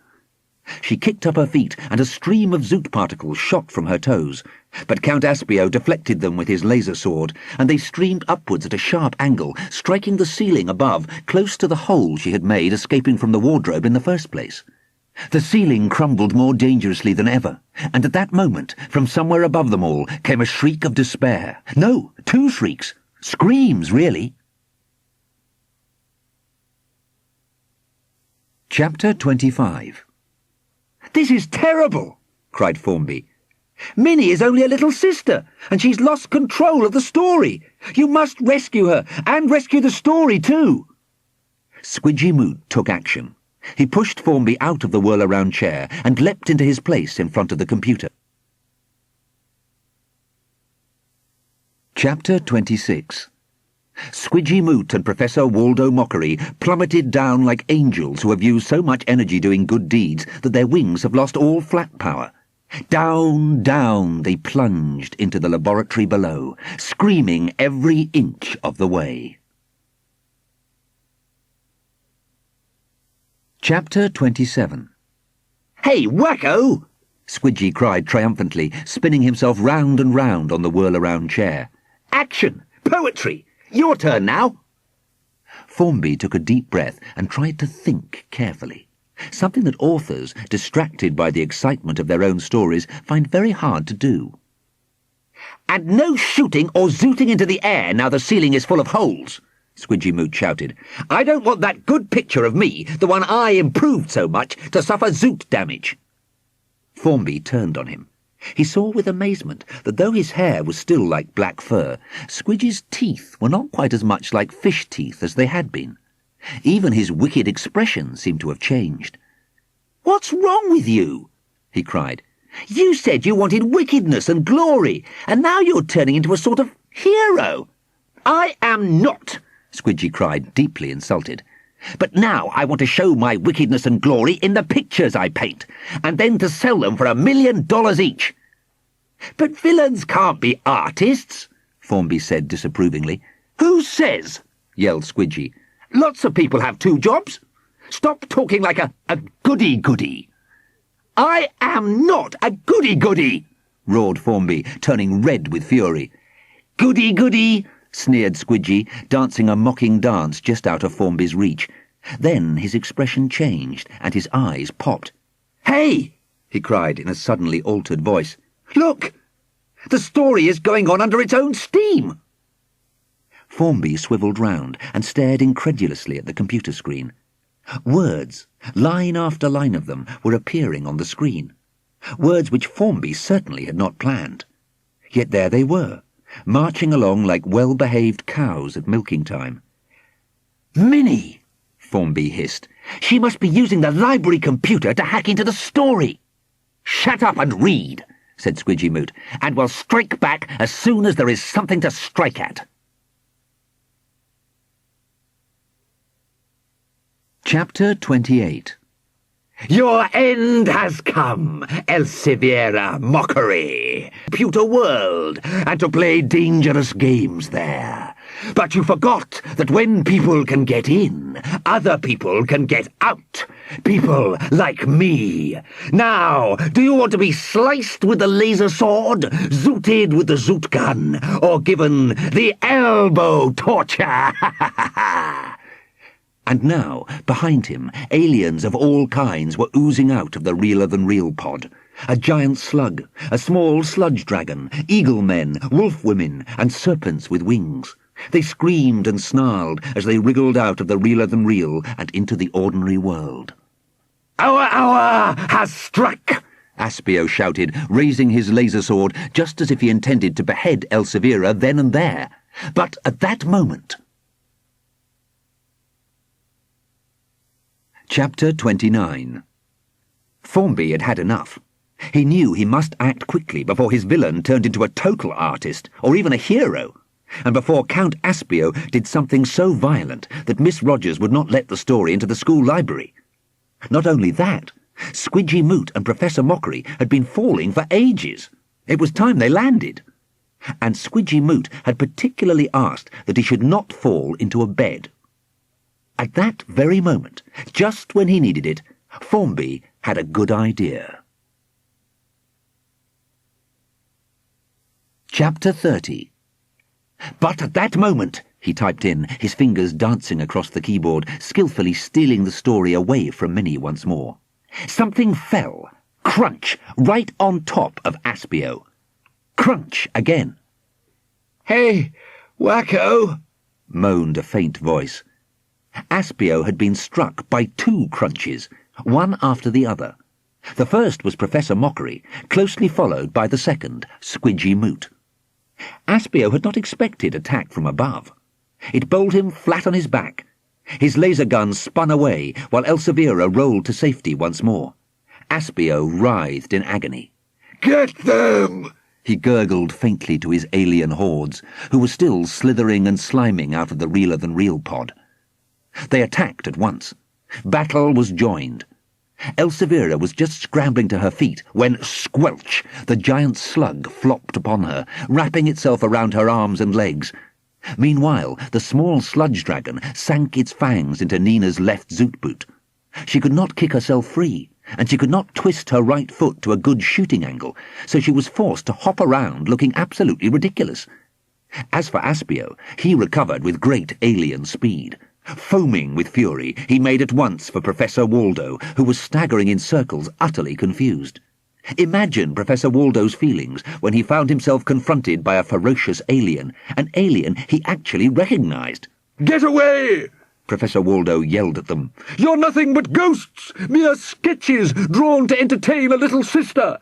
She kicked up her feet, and a stream of zoot particles shot from her toes. But Count Aspio deflected them with his laser sword, and they streamed upwards at a sharp angle, striking the ceiling above, close to the hole she had made escaping from the wardrobe in the first place. The ceiling crumbled more dangerously than ever, and at that moment, from somewhere above them all, came a shriek of despair. No, 2 shrieks. Screams, really. Chapter 25. "This is terrible!" cried Formby. "Minnie is only a little sister, and she's lost control of the story. You must rescue her, and rescue the story too." Quidy Moot took action. He pushed Formby out of the whirl-around chair and leapt into his place in front of the computer. Chapter 26. Quidy Moot and Professor Waldo Mockery plummeted down like angels who have used so much energy doing good deeds that their wings have lost all flat power. Down, down they plunged into the laboratory below, screaming every inch of the way. Chapter 27. "Hey, wacko!" Squidgy cried triumphantly, spinning himself round and round on the whirl-around chair. "Action! Poetry! Your turn now!" Formby took a deep breath and tried to think carefully, something that authors, distracted by the excitement of their own stories, find very hard to do. "And no shooting or zooting into the air now the ceiling is full of holes!" Quidy Moot shouted. "I don't want that good picture of me, the one I improved so much, to suffer zoot damage." Formby turned on him. He saw with amazement that though his hair was still like black fur, Squidgy's teeth were not quite as much like fish teeth as they had been. Even his wicked expression seemed to have changed. "What's wrong with you?" he cried. "You said you wanted wickedness and glory, and now you're turning into a sort of hero." "I am not," Squidgy cried, deeply insulted. "But now I want to show my wickedness and glory in the pictures I paint, and then to sell them for $1 million each." "But villains can't be artists," Formby said disapprovingly. "Who says?" yelled Squidgy. "Lots of people have 2 jobs. Stop talking like a goody-goody." "I am not a goody-goody," roared Formby, turning red with fury. "Goody-goody," sneered Squidgy, dancing a mocking dance just out of Formby's reach. Then his expression changed, and his eyes popped. "Hey!" he cried in a suddenly altered voice. "Look! The story is going on under its own steam!" Formby swivelled round and stared incredulously at the computer screen. Words, line after line of them, were appearing on the screen. Words which Formby certainly had not planned. Yet there they were, marching along like well-behaved cows at milking time. "Minnie!" Formby hissed. "She must be using the library computer to hack into the story." "Shut up and read," said Quidy Moot, "and we'll strike back as soon as there is something to strike at." Chapter 28. "Your end has come, Elseviera Mockery, Pewter World, and to play dangerous games there. But you forgot that when people can get in, other people can get out. People like me. Now, do you want to be sliced with the laser sword, zooted with the zoot gun, or given the elbow torture? And now, behind him, aliens of all kinds were oozing out of the realer-than-real pod. A giant slug, a small sludge dragon, eagle men, wolf women, and serpents with wings. They screamed and snarled as they wriggled out of the realer-than-real and into the ordinary world. "Our hour has struck!" Aspio shouted, raising his laser sword just as if he intended to behead Elseviera then and there. But at that moment... Chapter 29. Formby had had enough. He knew he must act quickly before his villain turned into a total artist, or even a hero, and before Count Aspio did something so violent that Miss Rogers would not let the story into the school library. Not only that, Quidy Moot and Professor Mockery had been falling for ages. It was time they landed. And Quidy Moot had particularly asked that he should not fall into a bed. At that very moment, just when he needed it, Formby had a good idea. Chapter 30. But at that moment, he typed in, his fingers dancing across the keyboard, skillfully stealing the story away from Minnie once more. Something fell, crunch, right on top of Aspio. Crunch again. "Hey, wacko," moaned a faint voice. Aspio had been struck by 2 crunches, one after the other. The first was Professor Mockery, closely followed by the second, Quidy Moot. Aspio had not expected attack from above. It bowled him flat on his back. His laser gun spun away, while Elseviera rolled to safety once more. Aspio writhed in agony. "Get them!" he gurgled faintly to his alien hordes, who were still slithering and sliming out of the realer-than-real pod. They attacked at once. Battle was joined. Elseviera was just scrambling to her feet when, squelch, the giant slug flopped upon her, wrapping itself around her arms and legs. Meanwhile, the small sludge dragon sank its fangs into Nina's left zoot boot. She could not kick herself free, and she could not twist her right foot to a good shooting angle, so she was forced to hop around looking absolutely ridiculous. As for Aspio, he recovered with great alien speed. Foaming with fury, he made at once for Professor Waldo, who was staggering in circles, utterly confused. Imagine Professor Waldo's feelings when he found himself confronted by a ferocious alien, an alien he actually recognized. "Get away!" Professor Waldo yelled at them. "You're nothing but ghosts, mere sketches drawn to entertain a little sister."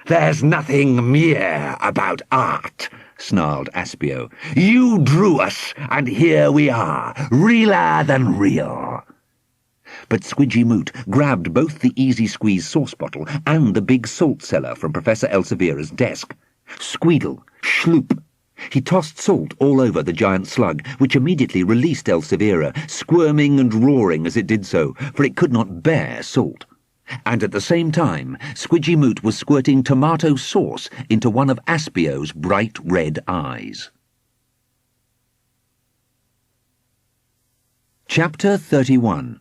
"There's nothing mere about art," snarled Aspio. "You drew us, and here we are, realer than real." But Quidy Moot grabbed both the Easy Squeeze sauce bottle and the big salt cellar from Professor Elseviera's desk. Squeedle, schloop. He tossed salt all over the giant slug, which immediately released Elseviera, squirming and roaring as it did so, for it could not bear salt. And at the same time, Quidy Moot was squirting tomato sauce into one of Aspio's bright red eyes. Chapter 31.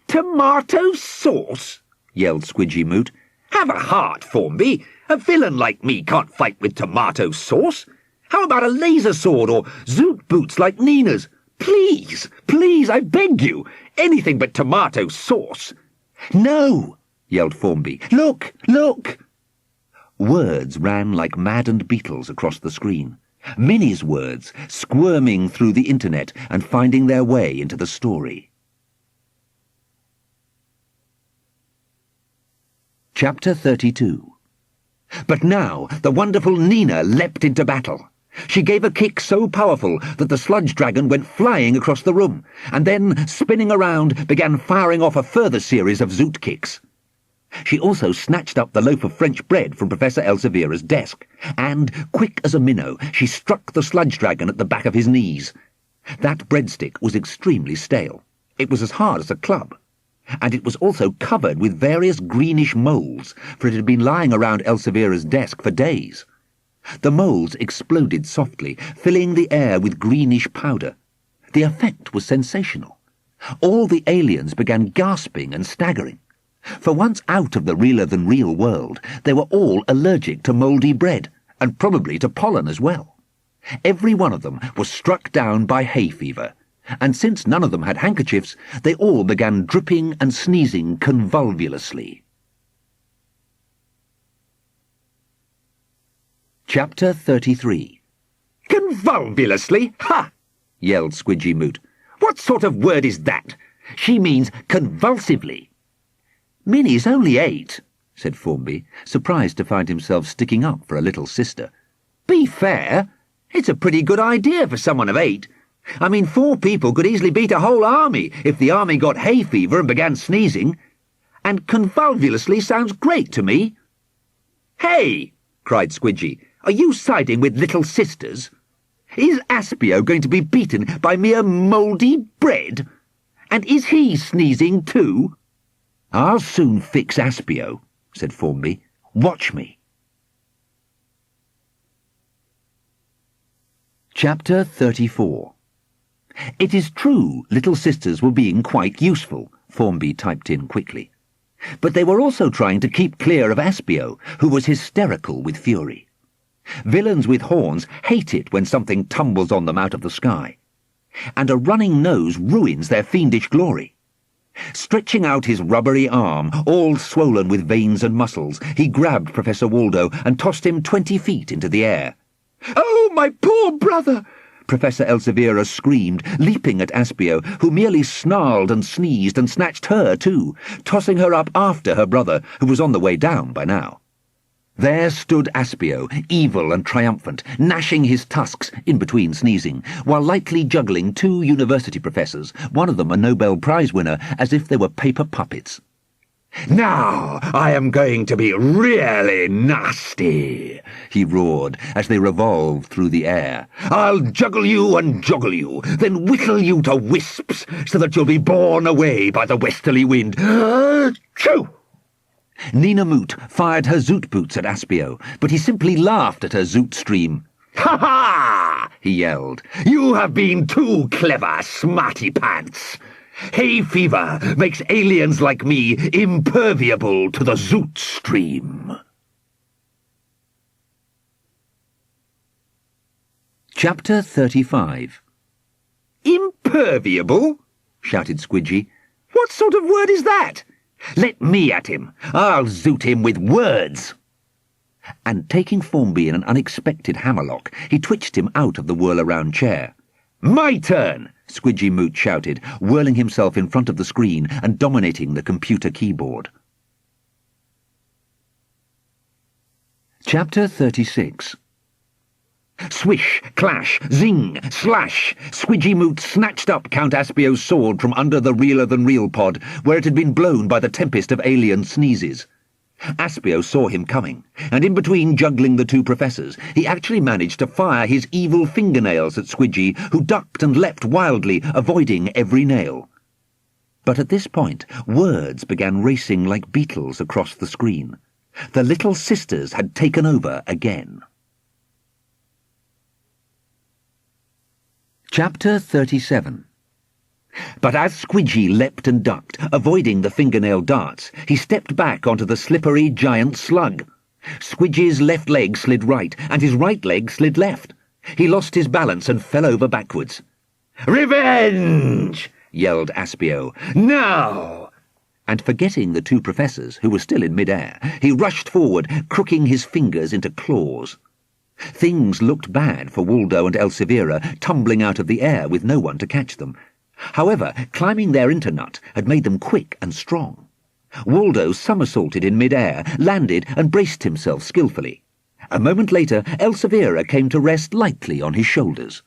"Tomato sauce?" yelled Quidy Moot. "Have a heart, Formby. A villain like me can't fight with tomato sauce. How about a laser sword or zoot boots like Nina's? Please, please, I beg you, anything but tomato sauce." "No!" yelled Formby. "Look, look!" Words ran like maddened beetles across the screen. Minnie's words, squirming through the internet and finding their way into the story. Chapter 32. But now the wonderful Nina leapt into battle. She gave a kick so powerful that the sludge dragon went flying across the room, and then, spinning around, began firing off a further series of zoot kicks. She also snatched up the loaf of French bread from Professor Elsevier's desk, and, quick as a minnow, she struck the sludge dragon at the back of his knees. That breadstick was extremely stale. It was as hard as a club, and it was also covered with various greenish moulds, for it had been lying around Elsevier's desk for days. The moulds exploded softly, filling the air with greenish powder. The effect was sensational. All the aliens began gasping and staggering. For once out of the realer-than-real world, they were all allergic to mouldy bread, and probably to pollen as well. Every one of them was struck down by hay fever, and since none of them had handkerchiefs, they all began dripping and sneezing convulvulously. Chapter 33. Convulvulously? Ha! Yelled Quidy Moot. What sort of word is that? She means convulsively. Minnie's only 8, said Formby, surprised to find himself sticking up for a little sister. Be fair. It's a pretty good idea for someone of 8. I mean, 4 people could easily beat a whole army if the army got hay fever and began sneezing. And convulvulously sounds great to me. Hey! Cried Squidgy. Are you siding with little sisters? Is Aspio going to be beaten by mere mouldy bread? And is he sneezing too? I'll soon fix Aspio, said Formby. Watch me. Chapter 34. It is true little sisters were being quite useful, Formby typed in quickly. But they were also trying to keep clear of Aspio, who was hysterical with fury. Villains with horns hate it when something tumbles on them out of the sky, and a running nose ruins their fiendish glory. Stretching out his rubbery arm, all swollen with veins and muscles, he grabbed Professor Waldo and tossed him 20 feet into the air. "Oh, my poor brother!" Professor Elsevier screamed, leaping at Aspio, who merely snarled and sneezed and snatched her too, tossing her up after her brother, who was on the way down by now. There stood Aspio, evil and triumphant, gnashing his tusks in between sneezing, while lightly juggling 2 university professors, one of them a Nobel Prize winner, as if they were paper puppets. "Now I am going to be really nasty," he roared, as they revolved through the air. "I'll juggle you and joggle you, then whittle you to wisps, so that you'll be borne away by the westerly wind. Achoo!" Nina Moot fired her zoot boots at Aspio, but he simply laughed at her zoot stream. "Ha ha!" he yelled. "You have been too clever, smarty pants. Hay fever makes aliens like me imperviable to the zoot stream." Chapter 35. "Imperviable?" shouted Squidgy. "What sort of word is that? Let me at him. I'll zoot him with words." And taking Formby in an unexpected hammerlock, he twitched him out of the whirl-around chair. "My turn!" Quidy Moot shouted, whirling himself in front of the screen and dominating the computer keyboard. Chapter 36. Swish, clash, zing, slash! Quidy Moot snatched up Count Aspio's sword from under the realer-than-real pod, where it had been blown by the tempest of alien sneezes. Aspio saw him coming, and in between juggling the 2 professors, he actually managed to fire his evil fingernails at Squidgy, who ducked and leapt wildly, avoiding every nail. But at this point, words began racing like beetles across the screen. The little sisters had taken over again. Chapter 37. But as Squidgy leapt and ducked, avoiding the fingernail darts, he stepped back onto the slippery giant slug. Squidgy's left leg slid right, and his right leg slid left. He lost his balance and fell over backwards. "Revenge!" yelled Aspio. "Now!" And forgetting the 2 professors, who were still in mid-air, he rushed forward, crooking his fingers into claws. Things looked bad for Waldo and Elsevier, tumbling out of the air with no one to catch them. However, climbing their internut had made them quick and strong. Waldo somersaulted in mid-air, landed and braced himself skillfully. A moment later, Elseviera came to rest lightly on his shoulders.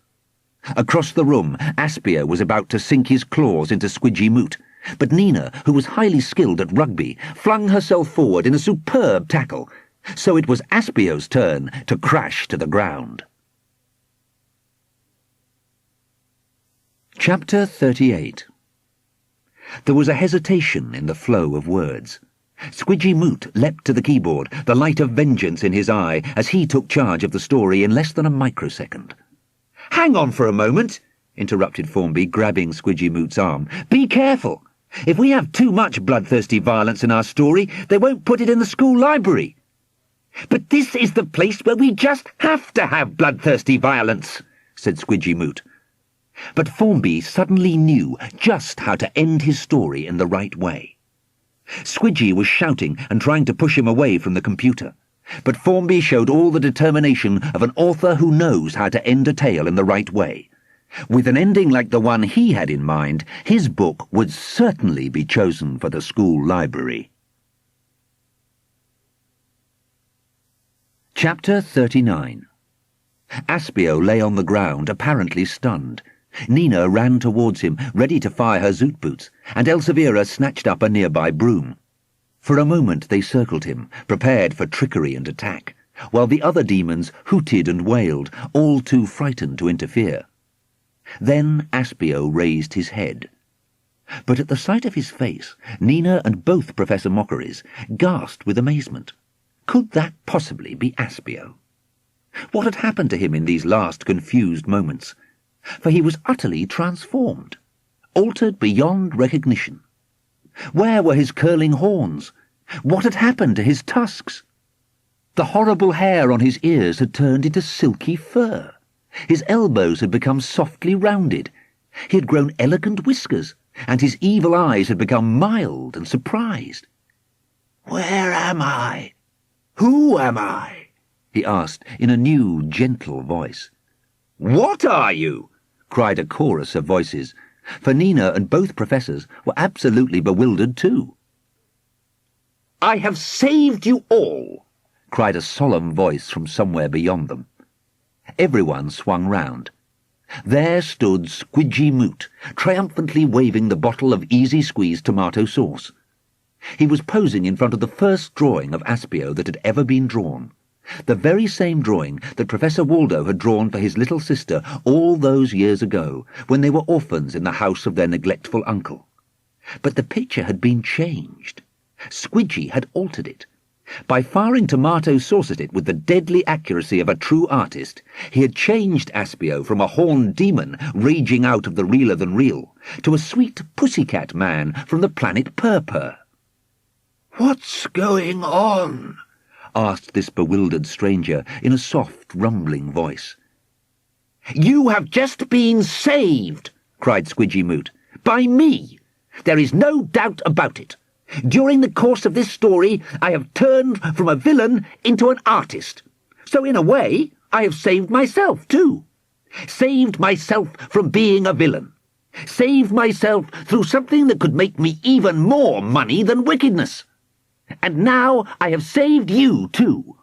Across the room, Aspio was about to sink his claws into Quidy Moot, but Nina, who was highly skilled at rugby, flung herself forward in a superb tackle, so it was Aspio's turn to crash to the ground. Chapter 38. There was a hesitation in the flow of words. Quidy Moot leapt to the keyboard, the light of vengeance in his eye, as he took charge of the story in less than a microsecond. "Hang on for a moment," interrupted Formby, grabbing Quidy Moot's arm. "Be careful. If we have too much bloodthirsty violence in our story, they won't put it in the school library." "But this is the place where we just have to have bloodthirsty violence," said Quidy Moot. But Formby suddenly knew just how to end his story in the right way. Squidgy was shouting and trying to push him away from the computer, but Formby showed all the determination of an author who knows how to end a tale in the right way. With an ending like the one he had in mind, his book would certainly be chosen for the school library. Chapter 39. Aspio lay on the ground, apparently stunned. Nina ran towards him, ready to fire her zoot boots, and Elseviera snatched up a nearby broom. For a moment they circled him, prepared for trickery and attack, while the other demons hooted and wailed, all too frightened to interfere. Then Aspio raised his head. But at the sight of his face, Nina and both Professor Mockeries gasped with amazement. Could that possibly be Aspio? What had happened to him in these last confused moments? For he was utterly transformed, altered beyond recognition. Where were his curling horns? What had happened to his tusks? The horrible hair on his ears had turned into silky fur. His elbows had become softly rounded. He had grown elegant whiskers, and his evil eyes had become mild and surprised. "Where am I? Who am I?" he asked in a new, gentle voice. "What are you?" cried a chorus of voices, for Nina and both professors were absolutely bewildered too. "I have saved you all," cried a solemn voice from somewhere beyond them. Everyone swung round. There stood Quidy Moot, triumphantly waving the bottle of easy-squeeze tomato sauce. He was posing in front of the first drawing of Aspio that had ever been drawn. The very same drawing that Professor Waldo had drawn for his little sister all those years ago, when they were orphans in the house of their neglectful uncle. But the picture had been changed. Squidgy had altered it. By firing tomato sauce at it with the deadly accuracy of a true artist, he had changed Aspio from a horned demon raging out of the realer-than-real to a sweet pussycat man from the planet Purpur. "What's going on?" asked this bewildered stranger in a soft, rumbling voice. "You have just been saved," cried Quidy Moot, "by me. There is no doubt about it. During the course of this story, I have turned from a villain into an artist. So in a way, I have saved myself too. Saved myself from being a villain. Saved myself through something that could make me even more money than wickedness. And now I have saved you too.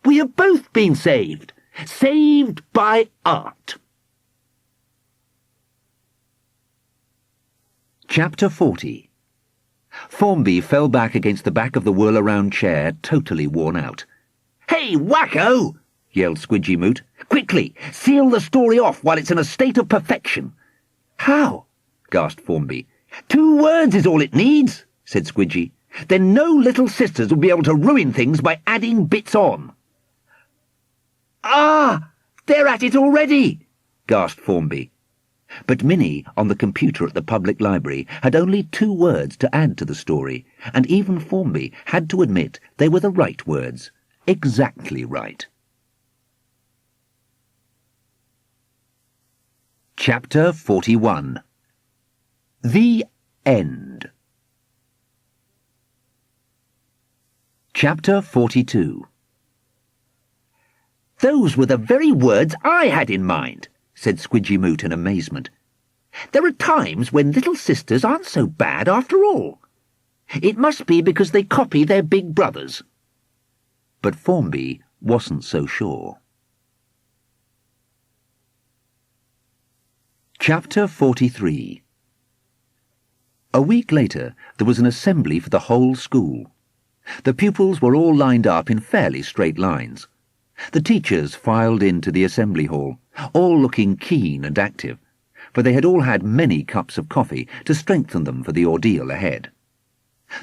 We have both been saved. Saved by art." Chapter 40. Formby fell back against the back of the whirl-around chair, totally worn out. "Hey, wacko!" yelled Quidy Moot. "Quickly, seal the story off while it's in a state of perfection." "How?" gasped Formby. "2 words is all it needs," said Squidgy. "Then no little sisters will be able to ruin things by adding bits on." "Ah, they're at it already," gasped Formby. But Minnie, on the computer at the public library, had only 2 words to add to the story, and even Formby had to admit they were the right words. Exactly right. Chapter 41. The End. Chapter 42. "Those were the very words I had in mind," said Quidy Moot in amazement. "There are times when little sisters aren't so bad after all. It must be because they copy their big brothers." But Formby wasn't so sure. Chapter 43. A week later, there was an assembly for the whole school. The pupils were all lined up in fairly straight lines. The teachers filed into the assembly hall, all looking keen and active, for they had all had many cups of coffee to strengthen them for the ordeal ahead.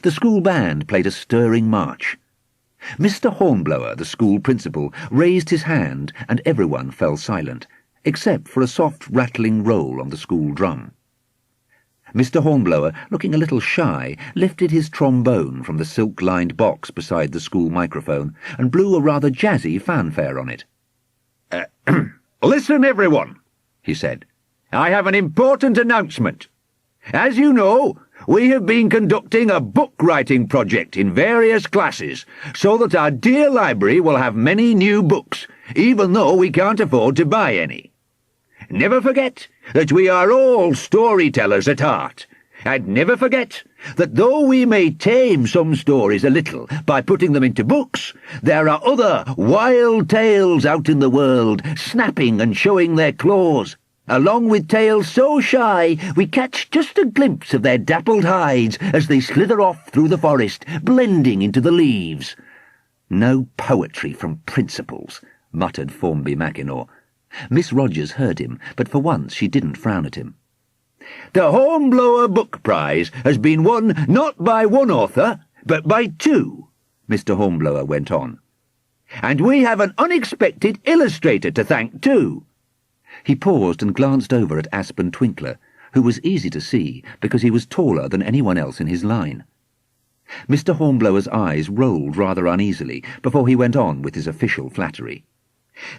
The school band played a stirring march. Mr. Hornblower, the school principal, raised his hand and everyone fell silent, except for a soft rattling roll on the school drum. Mr. Hornblower, looking a little shy, lifted his trombone from the silk-lined box beside the school microphone and blew a rather jazzy fanfare on it. Listen, everyone, he said. I have an important announcement. As you know, we have been conducting a book-writing project in various classes, so that our dear library will have many new books, even though we can't afford to buy any. Never forget that we are all storytellers at heart, and never forget that though we may tame some stories a little by putting them into books, there are other wild tales out in the world, snapping and showing their claws, along with tales so shy we catch just a glimpse of their dappled hides as they slither off through the forest, blending into the leaves. "No poetry from principals," muttered Formby Mackinaw. Miss Rogers heard him, but for once she didn't frown at him. The Hornblower Book Prize has been won not by one author, but by two, Mr. Hornblower went on. And we have an unexpected illustrator to thank too. He paused and glanced over at Aspen Twinkler, who was easy to see because he was taller than anyone else in his line. Mr. Hornblower's eyes rolled rather uneasily before he went on with his official flattery.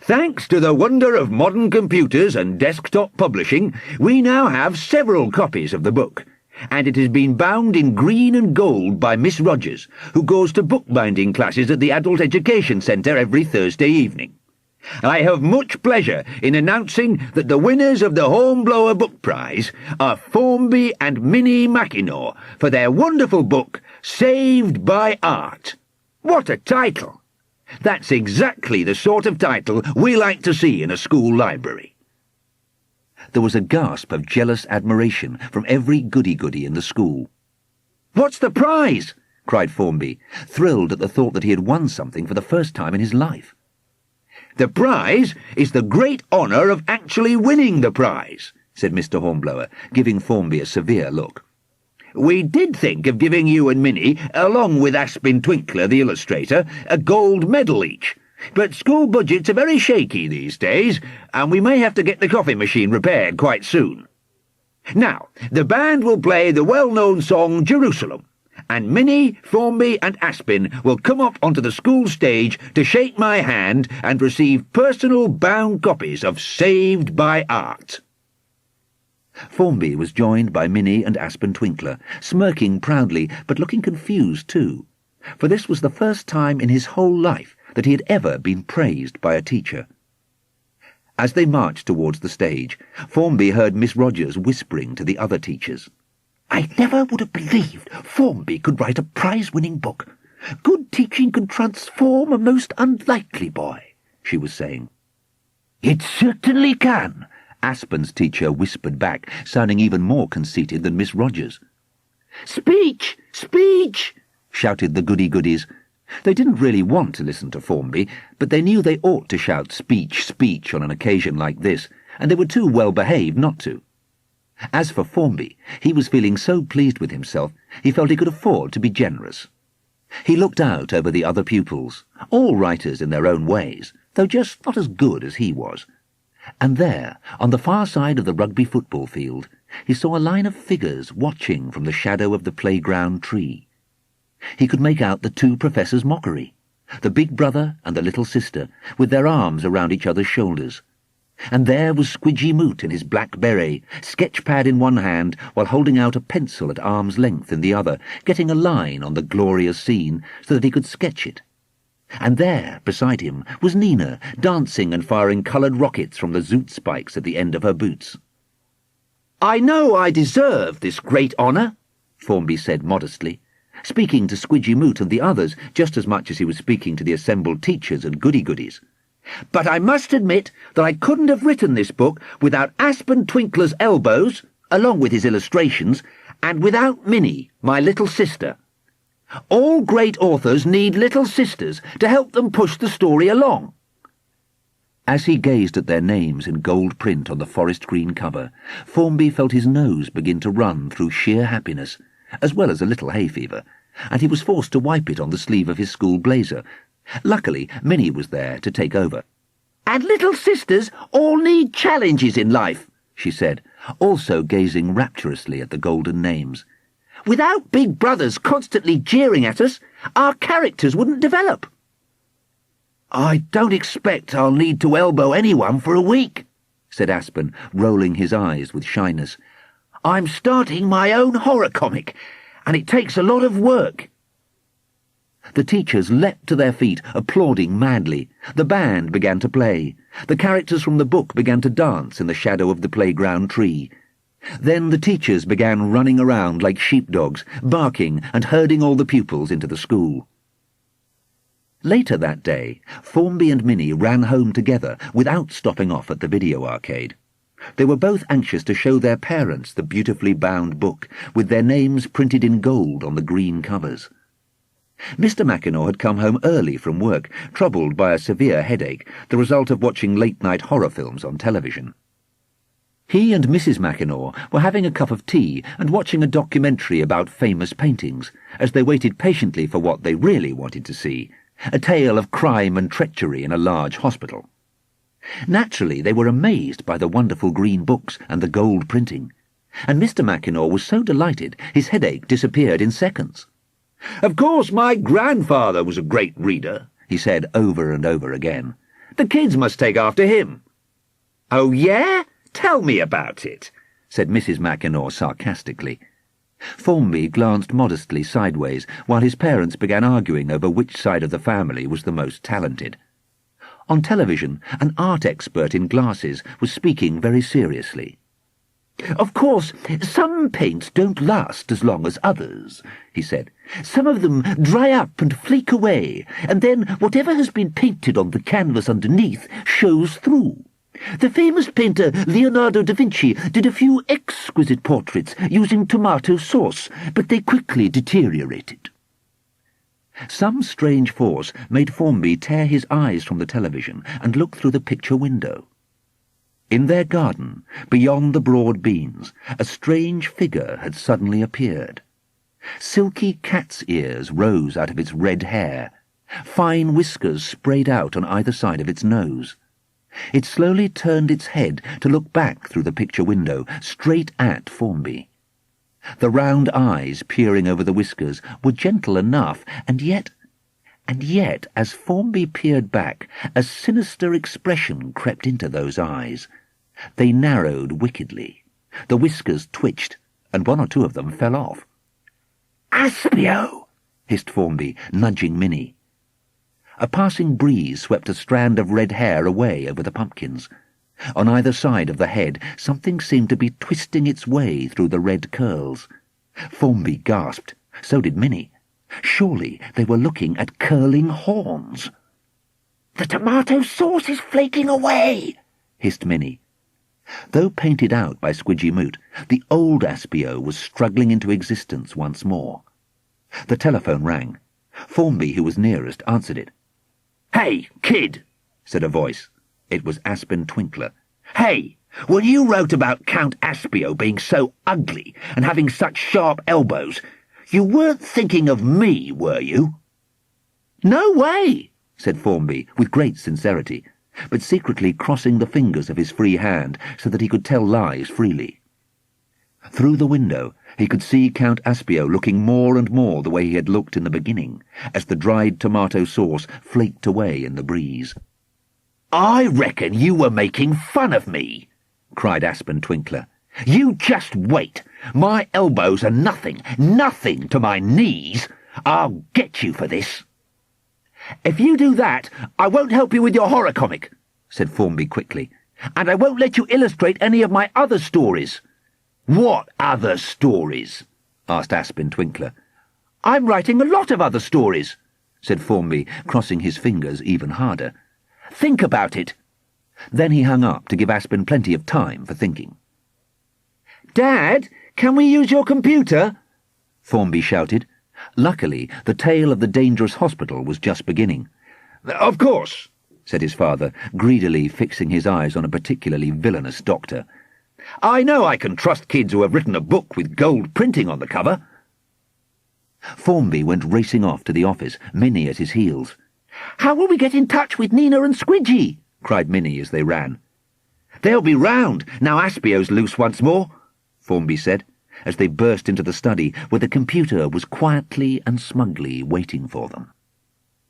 Thanks to the wonder of modern computers and desktop publishing, we now have several copies of the book, and it has been bound in green and gold by Miss Rogers, who goes to bookbinding classes at the Adult Education Centre every Thursday evening. I have much pleasure in announcing that the winners of the Hornblower Book Prize are Formby and Minnie Mackinaw for their wonderful book, Saved by Art. What a title! That's exactly the sort of title we like to see in a school library. There was a gasp of jealous admiration from every goody-goody in the school. "What's the prize?" cried Formby, thrilled at the thought that he had won something for the first time in his life. "The prize is the great honour of actually winning the prize," said Mr. Hornblower, giving Formby a severe look. "We did think of giving you and Minnie, along with Aspen Twinkler, the illustrator, a gold medal each, but school budgets are very shaky these days, and we may have to get the coffee machine repaired quite soon. Now, the band will play the well-known song Jerusalem, and Minnie, Formby and Aspen will come up onto the school stage to shake my hand and receive personal bound copies of Saved by Art." Formby was joined by Minnie and Aspen Twinkler, smirking proudly but looking confused too, for this was the first time in his whole life that he had ever been praised by a teacher. As they marched towards the stage, Formby heard Miss Rogers whispering to the other teachers. "I never would have believed Formby could write a prize-winning book. Good teaching can transform a most unlikely boy," she was saying. "It certainly can," Aspen's teacher whispered back, sounding even more conceited than Miss Rogers. "Speech! Speech!" shouted the goody-goodies. They didn't really want to listen to Formby, but they knew they ought to shout speech, speech on an occasion like this, and they were too well-behaved not to. As for Formby, he was feeling so pleased with himself, he felt he could afford to be generous. He looked out over the other pupils, all writers in their own ways, though just not as good as he was. And there, on the far side of the rugby football field, he saw a line of figures watching from the shadow of the playground tree. He could make out the two professors' mockery, the big brother and the little sister, with their arms around each other's shoulders. And there was Quidy Moot in his black beret, sketch-pad in one hand, while holding out a pencil at arm's length in the other, getting a line on the glorious scene so that he could sketch it. And there, beside him, was Nina, dancing and firing coloured rockets from the zoot spikes at the end of her boots. "I know I deserve this great honour," Formby said modestly, speaking to Quidy Moot and the others just as much as he was speaking to the assembled teachers and goody-goodies. "But I must admit that I couldn't have written this book without Aspen Twinkler's elbows, along with his illustrations, and without Minnie, my little sister. All great authors need little sisters to help them push the story along." As he gazed at their names in gold print on the forest green cover, Formby felt his nose begin to run through sheer happiness, as well as a little hay fever, and he was forced to wipe it on the sleeve of his school blazer. Luckily, Minnie was there to take over. "And little sisters all need challenges in life," she said, also gazing rapturously at the golden names. "Without big brothers constantly jeering at us, our characters wouldn't develop." "I don't expect I'll need to elbow anyone for a week," said Aspen, rolling his eyes with shyness. "I'm starting my own horror comic, and it takes a lot of work." The teachers leapt to their feet, applauding madly. The band began to play. The characters from the book began to dance in the shadow of the playground tree. Then the teachers began running around like sheepdogs, barking and herding all the pupils into the school. Later that day, Formby and Minnie ran home together without stopping off at the video arcade. They were both anxious to show their parents the beautifully bound book, with their names printed in gold on the green covers. Mr. Mackinaw had come home early from work, troubled by a severe headache, the result of watching late-night horror films on television. He and Mrs. Mackinaw were having a cup of tea and watching a documentary about famous paintings, as they waited patiently for what they really wanted to see, a tale of crime and treachery in a large hospital. Naturally, they were amazed by the wonderful green books and the gold printing, and Mr. Mackinaw was so delighted his headache disappeared in seconds. "Of course, my grandfather was a great reader," he said over and over again. "The kids must take after him." "Oh, yeah? Tell me about it," said Mrs. Mackinaw sarcastically. Formby glanced modestly sideways while his parents began arguing over which side of the family was the most talented. On television, an art expert in glasses was speaking very seriously. "Of course, some paints don't last as long as others," he said. "Some of them dry up and flake away, and then whatever has been painted on the canvas underneath shows through. The famous painter Leonardo da Vinci did a few exquisite portraits using tomato sauce, but they quickly deteriorated." Some strange force made Formby tear his eyes from the television and look through the picture window. In their garden, beyond the broad beans, a strange figure had suddenly appeared. Silky cat's ears rose out of its red hair. Fine whiskers sprayed out on either side of its nose. It slowly turned its head to look back through the picture window, straight at Formby. The round eyes peering over the whiskers were gentle enough, and yet, as Formby peered back, a sinister expression crept into those eyes. They narrowed wickedly. The whiskers twitched, and one or two of them fell off. "Aspio!" hissed Formby, nudging Minnie. A passing breeze swept a strand of red hair away over the pumpkins. On either side of the head, something seemed to be twisting its way through the red curls. Formby gasped. So did Minnie. Surely they were looking at curling horns. "The tomato sauce is flaking away," hissed Minnie. Though painted out by Quidy Moot, the old Aspio was struggling into existence once more. The telephone rang. Formby, who was nearest, answered it. "Hey, kid," said a voice. It was Aspen Twinkler. "Hey, when you wrote about Count Aspio being so ugly and having such sharp elbows, you weren't thinking of me, were you?" "No way," said Formby, with great sincerity, but secretly crossing the fingers of his free hand so that he could tell lies freely. Through the window, he could see Count Aspio looking more and more the way he had looked in the beginning, as the dried tomato sauce flaked away in the breeze. "I reckon you were making fun of me," cried Aspen Twinkler. "You just wait. My elbows are nothing to my knees. I'll get you for this." "If you do that, I won't help you with your horror comic," said Formby quickly, "and I won't let you illustrate any of my other stories." "What other stories?" asked Aspen Twinkler. I'm writing a lot of other stories, said Formby, crossing his fingers even harder. Think about it. Then he hung up to give Aspen plenty of time for thinking. Dad, can we use your computer? Formby shouted. Luckily, the tale of the dangerous hospital was just beginning. Of course, said his father, greedily fixing his eyes on a particularly villainous doctor. I know I can trust kids who have written a book with gold printing on the cover. Formby went racing off to the office, Minnie at his heels. How will we get in touch with Nina and Squidgy? Cried Minnie as they ran. They'll be round, now Aspio's loose once more, Formby said, as they burst into the study where the computer was quietly and smugly waiting for them.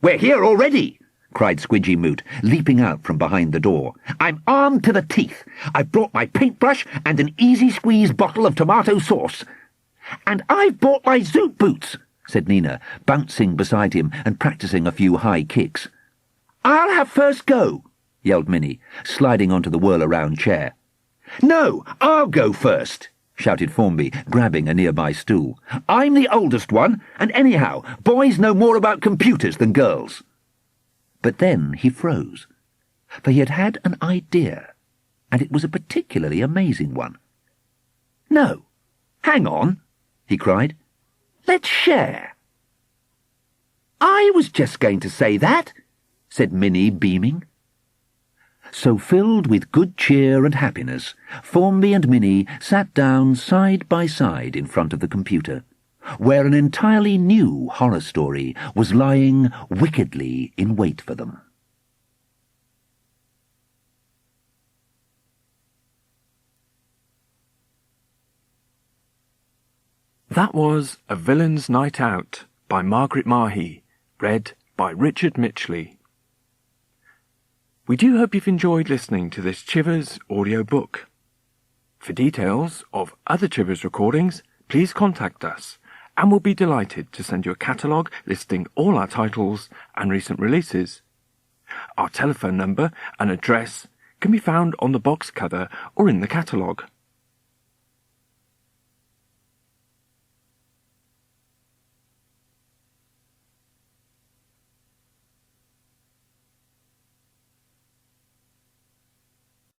We're here already, cried Quidy Moot, leaping out from behind the door. I'm armed to the teeth. I've brought my paintbrush and an easy-squeeze bottle of tomato sauce. And I've bought my zoot boots, said Nina, bouncing beside him and practising a few high kicks. I'll have first go, yelled Minnie, sliding onto the whirl-around chair. No, I'll go first, shouted Formby, grabbing a nearby stool. I'm the oldest one, and anyhow, boys know more about computers than girls. But then he froze, for he had had an idea, and it was a particularly amazing one. No, hang on, he cried. Let's share. I was just going to say that, said Minnie, beaming. So, filled with good cheer and happiness, Formby and Minnie sat down side by side in front of the computer, where an entirely new horror story was lying wickedly in wait for them. That was A Villain's Night Out by Margaret Mahy, read by Richard Mitchley. We do hope you've enjoyed listening to this Chivers audiobook. For details of other Chivers recordings, please contact us, and we'll be delighted to send you a catalogue listing all our titles and recent releases. Our telephone number and address can be found on the box cover or in the catalogue.